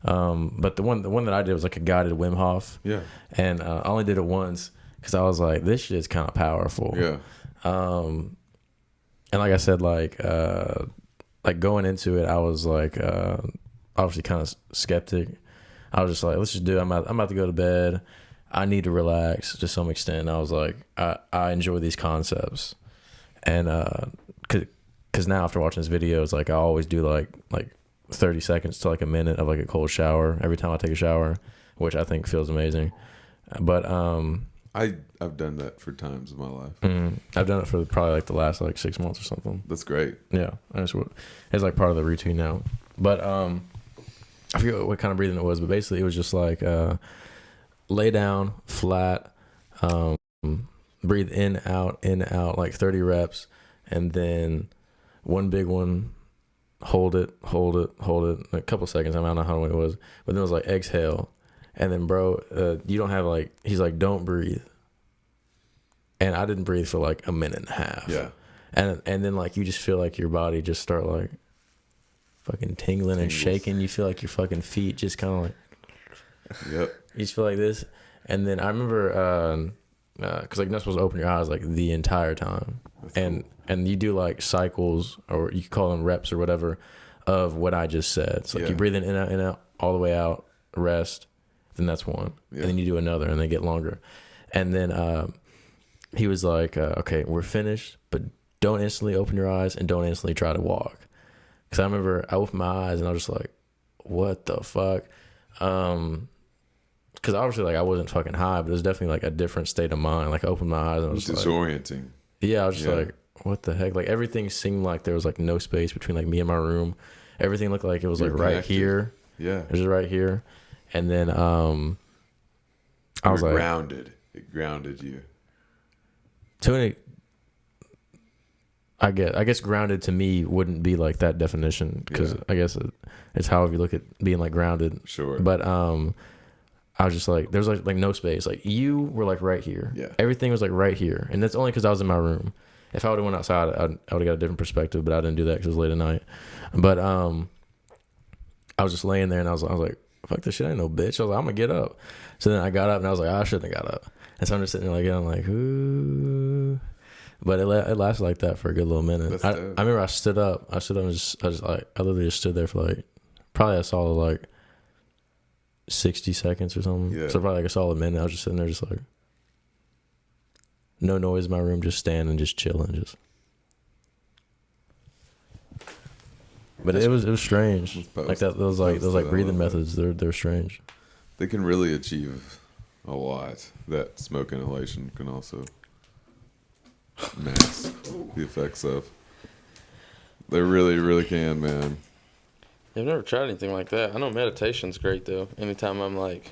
But the one that I did was like a guided Wim Hof. Yeah. And I only did it once because I was like, this shit is kind of powerful. Yeah. And like I said, like going into it, I was like obviously kind of skeptic. I was just like, let's just do it. I'm about to go to bed. I need to relax to some extent. I was like, I enjoy these concepts, and because now after watching this video, it's like I always do like 30 seconds to like a minute of like a cold shower every time I take a shower, which I think feels amazing. But I've done that for times in my life. I've done it for probably like the last like 6 months or something. That's great. Yeah, it's like part of the routine now. But I forget what kind of breathing it was, but basically it was just like lay down flat, breathe in out like 30 reps, and then one big one, hold it a couple seconds. I don't know how long it was, but then it was like exhale, and then bro, you don't have like, he's like, don't breathe, and I didn't breathe for like a minute and a half. Yeah. And then like you just feel like your body just start like fucking tingling and shaking. You feel like your fucking feet just kind of like, yep. you just feel like this. And then I remember because like you're not supposed to open your eyes like the entire time. That's cool. And you do like cycles, or you could call them reps or whatever, of what I just said. So like you breathe in out, all the way out, rest, then that's one. Yeah. And then you do another, and they get longer. And then he was like, okay, we're finished, but don't instantly open your eyes and don't instantly try to walk. Because I remember I opened my eyes and I was just like, what the fuck? Because obviously like I wasn't fucking high, but it was definitely like a different state of mind. Like I opened my eyes and I was just disorienting. Like, I was just like, what the heck? Like everything seemed like there was like no space between like me and my room. Everything looked like it was like right here. Yeah. It was just right here. And then I was like grounded. It grounded you. I guess grounded to me wouldn't be like that definition, because I guess it's however you look at being like grounded. Sure. But I was just like, there's like no space. Like you were like right here. Yeah. Everything was like right here, and that's only because I was in my room. If I would have went outside, I would have got a different perspective. But I didn't do that because it was late at night. But I was just laying there, and I was like, fuck this shit, I ain't no bitch. I was like, I'm gonna get up. So then I got up, and I was like, I shouldn't have got up. And so I'm just sitting there like, I'm like, ooh. But it lasted like that for a good little minute. I remember I stood up and I literally just stood there for like, probably a solid like 60 seconds or something. Yeah. So probably like a solid minute. I was just sitting there just like, no noise in my room, just standing, just chilling, just. But it was strange. Like that, those breathing methods, they're strange. They can really achieve a lot. That smoke inhalation can also mask the effects of. They really, really can, man. I've never tried anything like that. I know meditation's great though. Anytime I'm like,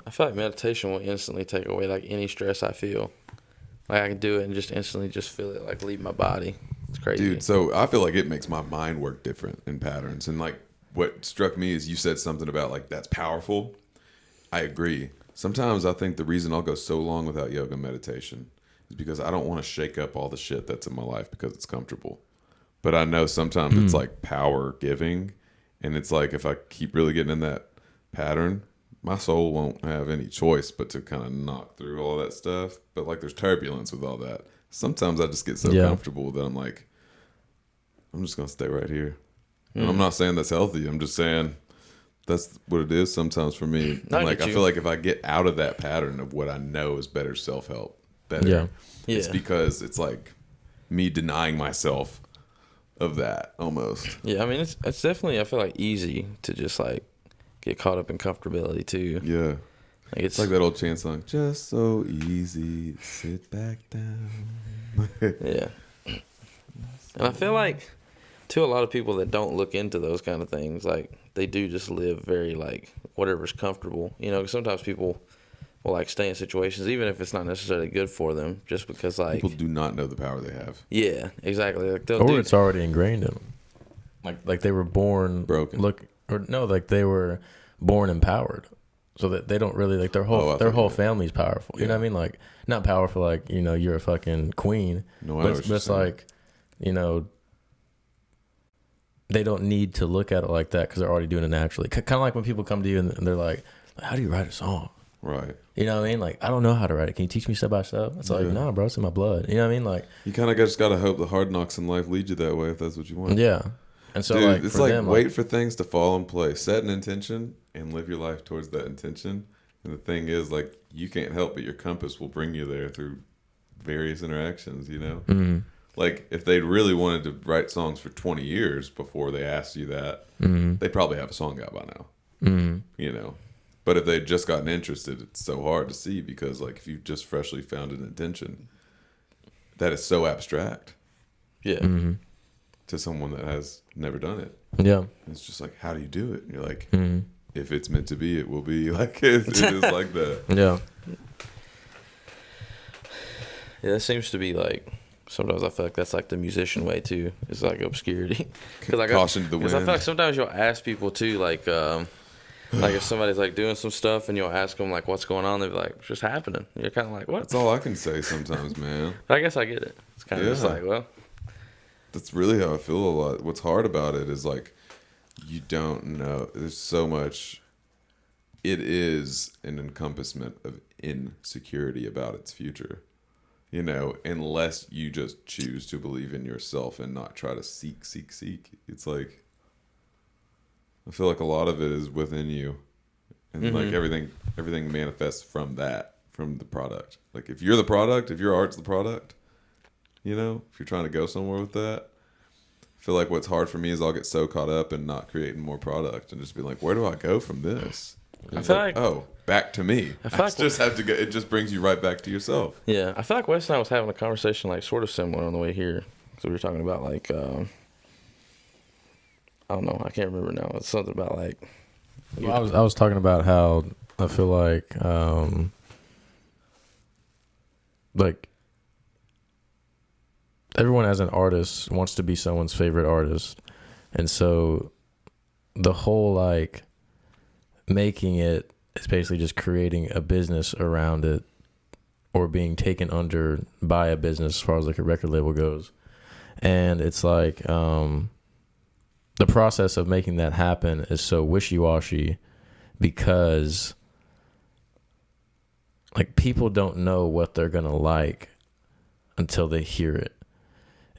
I feel like meditation will instantly take away like any stress I feel. Like I can do it and just instantly just feel it like leave my body. It's crazy. Dude, so I feel like it makes my mind work different in patterns. And like what struck me is you said something about like that's powerful. I agree. Sometimes I think the reason I'll go so long without yoga and meditation is because I don't want to shake up all the shit that's in my life because it's comfortable. But I know sometimes it's like power giving. And it's like if I keep really getting in that pattern, my soul won't have any choice but to kind of knock through all that stuff. But like there's turbulence with all that. Sometimes I just get so comfortable that I'm like, I'm just going to stay right here. And I'm not saying that's healthy. I'm just saying that's what it is sometimes for me. I feel like if I get out of that pattern of what I know is better self-help, it's because it's like me denying myself of that almost. Yeah, I mean, it's definitely, I feel like, easy to just like get caught up in comfortability too. Yeah. Like it's like that old chant song, just so easy to sit back down. Yeah. And I feel like, to a lot of people that don't look into those kind of things, like, they do just live very, like, whatever's comfortable. You know, 'cause sometimes people, will like stay in situations even if it's not necessarily good for them, just because like People do not know the power they have. yeah, exactly. Like they'll Or do, it's already ingrained in them. Like they were born Broken. Like they were born empowered, so that they don't really like their whole family's powerful. You know what I mean? Like not powerful, like you're a fucking queen. No, I know But what it's you're saying. like, they don't need to look at it like that because they're already doing it naturally. Kind of like when people come to you and they're like, "How do you write a song?" Right. You know what I mean? Like, I don't know how to write it. Can you teach me step by step? It's like, nah, bro, it's in my blood. You know what I mean? Like, You kind of just gotta hope the hard knocks in life lead you that way if that's what you want. yeah. And so, Dude, like, it's for like them, wait for things to fall in place. Set an intention and live your life towards that intention. And the thing is, like, you can't help it. Your compass will bring you there through various interactions, mm-hmm. Like, if they really wanted to write songs for 20 years before they asked you that, Mm-hmm. they'd probably have a song out by now, Mm-hmm. But if they'd just gotten interested, it's so hard to see because, like, if you just freshly found an intention, that is so abstract yeah. Mm-hmm. to someone that has never done it. Yeah. It's just like, how do you do it? And you're like, Mm-hmm. if it's meant to be, it will be. Like, it is like that. Yeah. Yeah, that seems to be like sometimes I feel like that's like the musician way too. It's like obscurity. Cause like Caution to the wind. I feel like sometimes you'll ask people too, like if somebody's like doing some stuff and you'll ask them like what's going on, they'll be like, it's just happening. You're kind of like, what? That's all I can say sometimes, man. I guess I get it. It's kind of just Yeah. like, well, That's really how I feel a lot. What's hard about it is like, you don't know. There's so much. It is an encompassment of insecurity about its future. Unless you just choose to believe in yourself and not try to seek. It's like, I feel like a lot of it is within you. And like everything manifests from that, from the product. Like if you're the product, if your art's the product, if you're trying to go somewhere with that, I feel like what's hard for me is I'll get so caught up in not creating more product and just be like, where do I go from this? I feel like back to me. I feel like just have to go. It just brings you right back to yourself. yeah, I feel like Wes and I was having a conversation like sort of similar on the way here. So we were talking about like I don't know, I can't remember now. It's something about like Well, I was talking about how I feel like everyone as an artist wants to be someone's favorite artist, and so the whole like making it is basically just creating a business around it or being taken under by a business as far as like a record label goes. And it's like the process of making that happen is so wishy-washy because like people don't know what they're gonna like until they hear it.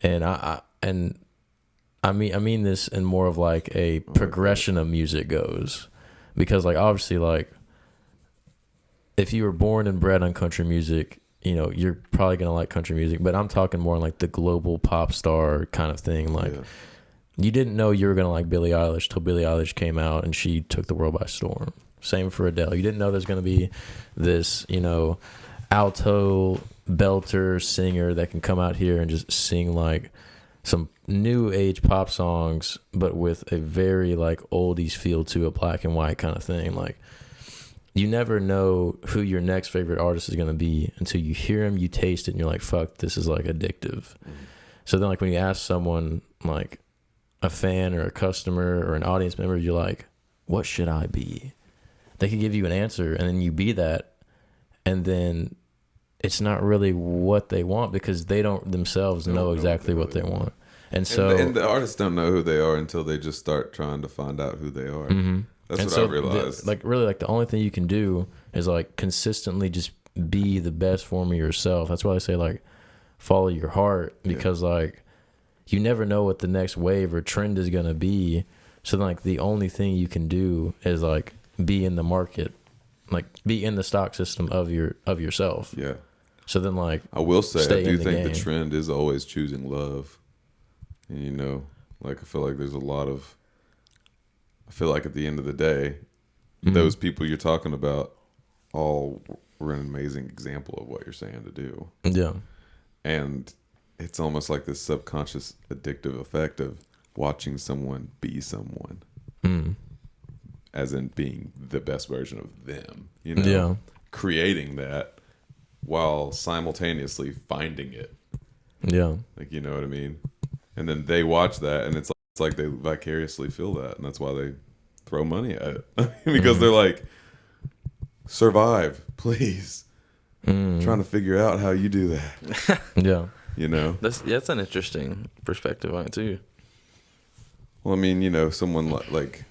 And I mean this in more of like a progression of music goes, because like obviously like if you were born and bred on country music, you're probably gonna like country music, but I'm talking more like the global pop star kind of thing. Like you didn't know you were gonna like Billie Eilish till Billie Eilish came out and she took the world by storm. Same for Adele. You didn't know there's gonna be this, alto belter singer that can come out here and just sing like some new age pop songs, but with a very like oldies feel to a black and white kind of thing. Like you never know who your next favorite artist is going to be until you hear him, you taste it, and you're like, fuck, this is like addictive. So then like when you ask someone like a fan or a customer or an audience member, you're like, what should I be? They could give you an answer and then you be that, and then it's not really what they want because they don't themselves know exactly what they want. And so and the artists don't know who they are until they just start trying to find out who they are. Mm-hmm. That's and what so I realized. The only thing you can do is like consistently just be the best form of yourself. That's why I say like follow your heart, because like you never know what the next wave or trend is gonna be. So like the only thing you can do is like be in the market, like be in the stock system of yourself. Yeah. So then like I will say I do think the game. trend is always choosing love. And like I feel like there's a lot of, I feel like at the end of the day, those people you're talking about all were an amazing example of what you're saying to do. Yeah. And it's almost like this subconscious addictive effect of watching someone be someone, as in being the best version of them. Yeah. creating that while simultaneously finding it. Yeah. Like, you know what I mean? And then they watch that, and it's like they vicariously feel that, and that's why they throw money at it. Because they're like, survive, please. Trying to figure out how you do that. Yeah. You know? That's an interesting perspective on it, too. Well, I mean, you know, someone like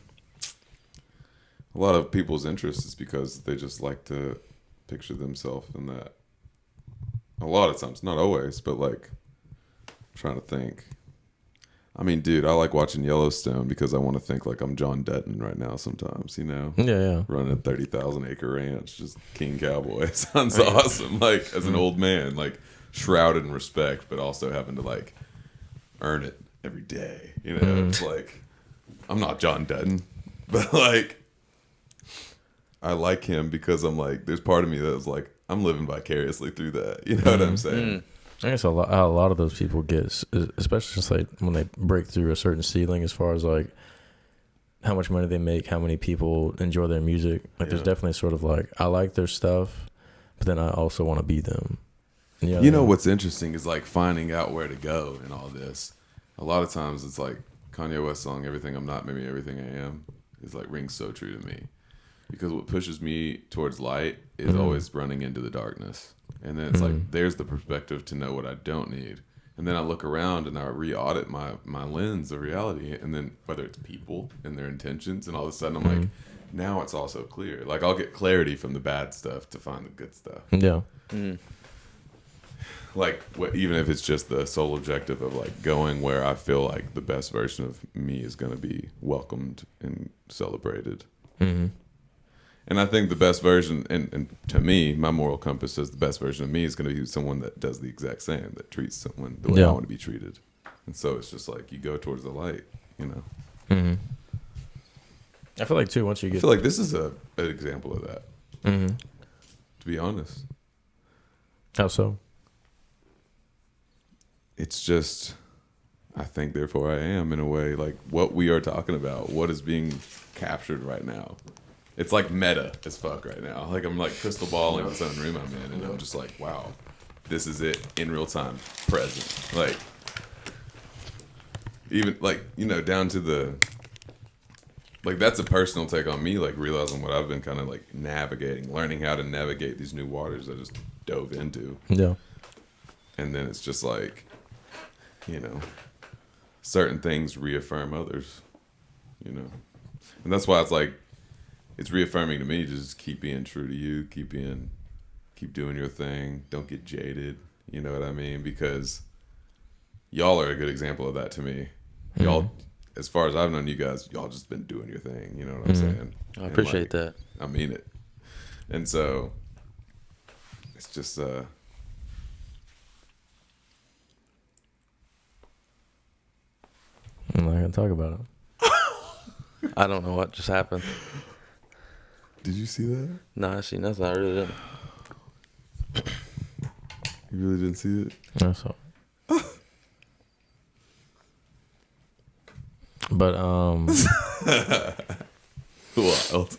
a lot of people's interest is because they just like to picture themselves in that. A lot of times, not always, but like, I'm trying to think. I mean, dude, I like watching Yellowstone because I want to think like I'm John Dutton right now sometimes, you know? Yeah. Running a 30,000 acre ranch, just king cowboy. It sounds awesome. Like, as an old man, like, shrouded in respect, but also having to, like, earn it every day. You know, it's like, I'm not John Dutton, but like, I like him because I'm like, there's part of me that was like, I'm living vicariously through that. You know what I'm saying? I guess a lot of those people get, especially just like when they break through a certain ceiling, as far as like how much money they make, how many people enjoy their music. Like, there's definitely sort of like, I like their stuff, but then I also want to be them. You know what's interesting is like finding out where to go in all this. A lot of times it's like Kanye West song, "Everything I'm Not, Maybe Everything I Am," is like rings so true to me, because what pushes me towards light is always running into the darkness. And then it's like, there's the perspective to know what I don't need. And then I look around and I re-audit my lens of reality. And then whether it's people and their intentions, and all of a sudden I'm like, now it's also clear. Like, I'll get clarity from the bad stuff to find the good stuff. Yeah. Like, even if it's just the sole objective of like going where I feel like the best version of me is going to be welcomed and celebrated. And I think the best version, and to me, my moral compass says the best version of me is going to be someone that does the exact same, that treats someone the way I want to be treated. And so it's just like, you go towards the light, you know? I feel like, too, once you get... I feel like this is an example of that, to be honest. How so? It's just, I think, therefore I am, in a way. Like, what we are talking about, what is being captured right now. It's like meta as fuck right now. Like, I'm like crystal balling the sun room I'm in, and I'm just like, wow, this is it in real time, present. Like, even like, you know, down to the, like, that's a personal take on me, like realizing what I've been kind of like navigating, learning how to navigate these new waters I just dove into. Yeah. And then it's just like, you know, certain things reaffirm others, you know. And that's why it's like, it's reaffirming to me to just keep being true to you, keep doing your thing. Don't get jaded. You know what I mean? Because y'all are a good example of that to me. Y'all, as far as I've known you guys, y'all just been doing your thing. You know what I'm saying? I appreciate that. I mean it. And so it's just I'm not gonna talk about it. I don't know what just happened. Did you see that? No, I see nothing. I really didn't. You really didn't see it? That's all. But Wild.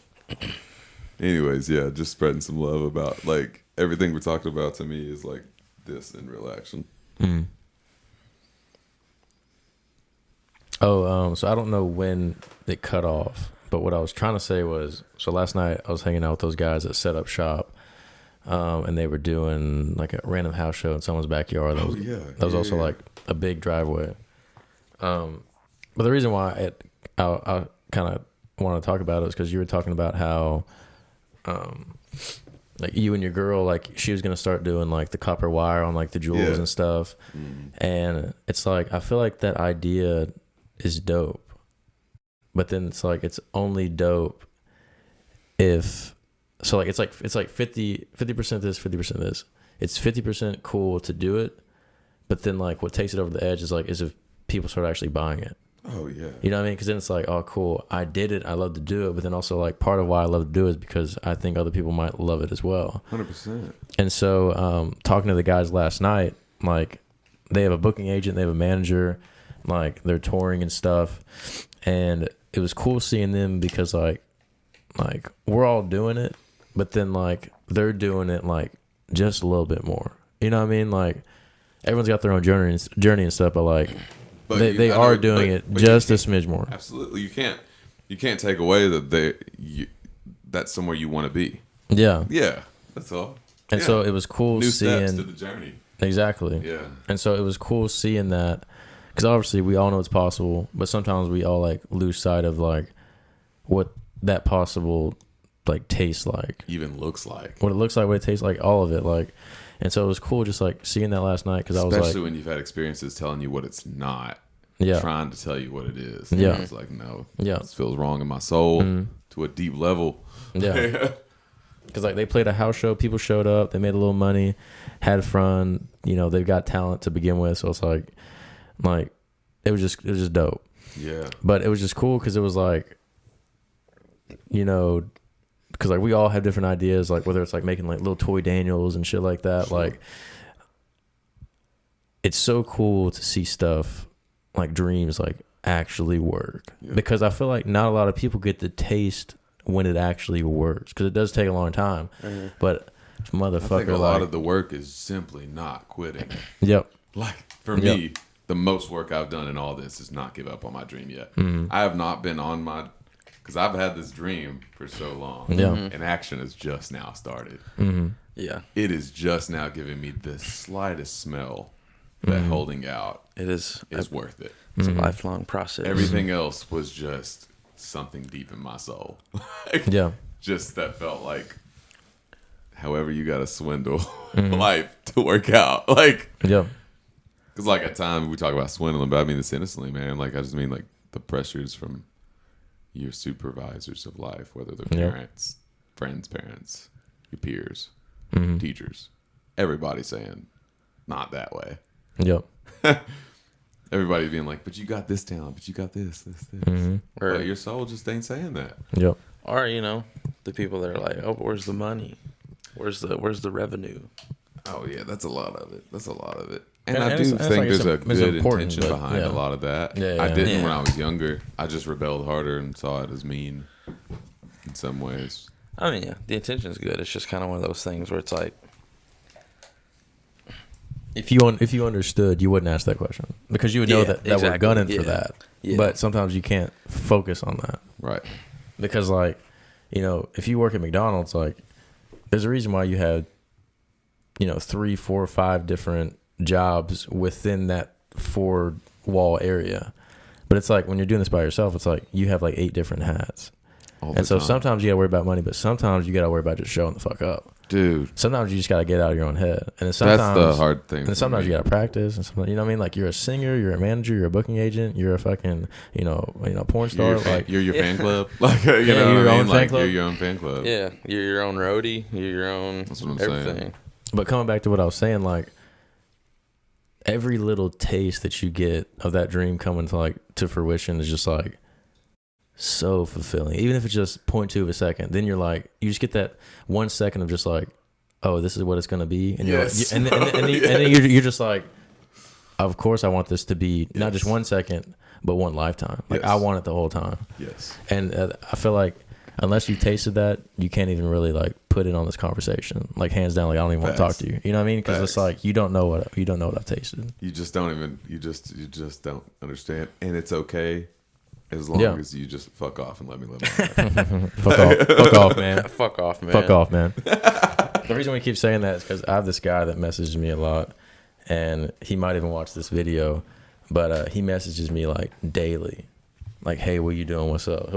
Anyways, yeah, just spreading some love about like everything we're talking about. To me is like this in real action. So I don't know when it cut off, but what I was trying to say was, so last night I was hanging out with those guys that set up shop, and they were doing like a random house show in someone's backyard. That was also like a big driveway. But the reason why I kind of want to talk about it is because you were talking about how, like you and your girl, like she was gonna start doing like the copper wire on like the jewels and stuff, and it's like I feel like that idea is dope, but then it's like it's only dope if so like it's like 50% this, 50% this. It's 50% cool to do it, but then like what takes it over the edge is if people start actually buying it. Oh yeah. You know what I mean? Because then it's like, oh cool, I did it, I love to do it, but then also like part of why I love to do it is because I think other people might love it as well. 100%. And so talking to the guys last night, like they have a booking agent, they have a manager, like they're touring and stuff, and it was cool seeing them because like we're all doing it, but then like they're doing it like just a little bit more. You know what I mean? Like everyone's got their own journey and stuff, but like they are doing it just a smidge more. Absolutely, you can't take away that that's somewhere you want to be. Yeah, that's all. And so it was cool New seeing steps to the journey. Exactly. Yeah. And so it was cool seeing that, because obviously we all know it's possible, but sometimes we all like lose sight of like what that possible like tastes like, even looks like, what it looks like, what it tastes like, all of it. Like, and so it was cool just like seeing that last night, because I was like, especially when you've had experiences telling you what it's not, trying to tell you what it is. Yeah. It's like, no, this feels wrong in my soul to a deep level. Yeah. Because like they played a house show, people showed up, they made a little money, had fun. You know, they've got talent to begin with, so it's like it was just dope. Yeah. But it was just cool because it was like, you know, because like we all have different ideas, like whether it's like making like little toy Daniels and shit like that. Sure. Like, it's so cool to see stuff like dreams like actually work, because I feel like not a lot of people get the taste when it actually works, because it does take a long time. But motherfucker, I think a lot of the work is simply not quitting. Yep. Like for me, the most work I've done in all this is not give up on my dream yet. I have not been on my, because I've had this dream for so long. Yeah. And action has just now started. Yeah. It is just now giving me the slightest smell that holding out is worth it. It's a lifelong process. Everything else was just something deep in my soul. Just that felt like however you gotta swindle life to work out. Like, because like at times we talk about swindling, but I mean this innocently, man. Like I just mean like the pressures from your supervisors of life, whether they're parents, friends, parents, your peers, teachers, everybody saying not that way. Everybody being like, but you got this talent, but you got this. But your soul just ain't saying that. Or, you know, the people that are like, oh, where's the money? Where's the revenue? Oh yeah, that's a lot of it. And I do think there's a good intention behind a lot of that. I didn't when I was younger. I just rebelled harder and saw it as mean in some ways. I mean, the intention's good. It's just kind of one of those things where it's like, if you understood, you wouldn't ask that question, because you would know that we're gunning for that. But sometimes you can't focus on that. Right. Because like, you know, if you work at McDonald's, like there's a reason why you have, you know, 3, 4, 5 different jobs within that 4-wall area. But it's like when you're doing this by yourself, it's like you have like 8 different hats. And so sometimes you gotta worry about money, but sometimes you gotta worry about just showing the fuck up. Dude. Sometimes you just gotta get out of your own head. And then sometimes that's the hard thing. And sometimes you gotta practice and something. You know what I mean? Like you're a singer, you're a manager, you're a booking agent, you're a fucking, you know, porn star. You're your fan club. Like you know you're what I own mean? fan Like club. you're your own fan club. Yeah, you're your own roadie. You're your own. That's what I'm everything. saying. But coming back to what I was saying, like every little taste that you get of that dream coming to fruition is just like so fulfilling. Even if it's just 0.2 of a second, then you're like, you just get that 1 second of just like, oh, this is what it's gonna be, and you're like, and then you're just like, of course I want this to be not just 1 second, but one lifetime. Like I want it the whole time. Yes. And I feel like unless you've tasted that, you can't even really like put it on this conversation. Like hands down, like I don't even want to talk to you. You know what I mean? Because it's like you don't know what I've tasted. You just don't even. You just don't understand, and it's okay. As long as you just fuck off and let me live my life. Fuck off, man. Fuck off, man. Fuck off, man. The reason we keep saying that is because I have this guy that messages me a lot, and he might even watch this video, but he messages me like daily, like, "Hey, what you doing? What's up?"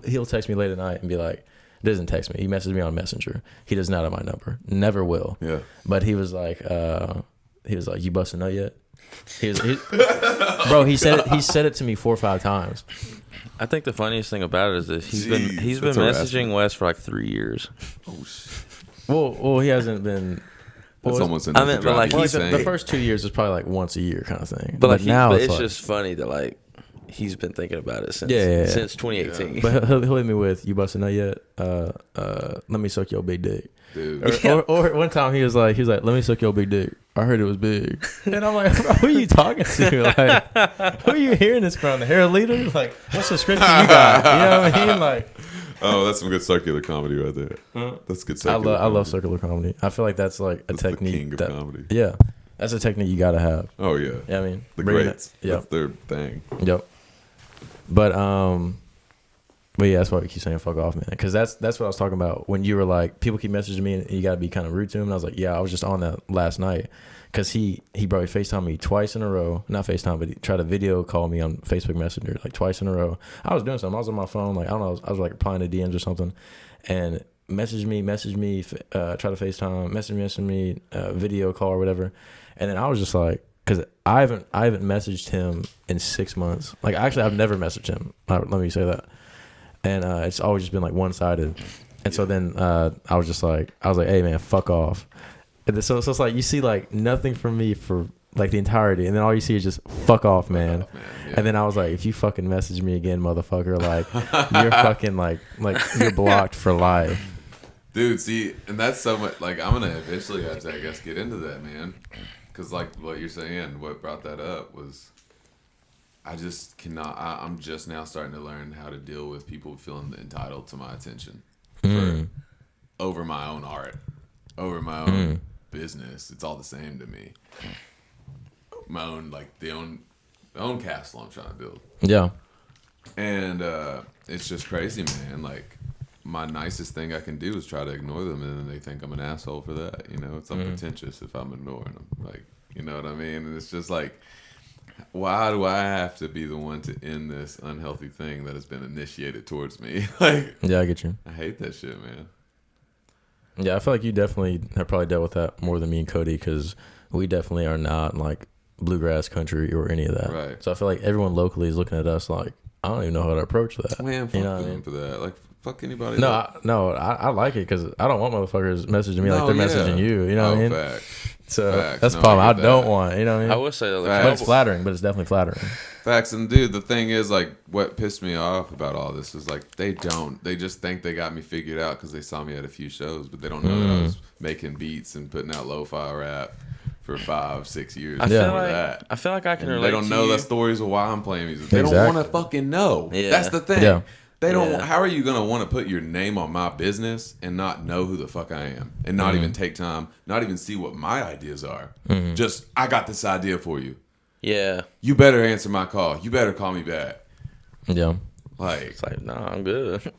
He'll text me late at night and be like, doesn't text me. He messages me on Messenger. He does not have my number. Never will. Yeah. But he was like, "You busting nut yet?" Bro, he said it to me 4 or 5 times. I think the funniest thing about it is that he's been messaging Wes for like 3 years. Oh shit. Well, he hasn't been. That's almost enough. I mean, but like the first 2 years is probably like once a year kind of thing. But like now it's like, just funny that like he's been thinking about it since 2018. Yeah. But he'll hit me with, "You busting nut yet? Let me suck your big dick." Dude. Or one time he was like, "Let me suck your big dick. I heard it was big." And I'm like, "Bro, who are you talking to? Like, who are you hearing this from? The hair leader? Like, what subscription you got? You know what I mean? Like, Oh, that's some good circular comedy right there. That's good circular I love circular comedy. I feel like that's like a That's technique. the king of comedy. Yeah, that's a technique you gotta have. Oh, yeah. Yeah, I mean, The bringing greats. it- Yep. That's their thing. Yep. But yeah, that's why we keep saying fuck off, man. Because that's what I was talking about when you were like, people keep messaging me and you got to be kind of rude to him. And I was like, yeah, I was just on that last night. Because he probably FaceTimed me twice in a row. Not FaceTime, but he tried to video call me on Facebook Messenger like twice in a row. I was doing something. I was on my phone. Like, I don't know. I was like replying to DMs or something. And message me, try to FaceTime, message me, video call or whatever. And then I was just like, because I haven't messaged him in 6 months. Like, actually, I've never messaged him. Let me say that. And it's always just been like one-sided. And so then I was like, hey man, fuck off. And so it's like you see like nothing from me for like the entirety, and then all you see is just fuck off, man. Yeah. And then I was like, if you fucking message me again, motherfucker, like you're fucking like you're blocked for life. Dude, see, and that's so much, like, I'm going to eventually have to, I guess, get into that, man. Because, like, what you're saying, what brought that up was, I just cannot, I'm just now starting to learn how to deal with people feeling entitled to my attention over my own art, over my own business. It's all the same to me. My own, like, the own castle I'm trying to build. Yeah. And it's just crazy, man. Like, my nicest thing I can do is try to ignore them, and then they think I'm an asshole for that. You know, it's unpretentious if I'm ignoring them. Like, you know what I mean? And it's just like, why do I have to be the one to end this unhealthy thing that has been initiated towards me? Like, Yeah, I get you. I hate that shit, man. Yeah, I feel like you definitely have probably dealt with that more than me and Cody, because we definitely are not like bluegrass country or any of that. Right. So I feel like everyone locally is looking at us like, I don't even know how to approach that. Man, fuck you know what I them mean? for that. Like, fuck anybody. No, that- I like it because I don't want motherfuckers messaging me like No, they're yeah. messaging you. You know what I mean? Facts. So Facts. that's No, the problem. I I get don't that. want. You know what I mean? I would say that. Facts. But it's flattering. But it's definitely flattering. Facts. And dude, the thing is, like, what pissed me off about all this is like they just think they got me figured out because they saw me at a few shows, but they don't know that I was making beats and putting out lo-fi rap for 5-6 years I before feel like that. I feel like I can And relate. they don't to know you. the stories of why I'm playing music. They Exactly. don't want to fucking know. Yeah. That's the thing. Yeah. They don't. Yeah. How are you gonna want to put your name on my business and not know who the fuck I am, and not even take time, not even see what my ideas are? Just, I got this idea for you. Yeah. You better answer my call. You better call me back. Yeah. Like, It's like, nah, I'm good.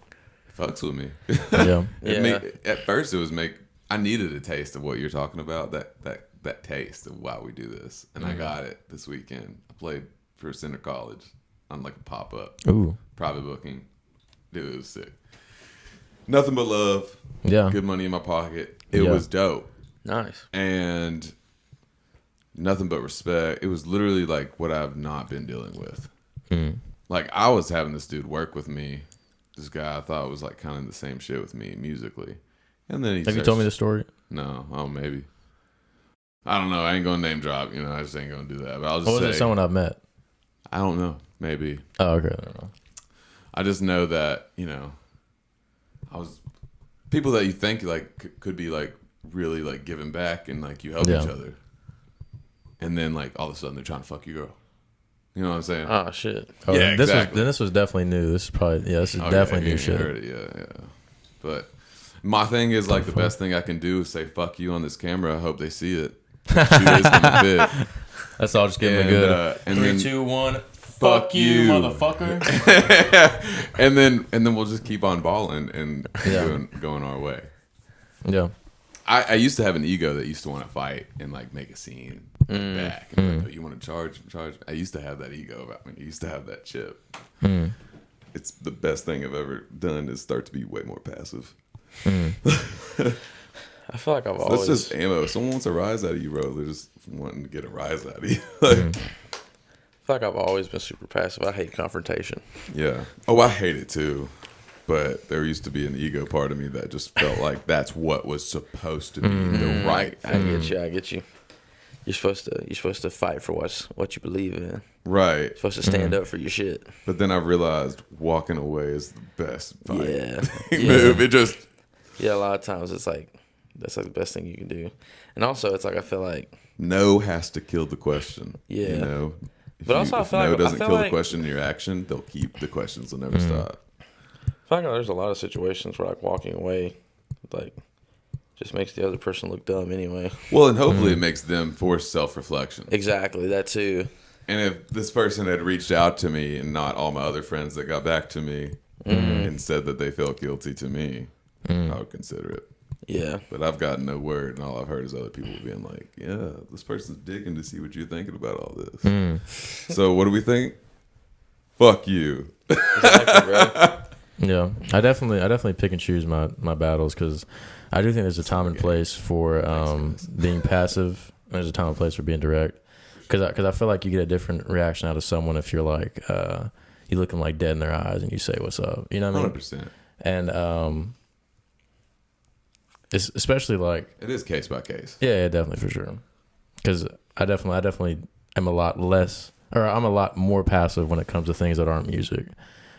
fucks with me. Yeah. Yeah. At first, it was I needed a taste of what you're talking about. That taste of why we do this, and I got it this weekend. I played for Center College on like a pop up Ooh. private booking. Dude, it was sick. Nothing but love. Yeah. Good money in my pocket. It Yeah. was dope, Nice. and nothing but respect. It was literally like what I've not been dealing with. Like, I was having this dude work with me. This guy I thought was like kind of the same shit with me musically, and then Have you told me the story? No, oh maybe. I don't know. I ain't gonna name drop. You know, I just ain't gonna do that. But I'll just Or was say it someone I've met? I don't know. Maybe. Oh, okay. I don't know. I just know that, you know, people that you think like could be like really like giving back and like you help Yeah. each other, and then like all of a sudden they're trying to fuck your girl. You know what I'm saying? Oh shit. Oh, Yeah, exactly. This was definitely new. This is probably this is Oh, definitely yeah, new you shit. heard it, yeah. But my thing is like the best thing I can do is say fuck you on this camera. I hope they see it. Shoot is gonna fit. That's all. Just give him a And, good. and 3, then 2, 1. fuck you, motherfucker. and then we'll just keep on balling and Yeah. going our way. Yeah. I used to have an ego that used to want to fight and like make a scene back. And like, oh, you want to charge? I used to have that ego about me. I used to have that chip. It's the best thing I've ever done is start to be way more passive. I feel like I've That's always. just ammo. If someone wants a rise out of you, bro, they're just wanting to get a rise out of you. Like, I feel like I've always been super passive. I hate confrontation. yeah. Oh, I hate it too. But there used to be an ego part of me that just felt like that's what was supposed to be the right I get you. I get you. You're supposed to fight for what you believe in. right. You're supposed to stand up for your shit. But then I realized walking away is the best fight Yeah. move. It just Yeah. A lot of times it's like that's like the best thing you can do. And also it's like I feel like no has to kill the question. Yeah. You know? If But also I if feel no like- I doesn't feel kill the like- question in your action, they'll keep the questions will never stop. I feel like there's a lot of situations where like walking away, like, just makes the other person look dumb anyway. Well, and hopefully it makes them force self-reflection. Exactly, that too. And if this person had reached out to me and not all my other friends that got back to me and said that they felt guilty to me, I would consider it. Yeah. But I've gotten no word, and all I've heard is other people being like, yeah, this person's digging to see what you're thinking about all this. So what do we think? Fuck you. Exactly, bro. Yeah, I definitely pick and choose my battles because I do think there's a time and place for being passive. And there's a time and place for being direct. Because I feel like you get a different reaction out of someone if you're like you look them like dead in their eyes and you say what's up. You know what I mean? 100%. And it's especially like it is case by case. Yeah, definitely for sure. Because I definitely am a lot less, or I'm a lot more passive when it comes to things that aren't music.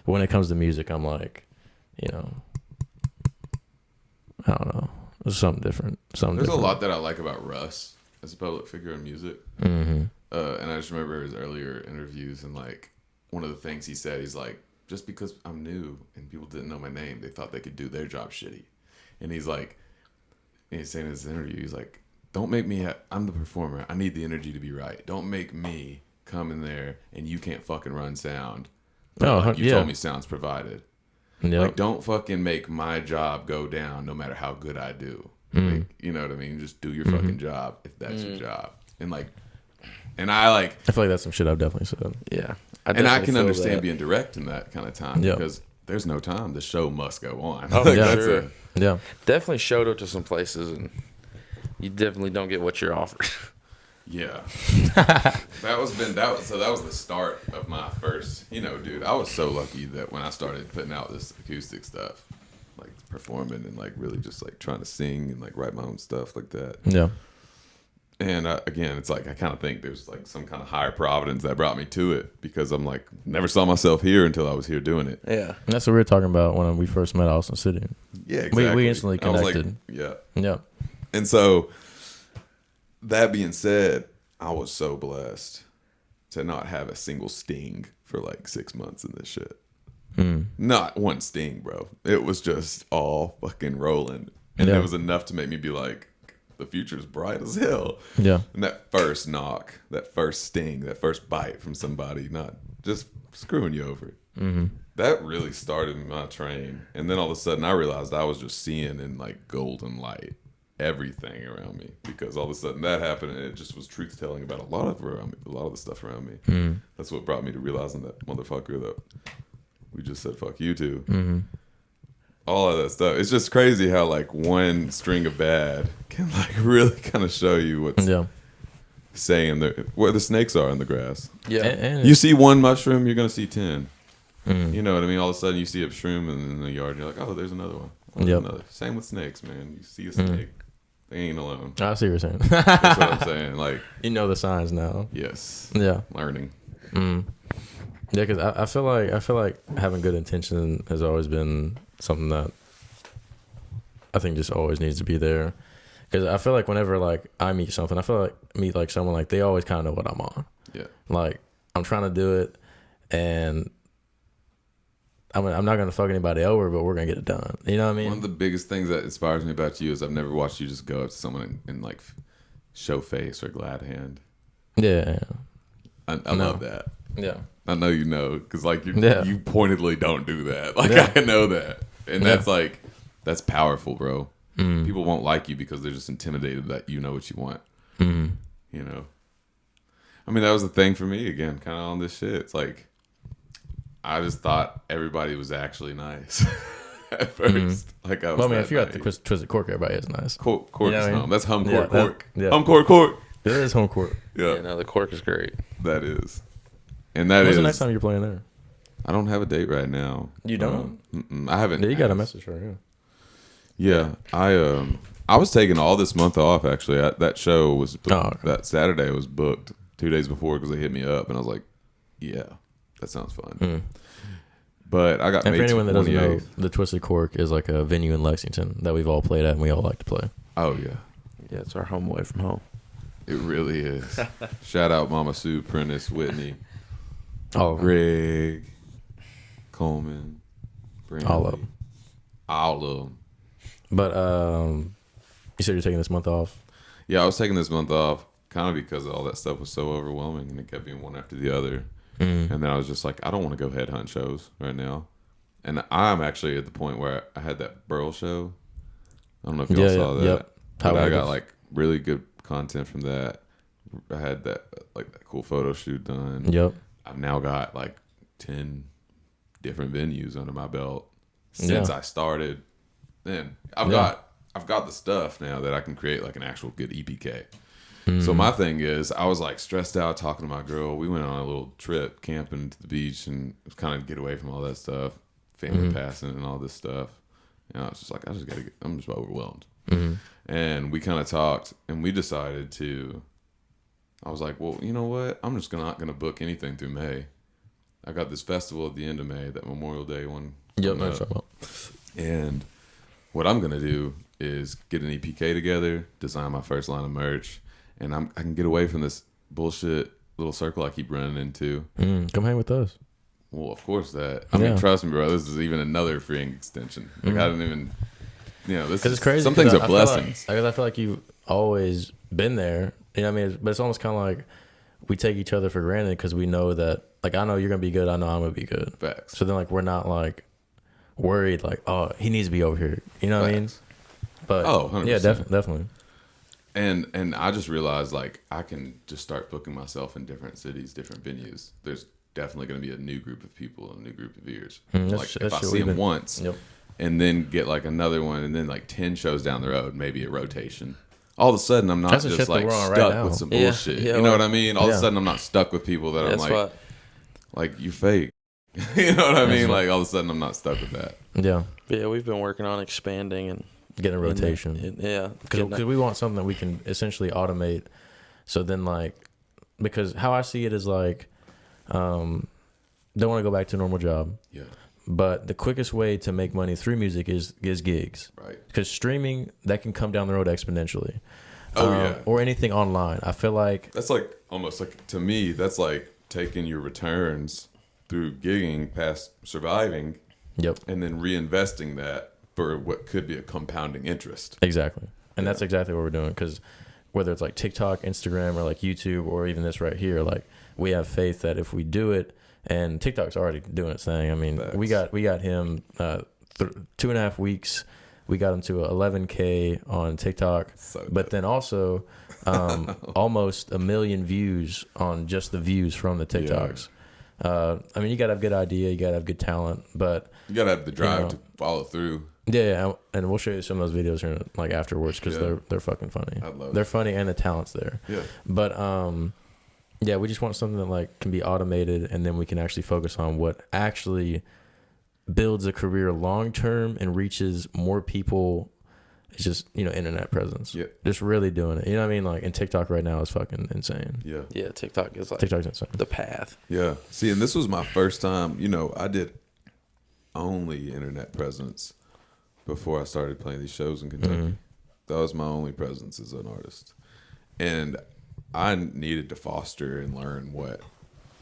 But when it comes to music, I'm like, you know, I don't know, there's something different. There's a lot that I like about Russ as a public figure in music. Mm-hmm. And I just remember his earlier interviews, and like one of the things he said, he's like, just because I'm new and people didn't know my name, they thought they could do their job shitty. And he's like, and he's saying in this interview, he's like, don't make me, I'm the performer. I need the energy to be right. Don't make me come in there and you can't fucking run sound. Like, you told me sound's provided. Yep. Like, don't fucking make my job go down no matter how good I do. Like, you know what I mean? Just do your fucking job if that's your job. And like, and I feel like that's some shit I've definitely said. Yeah. I can understand being direct in that kind of time because there's no time. The show must go on. Oh, like, yeah, sure. Yeah. Definitely showed up to some places and you definitely don't get what you're offered. Yeah. that was the start of my first, dude, I was so lucky that when I started putting out this acoustic stuff, like performing and like really just like trying to sing and like write my own stuff like that. Yeah. And again, it's like I kind of think there's like some kind of higher providence that brought me to it because I'm like never saw myself here until I was here doing it. Yeah. And that's what we were talking about when we first met Austin City. Yeah, exactly. We instantly connected. Yeah. And so that being said, I was so blessed to not have a single sting for like 6 months in this shit. Not one sting, bro. It was just all fucking rolling. And it was enough to make me be like, the future's bright as hell. Yeah. And that first knock, that first sting, that first bite from somebody not just screwing you over. That really started my train. And then all of a sudden I realized I was just seeing in like golden light everything around me because all of a sudden that happened and it just was truth telling about a lot of the stuff around me. That's what brought me to realizing that motherfucker that we just said fuck you to. All of that stuff. It's just crazy how like one string of bad can like really kind of show you what's saying where the snakes are in the grass. Yeah. And you see one mushroom, you're gonna see 10. You know what I mean? All of a sudden you see a shroom in the yard and you're like, oh, there's another one. Another. Same with snakes, man. You see a snake, they ain't alone. I see what you're saying. That's what I'm saying. Like, you know the signs now. Yes. Yeah. Learning. Yeah, because I feel like having good intention has always been something that I think just always needs to be there. Because I feel like whenever like I meet something, I feel like meet like someone like they always kind of know what I'm on. Yeah. Like I'm trying to do it, and I'm not gonna fuck anybody over, but we're gonna get it done. You know what I mean? One of the biggest things that inspires me about you is I've never watched you just go up to someone and like show face or glad hand. Yeah. I love that. Yeah. I know you know, because like you pointedly don't do that. Like I know that, and that's like that's powerful, bro. People won't like you because they're just intimidated that you know what you want. You know, I mean that was the thing for me again, kind of on this shit. It's like I just thought everybody was actually nice at first. Like I was. Well, I mean, if you're at the Twisted Cork, everybody is nice. Cork is home. That's home court. Cork. Home court. It is home court. Yeah. No, the Cork is great. That is. And that When's the next time you're playing there? I don't have a date right now. You don't? I haven't. Yeah, you got a message for her. Yeah, I was taking all this month off actually. That show was that Saturday was booked 2 days before because they hit me up and I was like, yeah, that sounds fun. But I got. And for anyone that doesn't know, the Twisted Cork is like a venue in Lexington that we've all played at and we all like to play. Oh yeah, yeah, it's our home away from home. It really is. Shout out Mama Sue, Prentice, Whitney. Oh, Greg, Coleman, All of them. All of them. But you said you're taking this month off. Yeah, I was taking this month off kind of because all that stuff was so overwhelming, and it kept being one after the other. And then I was just like, I don't want to go headhunt shows right now. And I'm actually at the point where I had that Burl show. I don't know if y'all saw that. Yep. But I got like really good content from that. I had that like that cool photo shoot done. Yep. I've now got like 10 different venues under my belt since I started. Then I've got the stuff now that I can create like an actual good EPK. So my thing is, I was like stressed out talking to my girl. We went on a little trip camping to the beach and kind of get away from all that stuff, family passing and all this stuff. And I was just like, I'm just overwhelmed. And we kind of talked, and we decided I was like, well, you know what? I'm just not gonna book anything through May. I got this festival at the end of May, that Memorial Day one. Yep. And what I'm gonna do is get an EPK together, design my first line of merch, and I can get away from this bullshit little circle I keep running into. Come hang with us. Well, of course that. I mean, trust me, bro. This is even another freeing extension. Like I didn't even, this is it's crazy. Some things are blessings. I feel like you've always been there. You know what I mean? But it's almost kind of like we take each other for granted because we know that, like, I know you're gonna be good. I know I'm gonna be good. Facts. So then, like, we're not like worried. Like, oh, he needs to be over here. You know what I mean? But 100%. Yeah, definitely. And I just realized, like, I can just start booking myself in different cities, different venues. There's definitely going to be a new group of people, a new group of ears. Like, if I see them once, and then get, like, another one, and then, like, 10 shows down the road, maybe a rotation. All of a sudden, I'm not just, like, stuck with some bullshit. You know what I mean? All of a sudden, I'm not stuck with people that I'm, like, you fake. You know what I mean? Like, all of a sudden, I'm not stuck with that. Yeah. Yeah, we've been working on expanding and getting a rotation. Because we want something that we can essentially automate. So then, like, because how I see it is like, don't want to go back to a normal job. Yeah. But the quickest way to make money through music is gigs. Right. Because streaming, that can come down the road exponentially. Oh, yeah. Or anything online. I feel like that's like almost like, to me, that's like taking your returns through gigging past surviving. Yep. And then reinvesting that for what could be a compounding interest. Exactly. And that's exactly what we're doing. Because whether it's like TikTok, Instagram, or like YouTube, or even this right here, like, we have faith that if we do it, and TikTok's already doing its thing. I mean, Facts. we got him 2.5 weeks. We got him to 11K on TikTok, but then also almost 1 million views on just the views from the TikToks. I mean, you gotta have good idea, you gotta have good talent, but you gotta have the drive to follow through. Yeah, and we'll show you some of those videos here like afterwards because they're fucking funny. They're funny and the talent's there. Yeah, but yeah, we just want something that like can be automated, and then we can actually focus on what actually builds a career long term and reaches more people. It's just, internet presence. Yeah, just really doing it. You know what I mean? Like, and TikTok right now is fucking insane. Yeah, TikTok is like TikTok's insane. The path. Yeah. See, and this was my first time. I did only internet presence before I started playing these shows in Kentucky. Mm-hmm. That was my only presence as an artist, and I needed to foster and learn what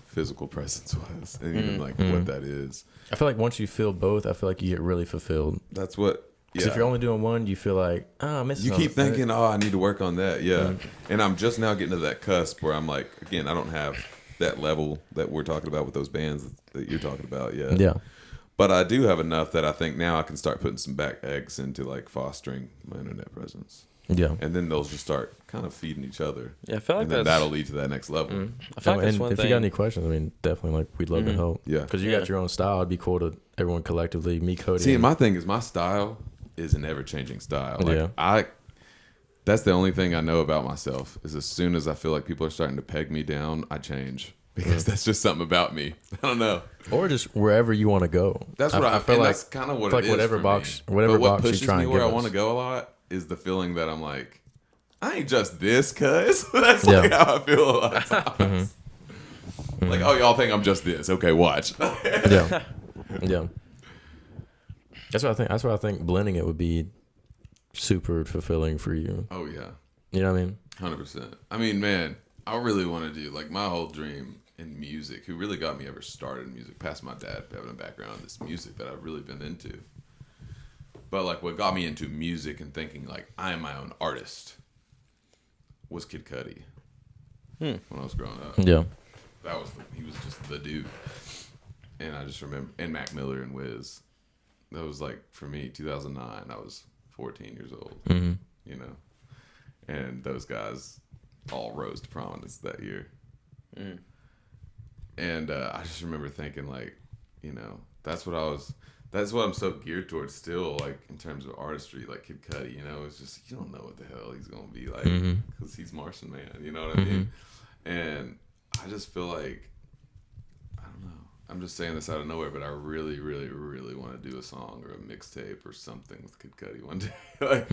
physical presence was, and even like what that is. I feel like once you feel both, I feel like you get really fulfilled. That's what. Because if you're only doing one, you feel like, I'm missing something. You keep thinking, I need to work on that. Yeah. And I'm just now getting to that cusp where I'm like, again, I don't have that level that we're talking about with those bands that you're talking about yet. Yeah. But I do have enough that I think now I can start putting some back eggs into like fostering my internet presence. Yeah. And then those just start kind of feeding each other. Yeah, I feel like that'll lead to that next level. I feel like that's one if thing. You got any questions, I mean, definitely, like, we'd love to help. Yeah. Because you got your own style. It'd be cool to everyone collectively, me, Cody. See, my thing is my style is an ever-changing style. Like, that's the only thing I know about myself is as soon as I feel like people are starting to peg me down, I change because that's just something about me. I don't know. Or just wherever you want to go. That's what I feel like. That's kind of what it is. Whatever for box, me. whatever but what box pushes you try me and where give I want us. to go a lot is the feeling that I'm like, I ain't just this, cuz. That's like how I feel a lot of times. Like, oh, y'all think I'm just this? Okay, watch. Yeah. That's what I think blending it would be super fulfilling for you. Oh yeah. You know what I mean? 100%. I mean, man, I really want to do, like, my whole dream in music, who really got me ever started in music, past my dad having a background in this music that I've really been into. But like what got me into music and thinking like I am my own artist was Kid Cudi when I was growing up. Yeah. He was just the dude. And I just remember, and Mac Miller and Wiz. That was like, for me, 2009, I was 14 years old, you know? And those guys all rose to prominence that year. And I just remember thinking like, you know, that's what I'm so geared towards still, like in terms of artistry, like Kid Cudi, you know, it's just, you don't know what the hell he's going to be like because he's Martian Man, you know what I mean? And I just feel like, I don't know, I'm just saying this out of nowhere, but I really, really, really want to do a song or a mixtape or something with Kid Cudi one day. Like,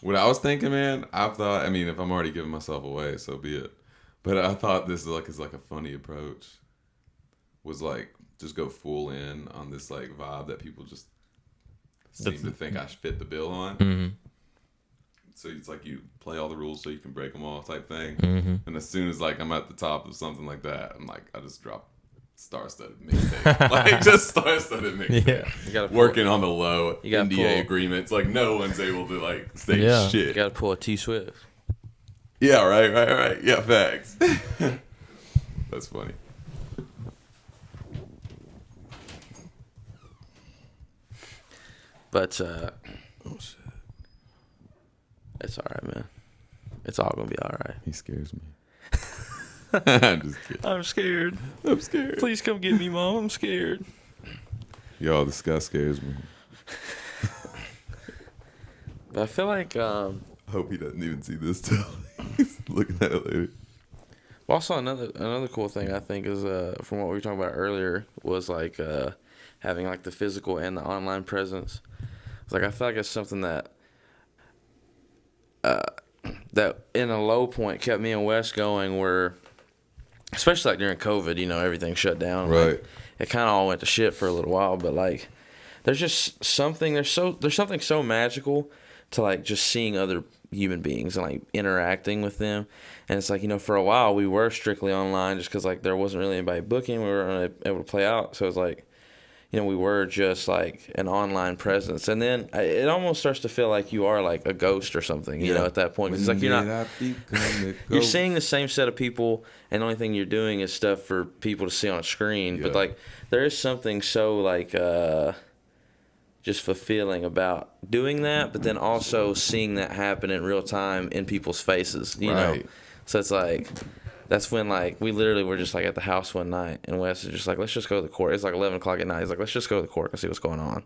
what I was thinking, man, I mean, if I'm already giving myself away, so be it. But I thought this is like a funny approach. Was like, just go full in on this like vibe that people just seem to think I should fit the bill on. So it's like you play all the rules so you can break them all type thing. And as soon as like I'm at the top of something like that, I'm like, I just drop star-studded mixtape. Like just star-studded mixtape. Yeah. You gotta working on the low gotta NDA agreements. Like no one's able to like say Yeah. shit. You got to pull a T Swift. Yeah, right. Yeah, facts. That's funny. But it's all right, man. It's all gonna be all right. He scares me. I'm just kidding. I'm scared. I'm scared. Please come get me, Mom. I'm scared. Yo, this guy scares me. But I feel like I hope he doesn't even see this till he's looking at it later. also another cool thing I think is from what we were talking about earlier was like having like the physical and the online presence. It's like I feel like it's something that that in a low point kept me and Wes going, where especially like during COVID, you know, everything shut down. Right. Like, it kind of all went to shit for a little while, but like there's just something there's something so magical to like just seeing other human beings and like interacting with them. And it's like, you know, for a while we were strictly online just because like there wasn't really anybody booking, we were able to play out, so it's like, you know, we were just like an online presence. And then it almost starts to feel like you are like a ghost or something, you know, at that point. 'Cause it's like you're seeing the same set of people, and the only thing you're doing is stuff for people to see on a screen. But like there is something so like just fulfilling about doing that, but then also seeing that happen in real time in people's faces, you know? So it's like, that's when like we literally were just like at the house one night, and Wes is just like, let's just go to the court. It's like 11 o'clock at night. He's like, let's just go to the court and see what's going on.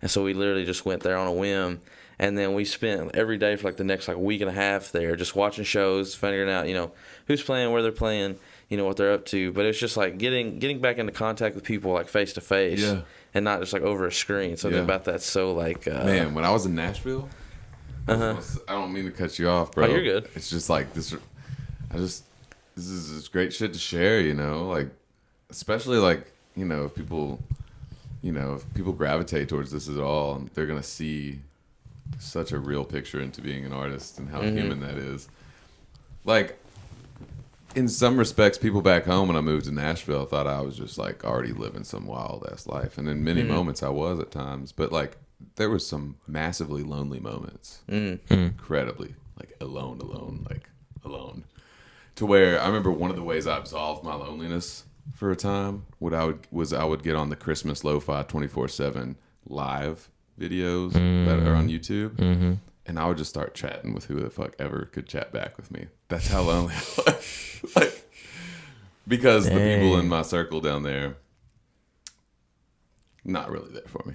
And so we literally just went there on a whim, and then we spent every day for like the next like week and a half there just watching shows, figuring out, you know, who's playing, where they're playing, you know, what they're up to. But it's just like getting back into contact with people like face to face, and not just like over a screen. Something about that's so like man, when I was in Nashville, I don't mean to cut you off, bro. Oh, you're good. It's just like this is just great shit to share, you know, like especially like, you know, if people gravitate towards this at all, they're gonna see such a real picture into being an artist and how human that is. Like in some respects, people back home when I moved to Nashville thought I was just like already living some wild ass life, and in many moments I was at times, but like there was some massively lonely moments, incredibly like alone, to where I remember one of the ways I absolved my loneliness for a time I would get on the Christmas Lo-Fi 24/7 live videos that are on YouTube, and I would just start chatting with who the fuck ever could chat back with me. That's how lonely I was. Like, because the people in my circle down there, not really there for me.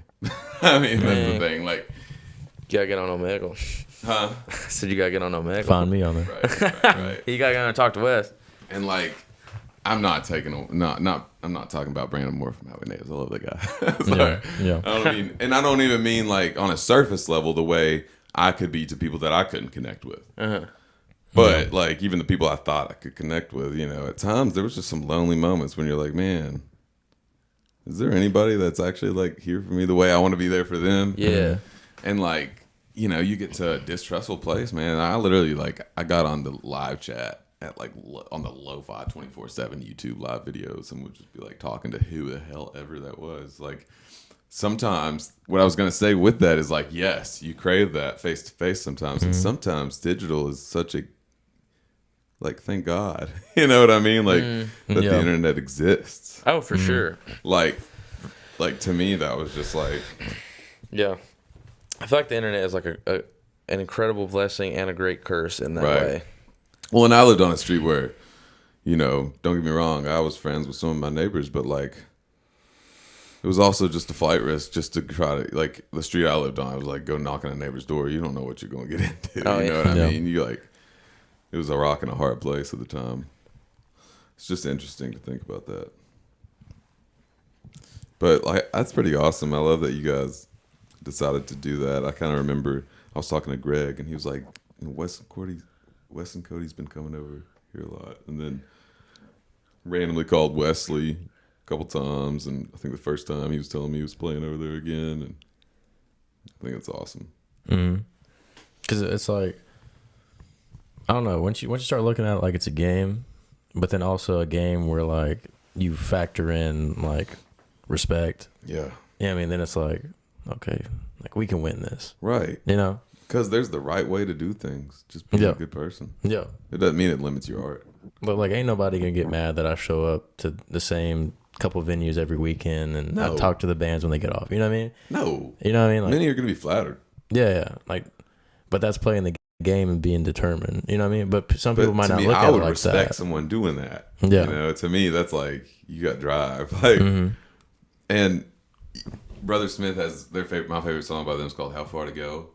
I mean, that's the thing. Like, you gotta get on Omegle. Huh? I said you gotta get on Omegle. Find me on there. Right. You gotta go and talk to Wes. And like, I'm not talking about Brandon Moore from Howie Nails. I love that guy. Sorry. Yeah. I don't even mean like on a surface level the way I could be to people that I couldn't connect with. But like even the people I thought I could connect with, you know, at times there was just some lonely moments when you're like, man, is there anybody that's actually like here for me the way I want to be there for them? Yeah. And like, you know, you get to a distrustful place, man. I literally like I got on the live chat at like on the lo-fi 24/7 YouTube live videos and would just be like talking to who the hell ever that was. Like sometimes what I was gonna say with that is like, yes, you crave that face to face sometimes, and sometimes digital is such a like, thank God, you know what I mean? Like that the internet exists. Oh, for sure. Like to me, that was just like, yeah. I feel like the internet is like an incredible blessing and a great curse in that way. Well, and I lived on a street where, you know, don't get me wrong, I was friends with some of my neighbors, but like, it was also just a flight risk just to try to, like, the street I lived on, I was like, go knock on a neighbor's door. You don't know what you're going to get into. You know what I mean? You like, it was a rock and a hard place at the time. It's just interesting to think about that. But like, that's pretty awesome. I love that you guys decided to do that. I kind of remember I was talking to Greg, and he was like, Wes and Cody's been coming over here a lot. And then randomly called Wesley a couple times, and I think the first time he was telling me he was playing over there again, and I think it's awesome. Because it's like, I don't know, once you start looking at it like it's a game, but then also a game where like you factor in like respect. Yeah, I mean, then it's like, okay, like we can win this, right? You know, because there's the right way to do things. Just be a good person. Yeah, it doesn't mean it limits your art. But like, ain't nobody gonna get mad that I show up to the same couple venues every weekend and I talk to the bands when they get off. You know what I mean? No, you know what I mean? Like, many are gonna be flattered. Yeah, like, but that's playing the game and being determined. You know what I mean? But some people might not look at it like that. I would respect someone doing that. Yeah, you know, to me, that's like you got drive. Like, and Brother Smith has my favorite song by them is called "How Far to Go."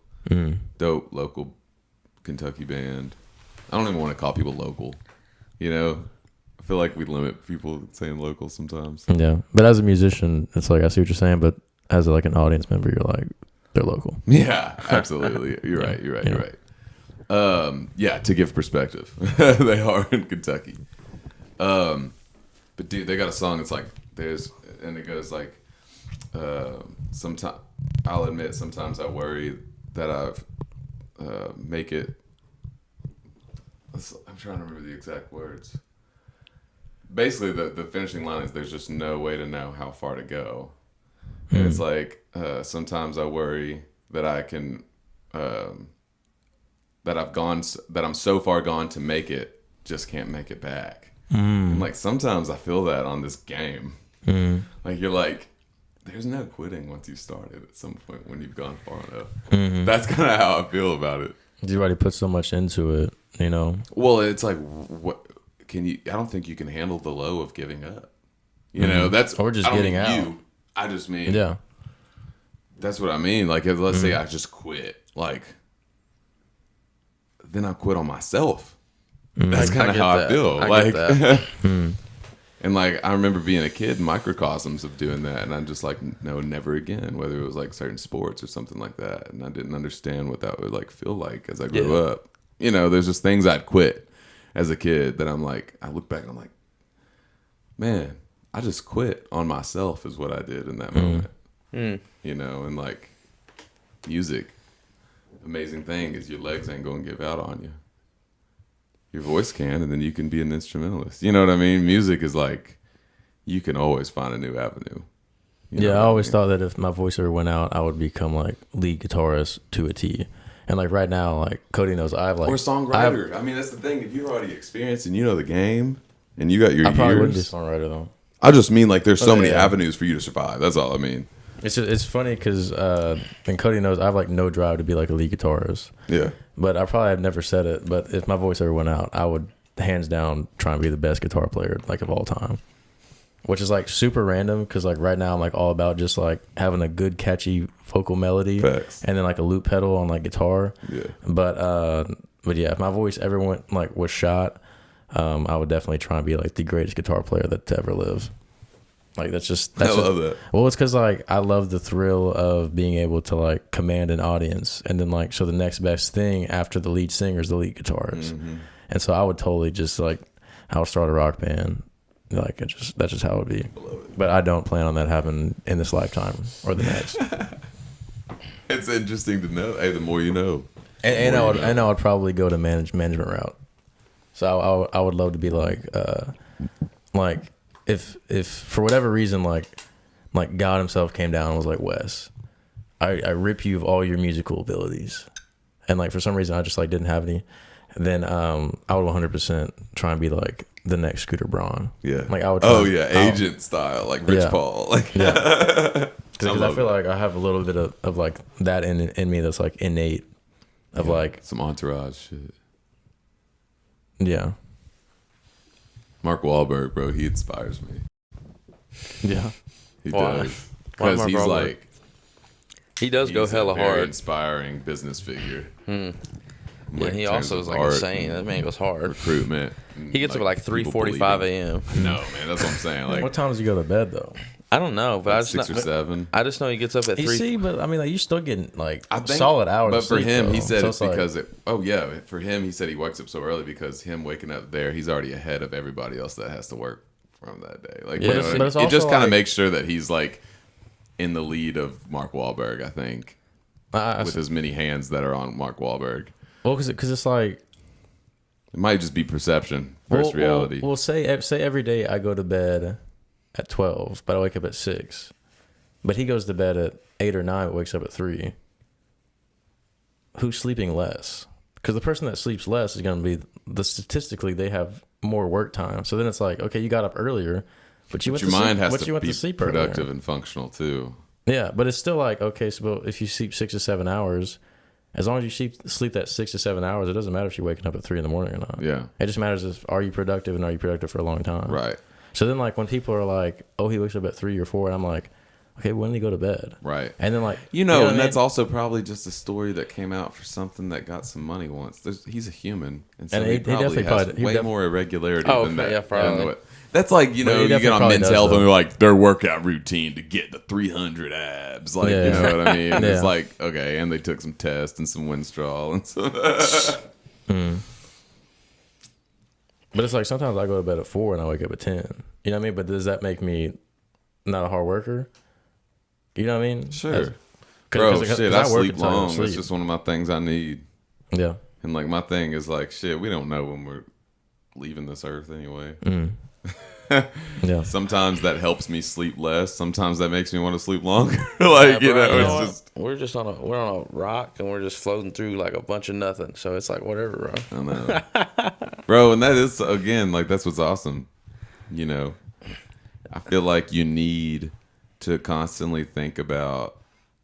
Dope local Kentucky band. I don't even want to call people local. You know, I feel like we limit people saying local sometimes. Yeah, but as a musician, it's like I see what you're saying, but as like an audience member, you're like, they're local. Yeah, absolutely. You're right. You're right. Yeah, to give perspective, they are in Kentucky. But dude, they got a song that's like and it goes like, sometimes I'll admit sometimes I worry that I've make it. I'm trying to remember the exact words. Basically, the finishing line is, "There's just no way to know how far to go," and it's like sometimes I worry that I can that I'm so far gone to make it, just can't make it back. And like sometimes I feel that on this game. Like you're like, there's no quitting once you started at some point when you've gone far enough. That's kind of how I feel about it. You already put so much into it, you know? Well, it's like, what can you, I don't think you can handle the low of giving up. You know, that's, or just getting out. I just mean, yeah, that's what I mean. Like, if, let's say I just quit, like, then I quit on myself. That's kind of how I feel. Like, and like, I remember being a kid, microcosms of doing that. And I'm just like, no, never again, whether it was like certain sports or something like that. And I didn't understand what that would like feel like as I grew up. You know, there's just things I'd quit as a kid that I'm like, I look back and I'm like, man, I just quit on myself is what I did in that moment. You know, and like music, amazing thing is your legs ain't going to give out on you. Your voice can, and then you can be an instrumentalist. You know what I mean? Music is like, you can always find a new avenue. Yeah, I always thought that if my voice ever went out, I would become like lead guitarist to a T. And like right now, like Cody knows, I've like, or songwriter. I mean, that's the thing. If you're already experienced and you know the game, and you got your, I probably wouldn't be a songwriter though. I just mean like there's so many avenues for you to survive. That's all I mean. It's funny because and Cody knows I have like no drive to be like a lead guitarist. Yeah. But I probably have never said it. But if my voice ever went out, I would hands down try and be the best guitar player like of all time. Which is like super random because like right now I'm like all about just like having a good catchy vocal melody. Facts. And then like a loop pedal on like guitar. Yeah. But yeah, if my voice ever went like was shot, I would definitely try and be like the greatest guitar player that to ever live. Like that's I love that. Well, it's because like I love the thrill of being able to like command an audience, and then like so the next best thing after the lead singer is the lead guitarist, and so I would totally just like I would start a rock band, like that's just how it would be. But I don't plan on that happening in this lifetime or the next. It's interesting to know. Hey, the more you know. And I would probably go to management route. So I would love to be like if for whatever reason like God himself came down and was like, Wes, I rip you of all your musical abilities, and like for some reason I just like didn't have any, then I would 100% try and be like the next Scooter Braun. Yeah. Like I would. Agent style, like Rich Paul. Like because I feel like I have a little bit of like that in me that's like innate, of like some entourage shit. Yeah. Mark Wahlberg, bro, he inspires me. Yeah. He Why? does. Why Because Mark he's Wahlberg? like, He does go he's a hella very hard. inspiring business figure. Yeah, Like, he in terms also of is like art insane. and That man goes hard. recruitment. He gets up at like people 3:45 believing. a.m. No, man, that's what I'm saying. Like What time does he go to bed though? I don't know, but like I just 6 or not, 7. I just know he gets up at You 3. see, but I mean, like you still getting like I think- solid hours. But of for sleep, him, though. he said So it's like- because for him, he said he wakes up so early because him waking up there, he's already ahead of everybody else that has to work from that day. Like, Yeah, you know what I but mean? it's It just also kind of like- makes sure that he's like in the lead of Mark Wahlberg, I think, with as many hands that are on Mark Wahlberg. well, because it's like It might just be perception versus reality. Well, say every day I go to bed at 12, but I wake up at 6. But he goes to bed at 8 or 9, but wakes up at 3. Who's sleeping less? Because the person that sleeps less is going to be statistically they have more work time. So then it's like, okay, you got up earlier, but you But went your to mind sleep, has to be sleep productive earlier. and functional too. Yeah, but it's still like, okay, so if you sleep 6 to 7 hours, as long as you sleep that 6 to 7 hours, it doesn't matter if you're waking up at 3 in the morning or not. Yeah, It just matters if are you productive and are you productive for a long time. right, So then like when people are like, oh, he wakes up at 3 or 4, and I'm like, okay, when did he go to bed? right. And then like You know, what and I that's mean? also probably just a story that came out for something that got some money once. He's a human, and so And he he probably definitely has probably- he way def- more irregularity Oh, than okay, that. yeah, probably. than what- That's like, you But know, he you get definitely on probably men's does, health and though. they're like their workout routine to get to 300 abs. Like, Yeah. you know what I mean? Yeah. It's like, okay, and they took some tests and some Winstrol and some. But it's like sometimes I go to bed at 4 and I wake up at 10. You know what I mean? But does that make me not a hard worker? You know what I mean? Sure. 'Cause- Bro, 'cause shit, I I work sleep until I go to long. It's sleep. just one of my things I need. Yeah. And like my thing is like, shit, we don't know when we're leaving this earth anyway. Yeah. Sometimes that helps me sleep less. Sometimes that makes me want to sleep longer. Like, you know, it's what? just. we're on a rock and we're just floating through like a bunch of nothing. So it's like whatever, bro. I know. Bro, and that is, again, like, that's what's awesome. You know, I feel like you need to constantly think about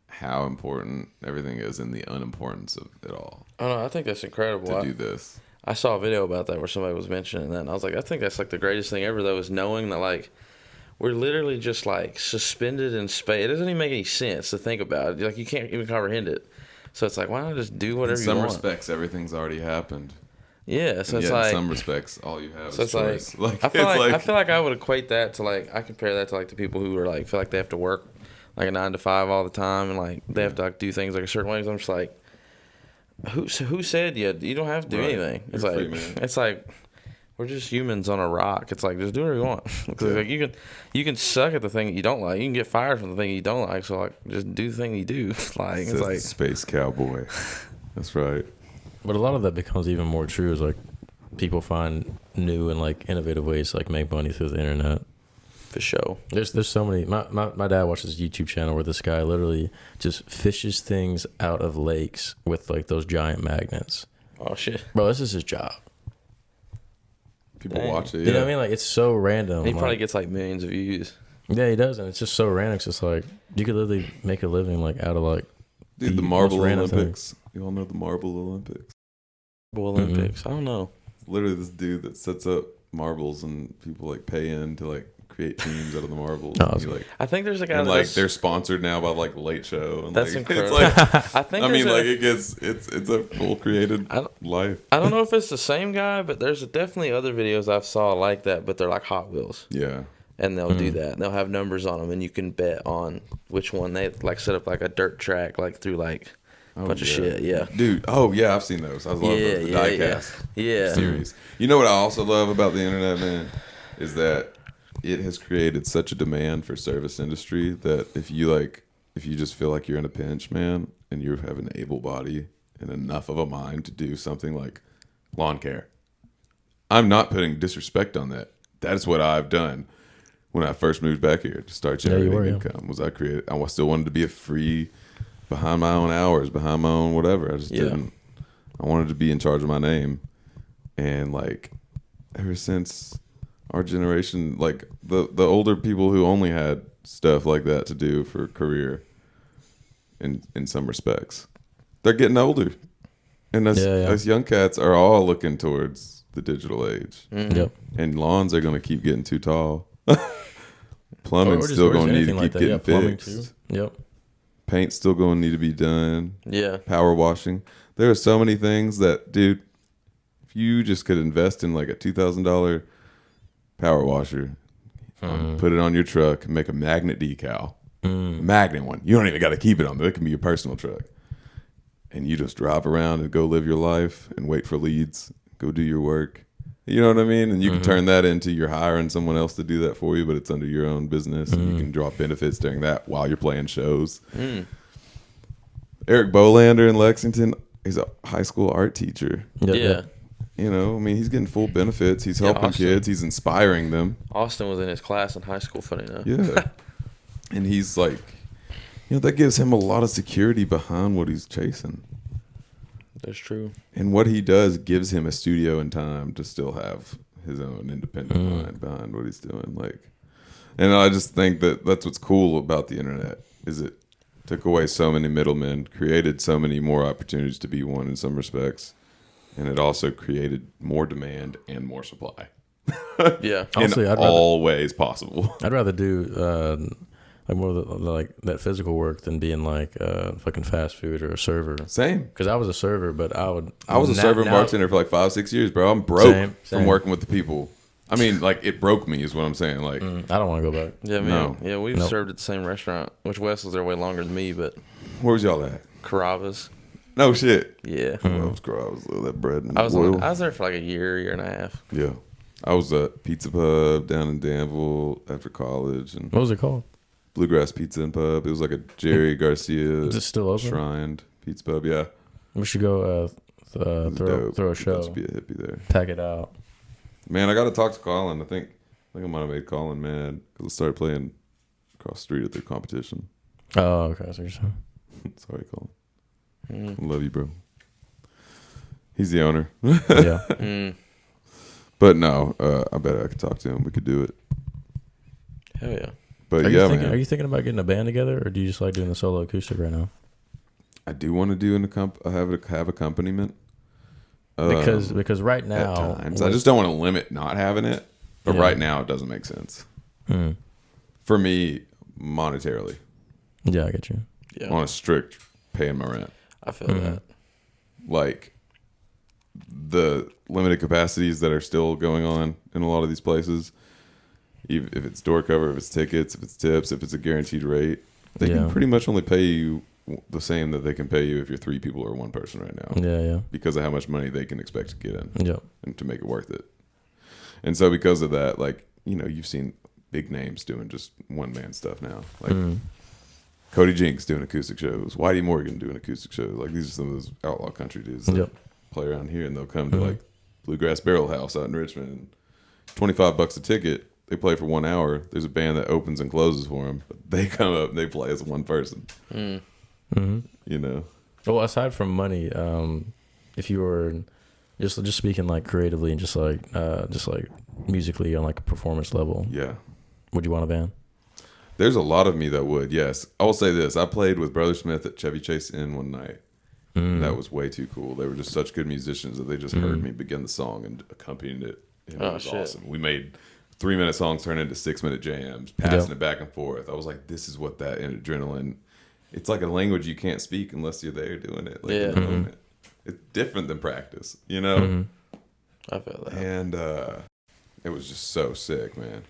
how important everything is and the unimportance of it all I don't know. I think that's incredible. to do this. I saw a video about that where somebody was mentioning that, and I was like, I think that's like the greatest thing ever, though, is knowing that like we're literally just like suspended in space. It doesn't even make any sense to think about it. Like you can't even comprehend it. So it's like, why not just do In whatever you some want? respects, everything's already happened. Yeah. So And it's yet, like, in some respects, all you have so is it's like, choice. I feel it's like I feel like I would equate that to like I compare that to like the people who are like feel like they have to work like a 9 to 5 all the time and like they have to like do things like a certain way. 'Cause I'm just like, who said you don't have to do Right. anything? It's You're like free, man. it's like we're just humans on a rock. It's like just do whatever you want. Because Yeah. like you can suck at the thing you don't like. You can get fired from the thing you don't like. So like just do the thing you do. Like Says it's the like space cowboy. That's right. But a lot of that becomes even more true as like people find new and like innovative ways to like make money through the internet. for sure. There's so many. My dad watches a YouTube channel where this guy literally just fishes things out of lakes with like those giant magnets. Oh shit. Bro, this is his job. People Dang. watch it. You Yeah. know what I mean? Like it's so random. He probably like- gets like millions of views. yeah, he does, and it's just so random. It's just like you could literally make a living like out of like Dude, the most Marble random thing. Olympics. You all know the Marble Olympics. Olympics. I don't know. Literally, this dude that sets up marbles and people like pay in to like create teams out of the marbles. Oh, and that's he, like, I think there's a guy and that like does- they're sponsored now by like the Late Show. And That's like, incredible. It's like, I think I mean, there's like a- it gets it's a full created I don't- life. I don't know if it's the same guy, but there's definitely other videos I've saw like that, but they're like Hot Wheels, Yeah. and they'll do that. They'll have numbers on them, and you can bet on which one they like set up like a dirt track, like through like a bunch of shit. Yeah, Dude, oh yeah, I've seen those. I love Yeah, those. The yeah, yeah. diecast yeah. series. You know what I also love about the internet, man, is that it has created such a demand for service industry that if you just feel like you're in a pinch, man, and you have an able body and enough of a mind to do something like lawn care. I'm not putting disrespect on that. That's what I've done when I first moved back here to start generating income. Was I still wanted to be a free, behind my own hours, behind my own whatever. I just didn't. I wanted to be in charge of my name, and like ever since our generation, like the older people who only had stuff like that to do for a career, in some respects, they're getting older, and us young cats are all looking towards the digital age. Mm-hmm. Yep. And lawns are going to keep getting too tall. Plumbing's still going to need to keep getting fixed. Too. Yep. Paint's still going to need to be done. Yeah. Power washing. There are so many things that, dude, if you just could invest in like a $2,000 power washer, put it on your truck, make a magnet decal, magnet one. You don't even got to keep it on there. It can be your personal truck. And you just drive around and go live your life and wait for leads. Go do your work. You know what I mean? And you can turn that into you're hiring someone else to do that for you, but it's under your own business. And you can draw benefits during that while you're playing shows. Eric Bolander in Lexington, he's a high school art teacher. Yeah. You know, I mean, he's getting full benefits. He's helping kids. He's inspiring them. Austin was in his class in high school, funny enough. Yeah. And he's like, you know, that gives him a lot of security behind what he's chasing. That's true. And what he does gives him a studio and time to still have his own independent mind behind what he's doing. Like, and I just think that that's what's cool about the internet is it took away so many middlemen, created so many more opportunities to be one in some respects, and it also created more demand and more supply. Yeah, honestly, in all ways possible. I'd rather do like more of like that physical work than being like fucking fast food or a server. Same. Because I was a server, but I was a server and bartender for like 5-6 years, bro. I'm broke from working with the people. I mean, like it broke me is what I'm saying. Like I don't want to go back. Yeah, man. No. Yeah, we've served at the same restaurant, which Wes was there way longer than me, but where was y'all at? Carrabba's. No shit. Yeah. I was Carrabba's. That bread and I was oil. I was there for like a year and a half. Yeah. I was at Pizza Pub down in Danville after college. And what was it called? Bluegrass Pizza and Pub. It was like a Jerry Garcia Is it still open? Shrined pizza pub. Yeah. We should go throw a show. Just be a hippie there. Pack it out. Man, I got to talk to Colin. I think I might have made Colin mad because I started playing across the street at their competition. Oh, okay. So you're saying. Sorry, Colin. I love you, bro. He's the owner. Yeah. But no, I bet I could talk to him. We could do it. Hell yeah. But man. Are you thinking about getting a band together, or do you just like doing the solo acoustic right now? I do want to do have accompaniment. Because right now, at times I just don't want to limit not having it. But right now, it doesn't make sense for me monetarily. Yeah, I get you. Yeah. On a strict paying my rent. I feel that. Like the limited capacities that are still going on in a lot of these places. Even if it's door cover, if it's tickets, if it's tips, if it's a guaranteed rate, they can pretty much only pay you the same that they can pay you if you're 3 people or 1 person right now. Yeah. Because of how much money they can expect to get in. Yep. And to make it worth it. And so because of that, like, you know, you've seen big names doing just one-man stuff now. Like Cody Jinks doing acoustic shows. Whitey Morgan doing acoustic shows. Like, these are some of those outlaw country dudes that play around here, and they'll come to, like, Bluegrass Barrel House out in Richmond. And $25 a ticket. They play for 1 hour. There's a band that opens and closes for them. But they come up and they play as one person. You know? Well, aside from money, if you were just speaking like creatively and just like musically on like a performance level, would you want a band? There's a lot of me that would, yes. I will say this. I played with Brother Smith at Chevy Chase Inn one night. That was way too cool. They were just such good musicians that they just heard me begin the song and accompanied it. And it was awesome. We made 3-minute songs turn into 6-minute jams, passing it back and forth. I was like, this is what that adrenaline. It's like a language you can't speak unless you're there doing it. Like in the moment. It's different than practice, you know? I feel that. And it was just so sick, man.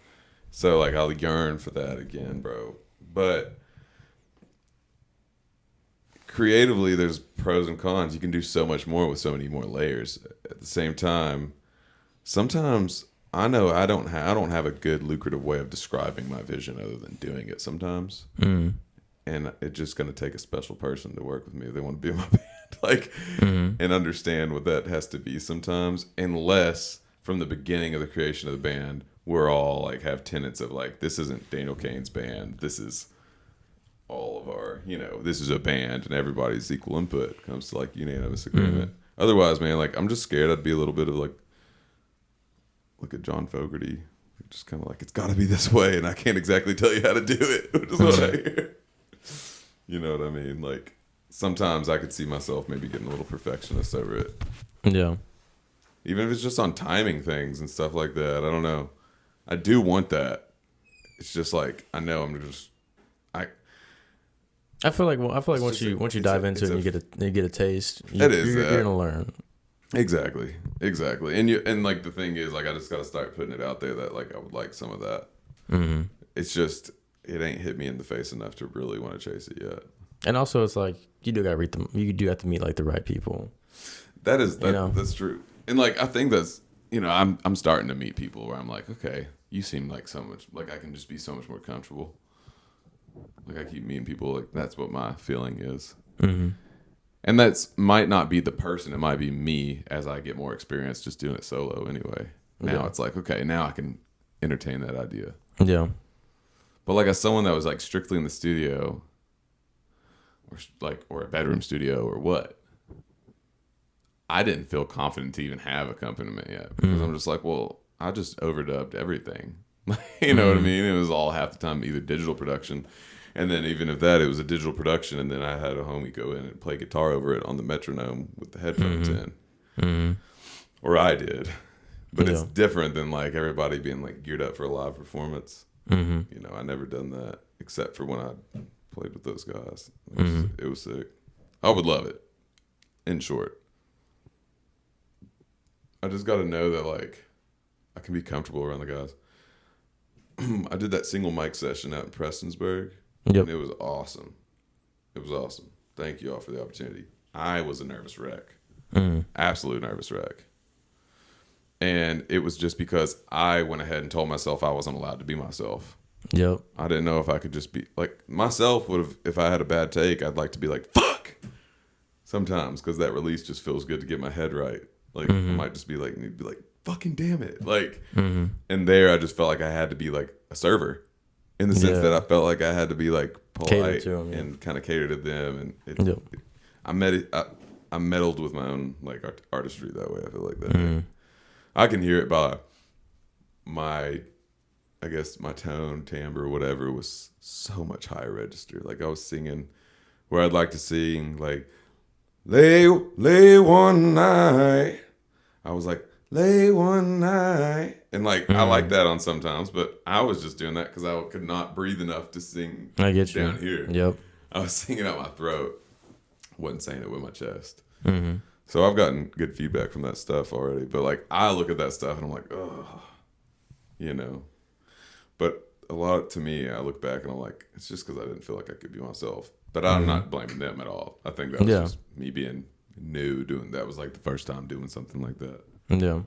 So like I'll yearn for that again, bro. But creatively, there's pros and cons. You can do so much more with so many more layers. At the same time, sometimes I know I don't have a good lucrative way of describing my vision other than doing it sometimes. And it's just going to take a special person to work with me if they want to be in my band, like, and understand what that has to be sometimes, unless from the beginning of the creation of the band, we're all like have tenets of like, this isn't Daniel Cain's band. This is all of our, this is a band, and everybody's equal input comes to like unanimous agreement. Otherwise, man, like I'm just scared I'd be a little bit of like a John Fogerty, just kind of like, it's got to be this way, and I can't exactly tell you how to do it. Which is what I hear. You know what I mean? Like sometimes I could see myself maybe getting a little perfectionist over it. Yeah. Even if it's just on timing things and stuff like that. I don't know. I do want that. It's just like I know I feel like once you dive into it and you get a taste, you're gonna learn. Exactly. And like the thing is, like I just gotta start putting it out there that like I would like some of that. Mm-hmm. It's just it ain't hit me in the face enough to really want to chase it yet. And also, it's like you do gotta read them. You do have to meet like the right people. That's true. And like I think that's I'm starting to meet people where I'm like, okay, you seem like so much like I can just be so much more comfortable. Like I keep meeting people, like that's what my feeling is. Mm-hmm. And that's might not be the person, it might be me as I get more experience just doing it solo anyway. Now it's like, okay, now I can entertain that idea. Yeah. But like as someone that was like strictly in the studio or a bedroom studio or what, I didn't feel confident to even have accompaniment yet because I'm just like, well, I just overdubbed everything. You know what I mean? It was all half the time either digital production, and then even if that, it was a digital production, and then I had a homie go in and play guitar over it on the metronome with the headphones in, or I did. But it's different than like everybody being like geared up for a live performance. I never done that except for when I played with those guys. It was sick. I would love it. In short, I just got to know that like I can be comfortable around the guys. I did that single mic session out in Prestonsburg. Yep. And it was awesome. Thank you all for the opportunity. I was a nervous wreck. Absolute nervous wreck. And it was just because I went ahead and told myself I wasn't allowed to be myself. Yep. I didn't know if I could just be like myself would have, if I had a bad take, I'd like to be like, fuck. Sometimes, because that release just feels good to get my head right. Like I might just be like, fucking damn it. Like, and there I just felt like I had to be like a server in the sense that I felt like I had to be like polite and kind of cater to them. And I meddled with my own like artistry that way. I feel like that. I can hear it by my tone, timbre, whatever was so much higher register. Like I was singing where I'd like to sing like, lay one night. I was like, lay one night. And like, I like that on sometimes, but I was just doing that because I could not breathe enough to sing down here. Yep. I was singing out my throat. Wasn't saying it with my chest. So I've gotten good feedback from that stuff already. But like, I look at that stuff and I'm like, oh, But a lot to me, I look back and I'm like, it's just because I didn't feel like I could be myself. But I'm not blaming them at all. I think that was just me being new doing that. Was like the first time doing something like that. Yeah.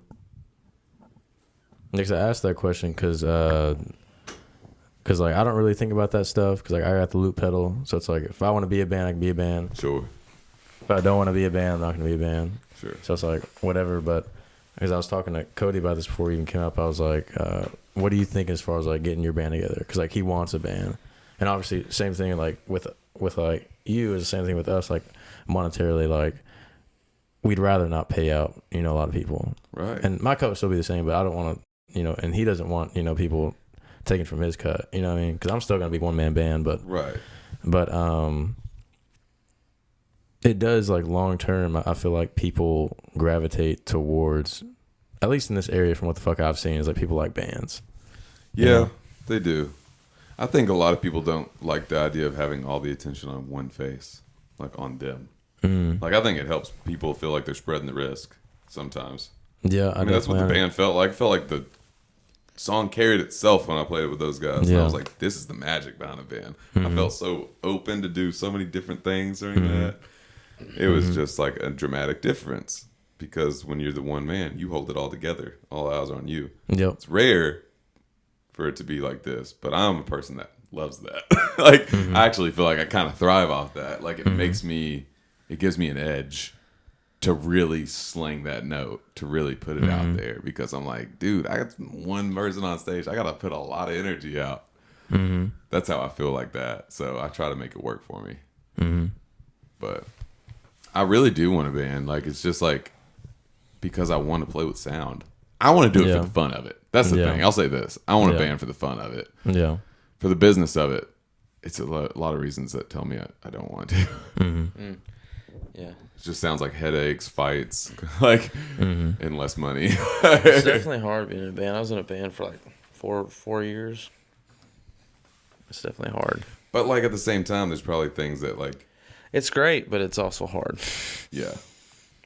Because I asked that question because like I don't really think about that stuff because like I got the loop pedal, so it's like if I want to be a band, I can be a band. Sure. If I don't want to be a band, I'm not going to be a band. Sure. So it's like whatever. But because I was talking to Cody about this before we even came up, I was like, "What do you think as far as like getting your band together?" Because like he wants a band, and obviously same thing like with like you is the same thing with us. Like monetarily, like we'd rather not pay out a lot of people. Right. And my cut would still be the same, but I don't want to and he doesn't want people taking from his cut. You know what I mean? Because I'm still gonna be one man band, but right. But it does like long term. I feel like people gravitate towards, at least in this area, from what the fuck I've seen, is like people like bands. Yeah, they do. I think a lot of people don't like the idea of having all the attention on one face, like on them. Like I think it helps people feel like they're spreading the risk sometimes. Yeah, I mean that's what the band felt like. It felt like the song carried itself when I played it with those guys. Yeah. And I was like, this is the magic behind a band. I felt so open to do so many different things during that. It was just like a dramatic difference because when you're the one man, you hold it all together. All eyes are on you. Yep. It's rare for it to be like this, but I'm a person that loves that. Like I actually feel like I kind of thrive off that. Like it makes me, it gives me an edge to really sling that note, to really put it out there, because I'm like, dude, I got one person on stage. I got to put a lot of energy out. That's how I feel like that. So I try to make it work for me. But I really do want a band. Like, it's just like, because I want to play with sound. I want to do it for the fun of it. That's the thing. I'll say this. I want a band for the fun of it. Yeah. For the business of it, it's a lot of reasons that tell me I don't want to. Yeah. It just sounds like headaches, fights, like, and less money. It's definitely hard being in a band. I was in a band for like four years. It's definitely hard. But like at the same time, there's probably things that like, it's great, but it's also hard. yeah.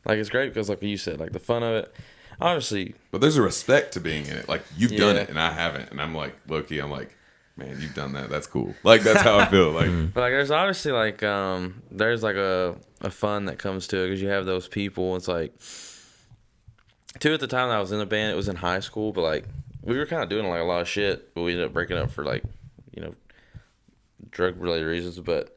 Like, it's great because, like you said, like the fun of it. Obviously. But there's a respect to being in it. Like, you've done it and I haven't. And I'm like, low-key, I'm like, man, you've done that. That's cool. Like, that's how I feel. Like, but like, there's obviously like, there's like a fun that comes to it because you have those people. It's like, too, at the time that I was in the band, it was in high school, but like, we were kind of doing like a lot of shit, but we ended up breaking up for like, you know, drug related reasons. But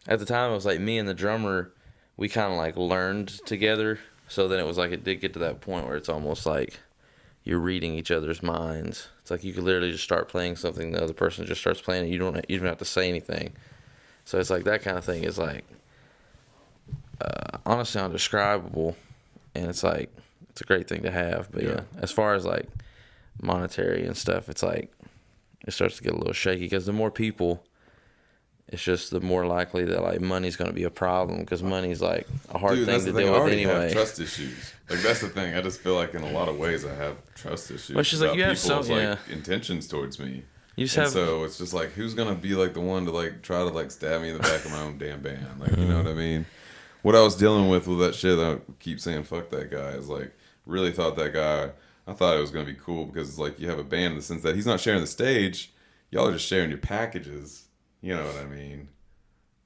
at the time, it was like me and the drummer, we kind of like learned together. So then it was like, it did get to that point where it's almost like you're reading each other's minds. It's like you could literally just start playing something, the other person just starts playing it. You don't even have to say anything. So it's like that kind of thing is like honestly undescribable, and it's like it's a great thing to have. But yeah, as far as like monetary and stuff, it's like it starts to get a little shaky because the more people, it's just the more likely that like money's going to be a problem because money's like a hard thing to deal with anyway. Have trust issues. Like, that's the thing. I just feel like in a lot of ways I have trust issues. Which is like you have some like intentions towards me. You just and have, so it's just like, who's gonna be like the one to like try to like stab me in the back of my own damn band? Like, you know what I mean? What I was dealing with that shit, I keep saying fuck that guy, is like, really thought that guy, I thought it was gonna be cool because it's like you have a band in the sense that he's not sharing the stage, y'all are just sharing your packages. You know what I mean?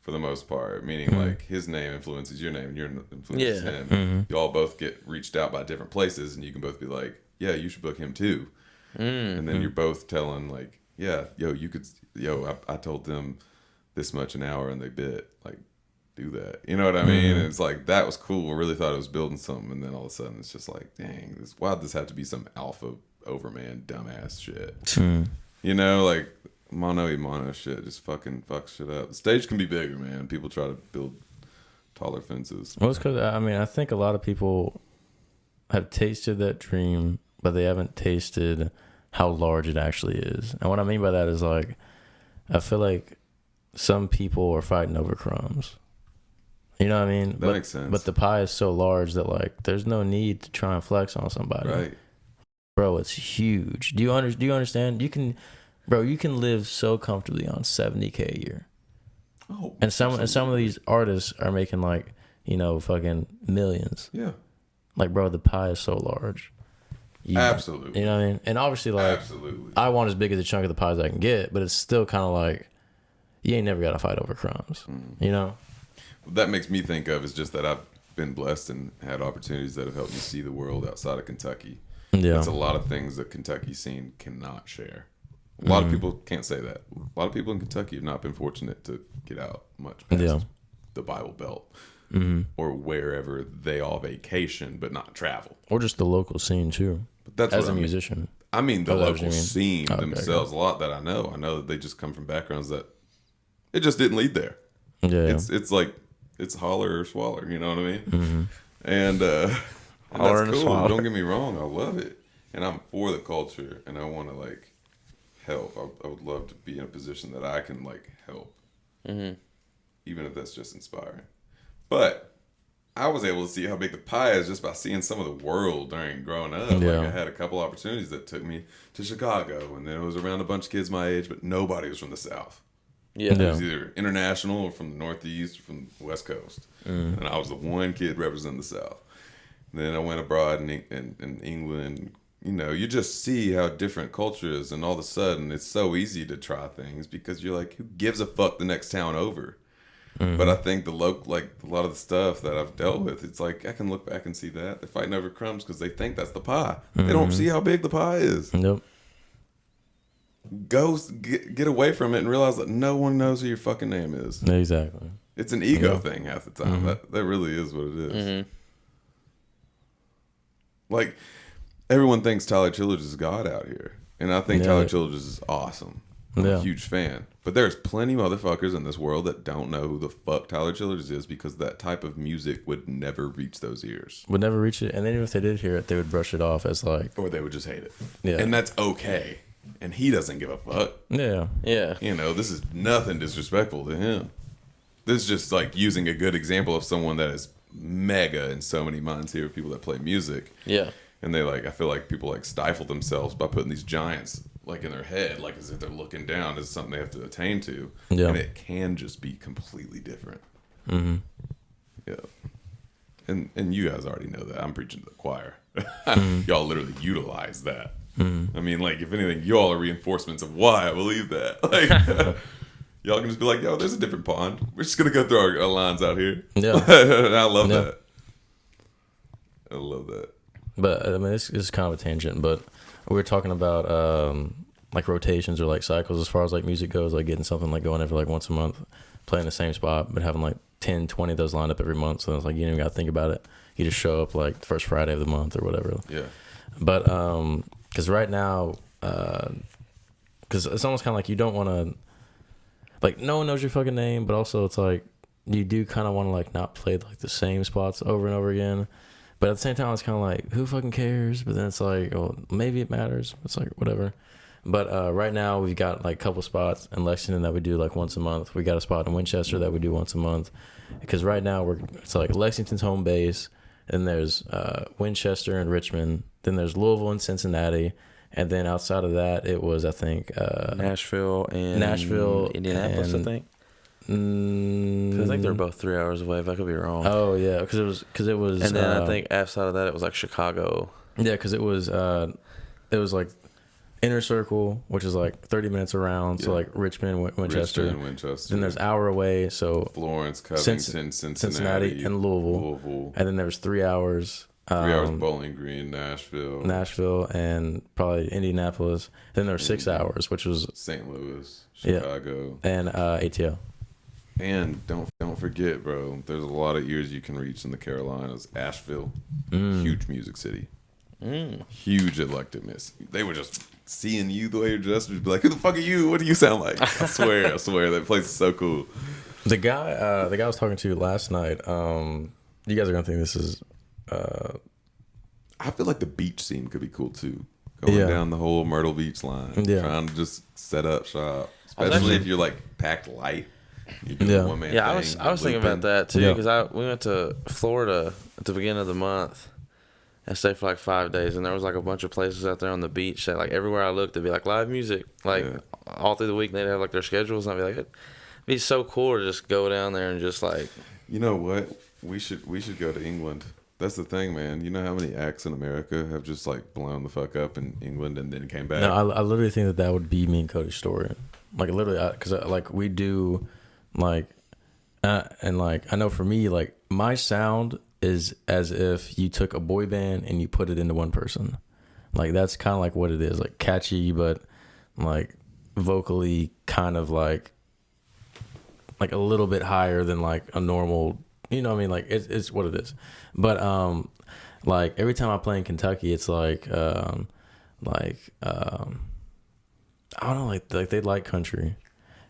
For the most part, meaning like his name influences your name and your influences him. You all both get reached out by different places, and you can both be like, yeah, you should book him too. And then you're both telling like, yeah, I told them this much an hour and they bid, like, do that. You know what I mean? And it's like, that was cool. I really thought it was building something. And then all of a sudden it's just like, dang, why'd this have to be some alpha overman dumbass shit? You know, like mono y mono shit just fucking fucks shit up. The stage can be bigger, man. People try to build taller fences. Well, it's because, I mean, I think a lot of people have tasted that dream, but they haven't tasted how large it actually is. And what I mean by that is like, I feel like some people are fighting over crumbs. You know what I mean? That makes sense. But the pie is so large that like, there's no need to try and flex on somebody. Right. Bro, it's huge. Do you understand? You can live so comfortably on $70K a year. Oh. And some of these artists are making like, you know, fucking millions. Yeah. Like, bro, the pie is so large. Absolutely. You know what I mean? And obviously, like, absolutely, I want as big as a chunk of the pie as I can get, but it's still kind of like, you ain't never got to fight over crumbs. You know? What that makes me think of is just that I've been blessed and had opportunities that have helped me see the world outside of Kentucky. Yeah. It's a lot of things that Kentucky scene cannot share. A lot of people can't say that. A lot of people in Kentucky have not been fortunate to get out much past the Bible Belt or wherever they all vacation but not travel. Or just the local scene, too. But that's as a musician. I mean the local scene okay, themselves. A lot that I know that they just come from backgrounds that it just didn't lead there. Yeah. It's like, it's holler or swaller, you know what I mean? And that's cool. Don't get me wrong, I love it. And I'm for the culture and I want to like help. I would love to be in a position that I can like help. Even if that's just inspiring. But I was able to see how big the pie is just by seeing some of the world during growing up. Yeah. Like, I had a couple opportunities that took me to Chicago, and then it was around a bunch of kids my age, but nobody was from the South. Yeah. It was either international or from the Northeast or from the West Coast. And I was the one kid representing the South. And then I went abroad in England. You know, you just see how different culture is, and all of a sudden it's so easy to try things because you're like, who gives a fuck the next town over? But I think like a lot of the stuff that I've dealt with, it's like I can look back and see that they're fighting over crumbs because they think that's the pie. They don't see how big the pie is. Nope. go get away from it and realize that no one knows who your fucking name is. Exactly. It's an ego thing half the time. That really is what it is. Like, everyone thinks Tyler Childers is God out here. And I think Tyler Childers is awesome. I'm a huge fan. But there's plenty of motherfuckers in this world that don't know who the fuck Tyler Childers is because that type of music would never reach those ears. Would never reach it. And then even if they did hear it, they would brush it off as like... Or they would just hate it. Yeah. And that's okay. And he doesn't give a fuck. Yeah. Yeah. You know, this is nothing disrespectful to him. This is just like using a good example of someone that is mega in so many minds here of people that play music. Yeah. And they like, I feel like people like stifle themselves by putting these giants like in their head, like as if they're looking down as something they have to attain to. Yeah. And it can just be completely different. Yeah. And you guys already know that. I'm preaching to the choir. Y'all literally utilize that. I mean, like, if anything, y'all are reinforcements of why I believe that. Like, y'all can just be like, yo, there's a different pond. We're just going to go through our lines out here. Yeah. I love that. I love that. But, I mean, this is kind of a tangent, but we were talking about, like, rotations or, like, cycles as far as, like, music goes, like, getting something, like, going every, like, once a month, playing the same spot, but having, like, 10, 20 of those lined up every month. So it's like, you don't even got to think about it. You just show up, like, the first Friday of the month or whatever. Yeah. But, because right now, because it's almost kind of like you don't want to, like, no one knows your fucking name, but also it's like you do kind of want to, like, not play, like, the same spots over and over again. But at the same time, it's kind of like, who fucking cares? But then it's like, well, maybe it matters. It's like, whatever. But right now, we've got, like, a couple spots in Lexington that we do, like, once a month. We got a spot in Winchester that we do once a month. Because right now, it's like Lexington's home base, and there's Winchester and Richmond. Then there's Louisville and Cincinnati. And then outside of that, it was, I think... Nashville, Indianapolis, and, I think. I think they're both 3 hours away, if I could be wrong. Oh, yeah, because it was... And then I think outside of that, it was, like, Chicago. Yeah, because it was, like, Inner Circle, which is, like, 30 minutes around. Yeah. So, like, Richmond, Winchester. Then there's hour away, so... Florence, Covington, Cincinnati, and Louisville. And then there's 3 hours... 3 hours Bowling Green, Nashville, and probably Indianapolis. Then there were 6 hours, which was St. Louis, Chicago, and ATL. And don't forget, bro. There's a lot of ears you can reach in the Carolinas. Asheville, huge music city, huge electedness. They were just seeing you the way you're dressed, and be like, "Who the fuck are you? What do you sound like?" I swear, that place is so cool. The guy I was talking to last night. You guys are gonna think this is. I feel like the beach scene could be cool too. Going down the whole Myrtle Beach line, trying to just set up shop, especially if you're like packed light. One man I was thinking about that too because we went to Florida at the beginning of the month and stayed for like 5 days, and there was like a bunch of places out there on the beach that like everywhere I looked, it'd be like live music, like all through the week. They'd have like their schedules, and I'd be like, it'd be so cool to just go down there and just like. You know what? We should go to England. That's the thing, man. You know how many acts in America have just like blown the fuck up in England and then came back? No, I literally think that would be me and Cody's story. Like literally, because like we do, like, and like I know for me, like my sound is as if you took a boy band and you put it into one person. Like that's kind of like what it is, like catchy, but like vocally kind of like a little bit higher than like a normal. You know what I mean? Like it's what it is. But like every time I play in Kentucky, it's like I don't know, like they like country,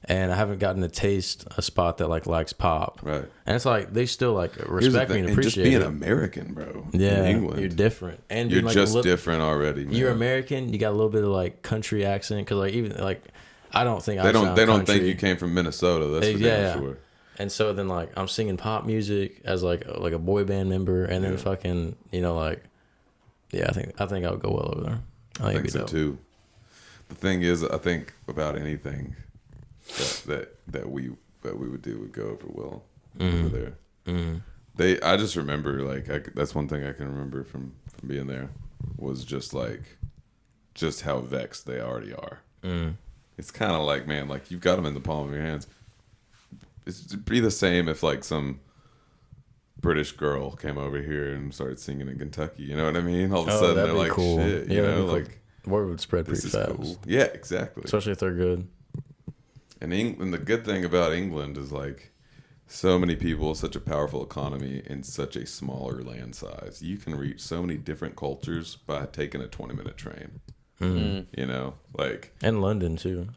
and I haven't gotten to taste a spot that like likes pop. Right. And it's like they still like respect me and appreciate just being it. American, bro. Yeah, in England, you're different, and you're like just different already. Man. You're American. You got a little bit of like country accent because like even like I don't think they don't think you came from Minnesota. That's for damn sure. And so then, like, I'm singing pop music as like a boy band member, and then fucking, you know, like, I think I would go well over there. I think so too. The thing is, I think about anything that we would do would go over well over there. Mm-hmm. I just remember that's one thing I can remember from being there was just how vexed they already are. It's kind of like, man, like you've got them in the palm of your hands. It'd be the same if like some British girl came over here and started singing in Kentucky. You know what I mean? All of a sudden they're like, cool. Shit. You know, like word would spread this pretty is fast. cool. Yeah, exactly. Especially if they're good. And the good thing about England is like so many people, such a powerful economy in such a smaller land size. You can reach so many different cultures by taking a 20-minute train. You know, like, And London too.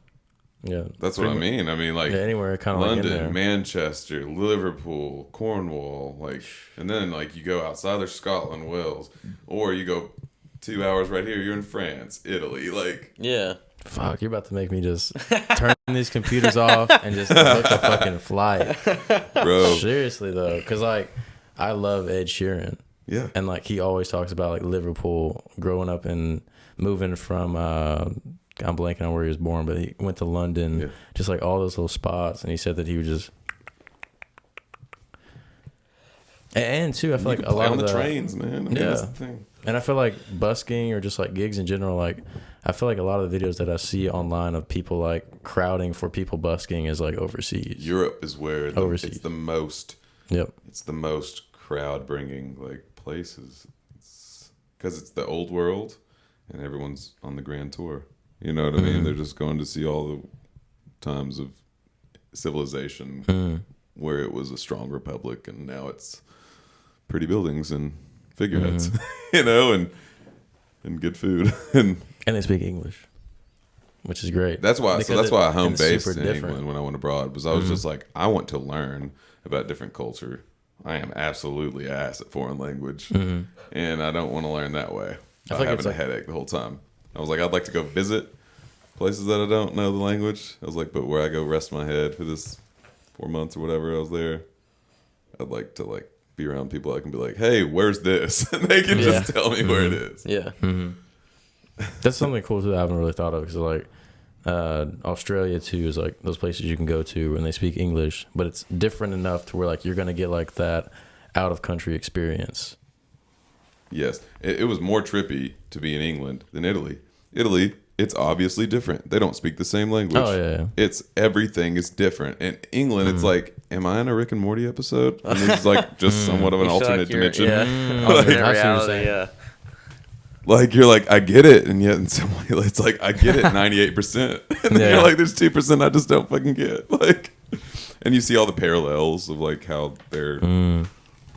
Yeah, that's what I mean. I mean, like, yeah, anywhere kind of like in London, there. Manchester, Liverpool, Cornwall, like, and then like you go outside of Scotland, Wales, or you go 2 hours right here, you're in France, Italy, like, Yeah. Fuck, you're about to make me just turn these computers off and just book a fucking flight. bro. Seriously though, because like I love Ed Sheeran. Yeah. And like he always talks about like Liverpool, growing up and moving from I'm blanking on where he was born, but he went to London, Yeah. just like all those little spots, and he said that he would just. And too, I feel like a lot on of the trains, man. I mean, Yeah. that's the thing. and I feel like busking or just like gigs in general, like I feel like a lot of the videos that I see online of people like crowding for people busking is like overseas. Europe is where Overseas. it's the most. Yep. It's the most crowd bringing like places. Because it's the old world, and everyone's on the grand tour. You know what I mean? They're just going to see all the times of civilization where it was a strong republic, and now it's pretty buildings and figureheads, you know, and good food. And they speak English, which is great. that's why. So that's why I home it's based super in different. England when I went abroad, was I was just like, I want to learn about different culture. I am absolutely ass at foreign language, and I don't want to learn that way. I I'm think having it's a like- headache the whole time. I was like, I'd like to go visit places that I don't know the language. I was like, but where I go rest my head for this 4 months or whatever I was there, I'd like to like be around people I can be like, hey, where's this? And they can just tell me where it is. Yeah. That's something cool too that I haven't really thought of, because like Australia too is like those places you can go to and they speak English, but it's different enough to where like you're gonna get like that out of country experience. Yes, it was more trippy to be in England than Italy. Italy, it's obviously different. They don't speak the same language. Oh, yeah. It's everything is different. In England, it's like, am I in a Rick and Morty episode? And it's like just somewhat of an You feel alternate like you're- dimension. Yeah. Like, Alternate I see what you're reality, saying. yeah. Like you're like, I get it, and yet in some way, it's like I get it 98%, and then Yeah. you're like, there's 2% I just don't fucking get. Like, and you see all the parallels of like how their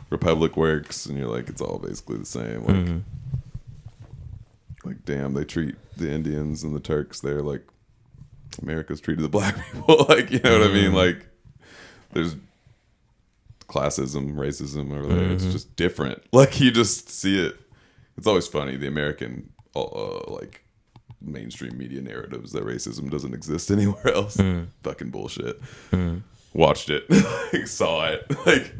republic works, and you're like, it's all basically the same. Like, like damn, they treat the Indians and the Turks there like America's treated the black people. Like, you know what I mean? Like, there's classism, racism over there. It's just different. Like, you just see it. It's always funny, the American like mainstream media narratives that racism doesn't exist anywhere else. Fucking bullshit. Watched it, like, saw it. Like,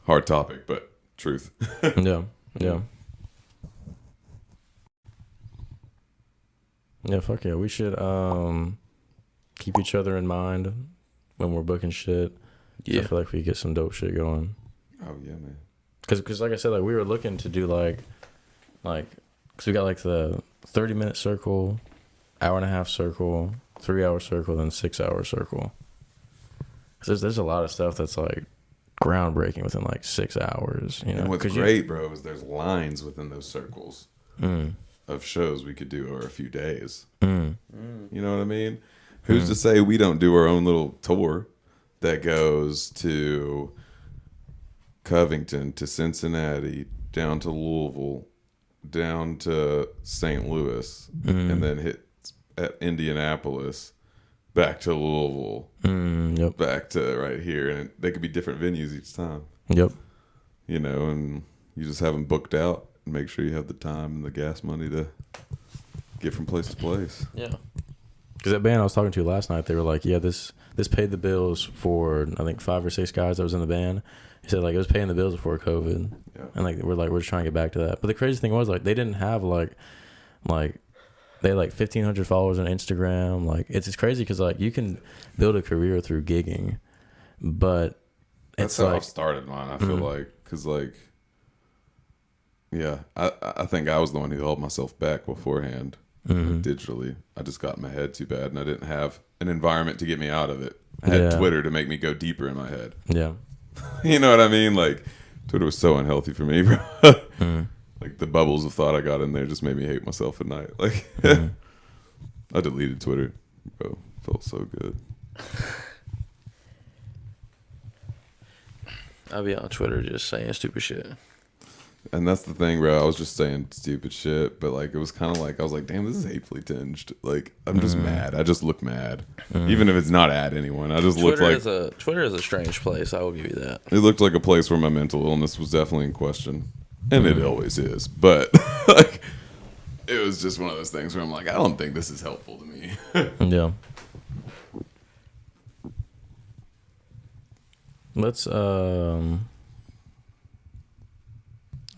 hard topic, but truth. Yeah. Yeah, fuck yeah. We should keep each other in mind when we're booking shit. Yeah. I feel like we get some dope shit going. Oh yeah, man. Cause like I said, like we were looking to do like, cause we got like the 30-minute circle, hour-and-a-half circle, 3-hour circle, then 6-hour circle. Cause there's a lot of stuff that's like groundbreaking within like 6 hours. You know, And what's 'Cause great, bro, is there's lines within those circles of shows we could do over a few days. You know what I mean? Who's to say we don't do our own little tour that goes to Covington, to Cincinnati, down to Louisville, down to St. Louis, and then hits at Indianapolis, back to Louisville, Yep. back to right here, and they could be different venues each time. Yep. You know, and you just have them booked out and make sure you have the time and the gas money to get from place to place. Yeah. Because that band I was talking to last night, they were like, yeah, this paid the bills for, I think, 5 or 6 guys that was in the band. He said, like, it was paying the bills before COVID. Yeah. And, like, we're just trying to get back to that. But the crazy thing was, like, they didn't have, like they had, like, 1,500 followers on Instagram. Like, it's crazy because, like, you can build a career through gigging. But That's it's how I like, started mine, I feel like. Because, like, yeah, I think I was the one who held myself back beforehand. Digitally, I just got in my head too bad, and I didn't have an environment to get me out of it. I had Yeah. Twitter to make me go deeper in my head. yeah. You know what I mean? Like, Twitter was so unhealthy for me, bro. Like the bubbles of thought I got in there just made me hate myself at night. Like I deleted Twitter, bro. Felt so good. I'll be on Twitter just saying stupid shit. And that's the thing, bro. I was just saying stupid shit, but like it was kind of like I was like, damn, this is hatefully tinged. Like I'm just mad. I just look mad, even if it's not at anyone. I just look like Twitter is a strange place. I will give you that. it looked like a place where my mental illness was definitely in question, and it always is. But like, it was just one of those things where I'm like, I don't think this is helpful to me. Yeah. Let's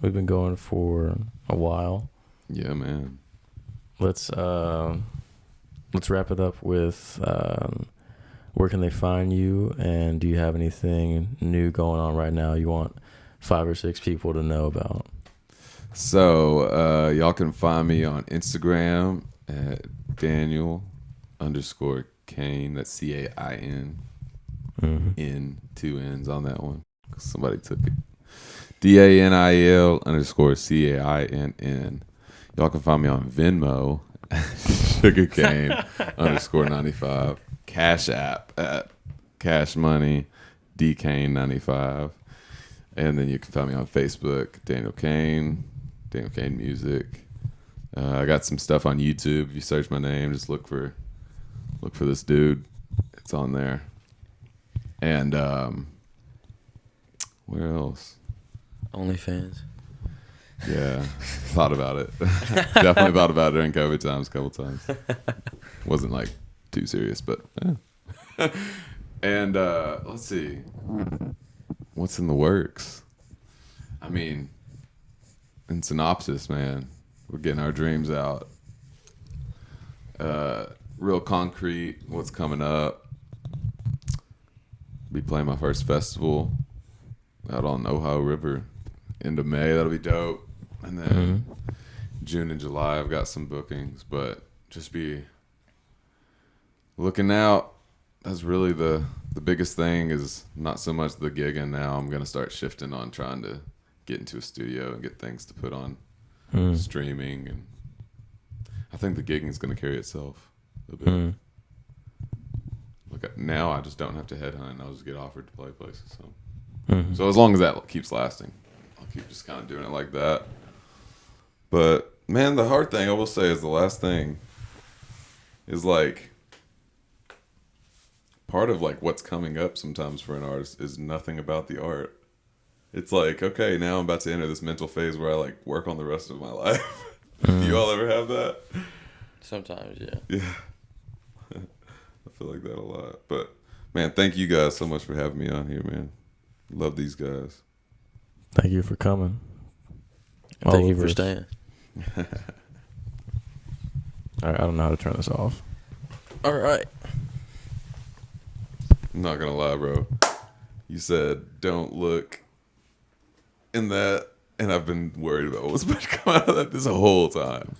we've been going for a while. Yeah, man. Let's wrap it up with where can they find you, and do you have anything new going on right now you want 5 or 6 people to know about? So y'all can find me on Instagram at Daniel_Cain. That's CAIN. In 2 N's on that one. Somebody took it. DANIEL_CAINN. Y'all can find me on Venmo sugarcane_95. Cash App at Cash Money DCain95. And then you can find me on Facebook, Daniel Cain Music. I got some stuff on YouTube. If you search my name, just look for this dude. It's on there. And where else? OnlyFans. Yeah, thought about it. Definitely thought about it during COVID times a couple times. Wasn't like too serious, but yeah. And let's see, what's in the works? I mean, in synopsis, man, we're getting our dreams out. Real concrete, what's coming up. Be playing my first festival out on Ohio River end of May. That'll be dope. And then June and July I've got some bookings, but just be looking out. That's really the biggest thing, is not so much the gigging now. I'm gonna start shifting on trying to get into a studio and get things to put on streaming, and I think the gigging is gonna carry itself a bit. Look, now I just don't have to headhunt. I'll just get offered to play places. So as long as that keeps lasting, I'll keep just kind of doing it like that. But man, the hard thing I will say is the last thing is like part of like what's coming up sometimes for an artist is nothing about the art. It's like, okay, now I'm about to enter this mental phase where I like work on the rest of my life. Do you all ever have that? Sometimes, yeah. Yeah. I feel like that a lot. But man, thank you guys so much for having me on here, man. Love these guys. Thank you for coming. Thank you for staying. All right, I don't know how to turn this off. All right. I'm not gonna lie, bro. You said don't look in that, and I've been worried about what's about to come out of that this whole time.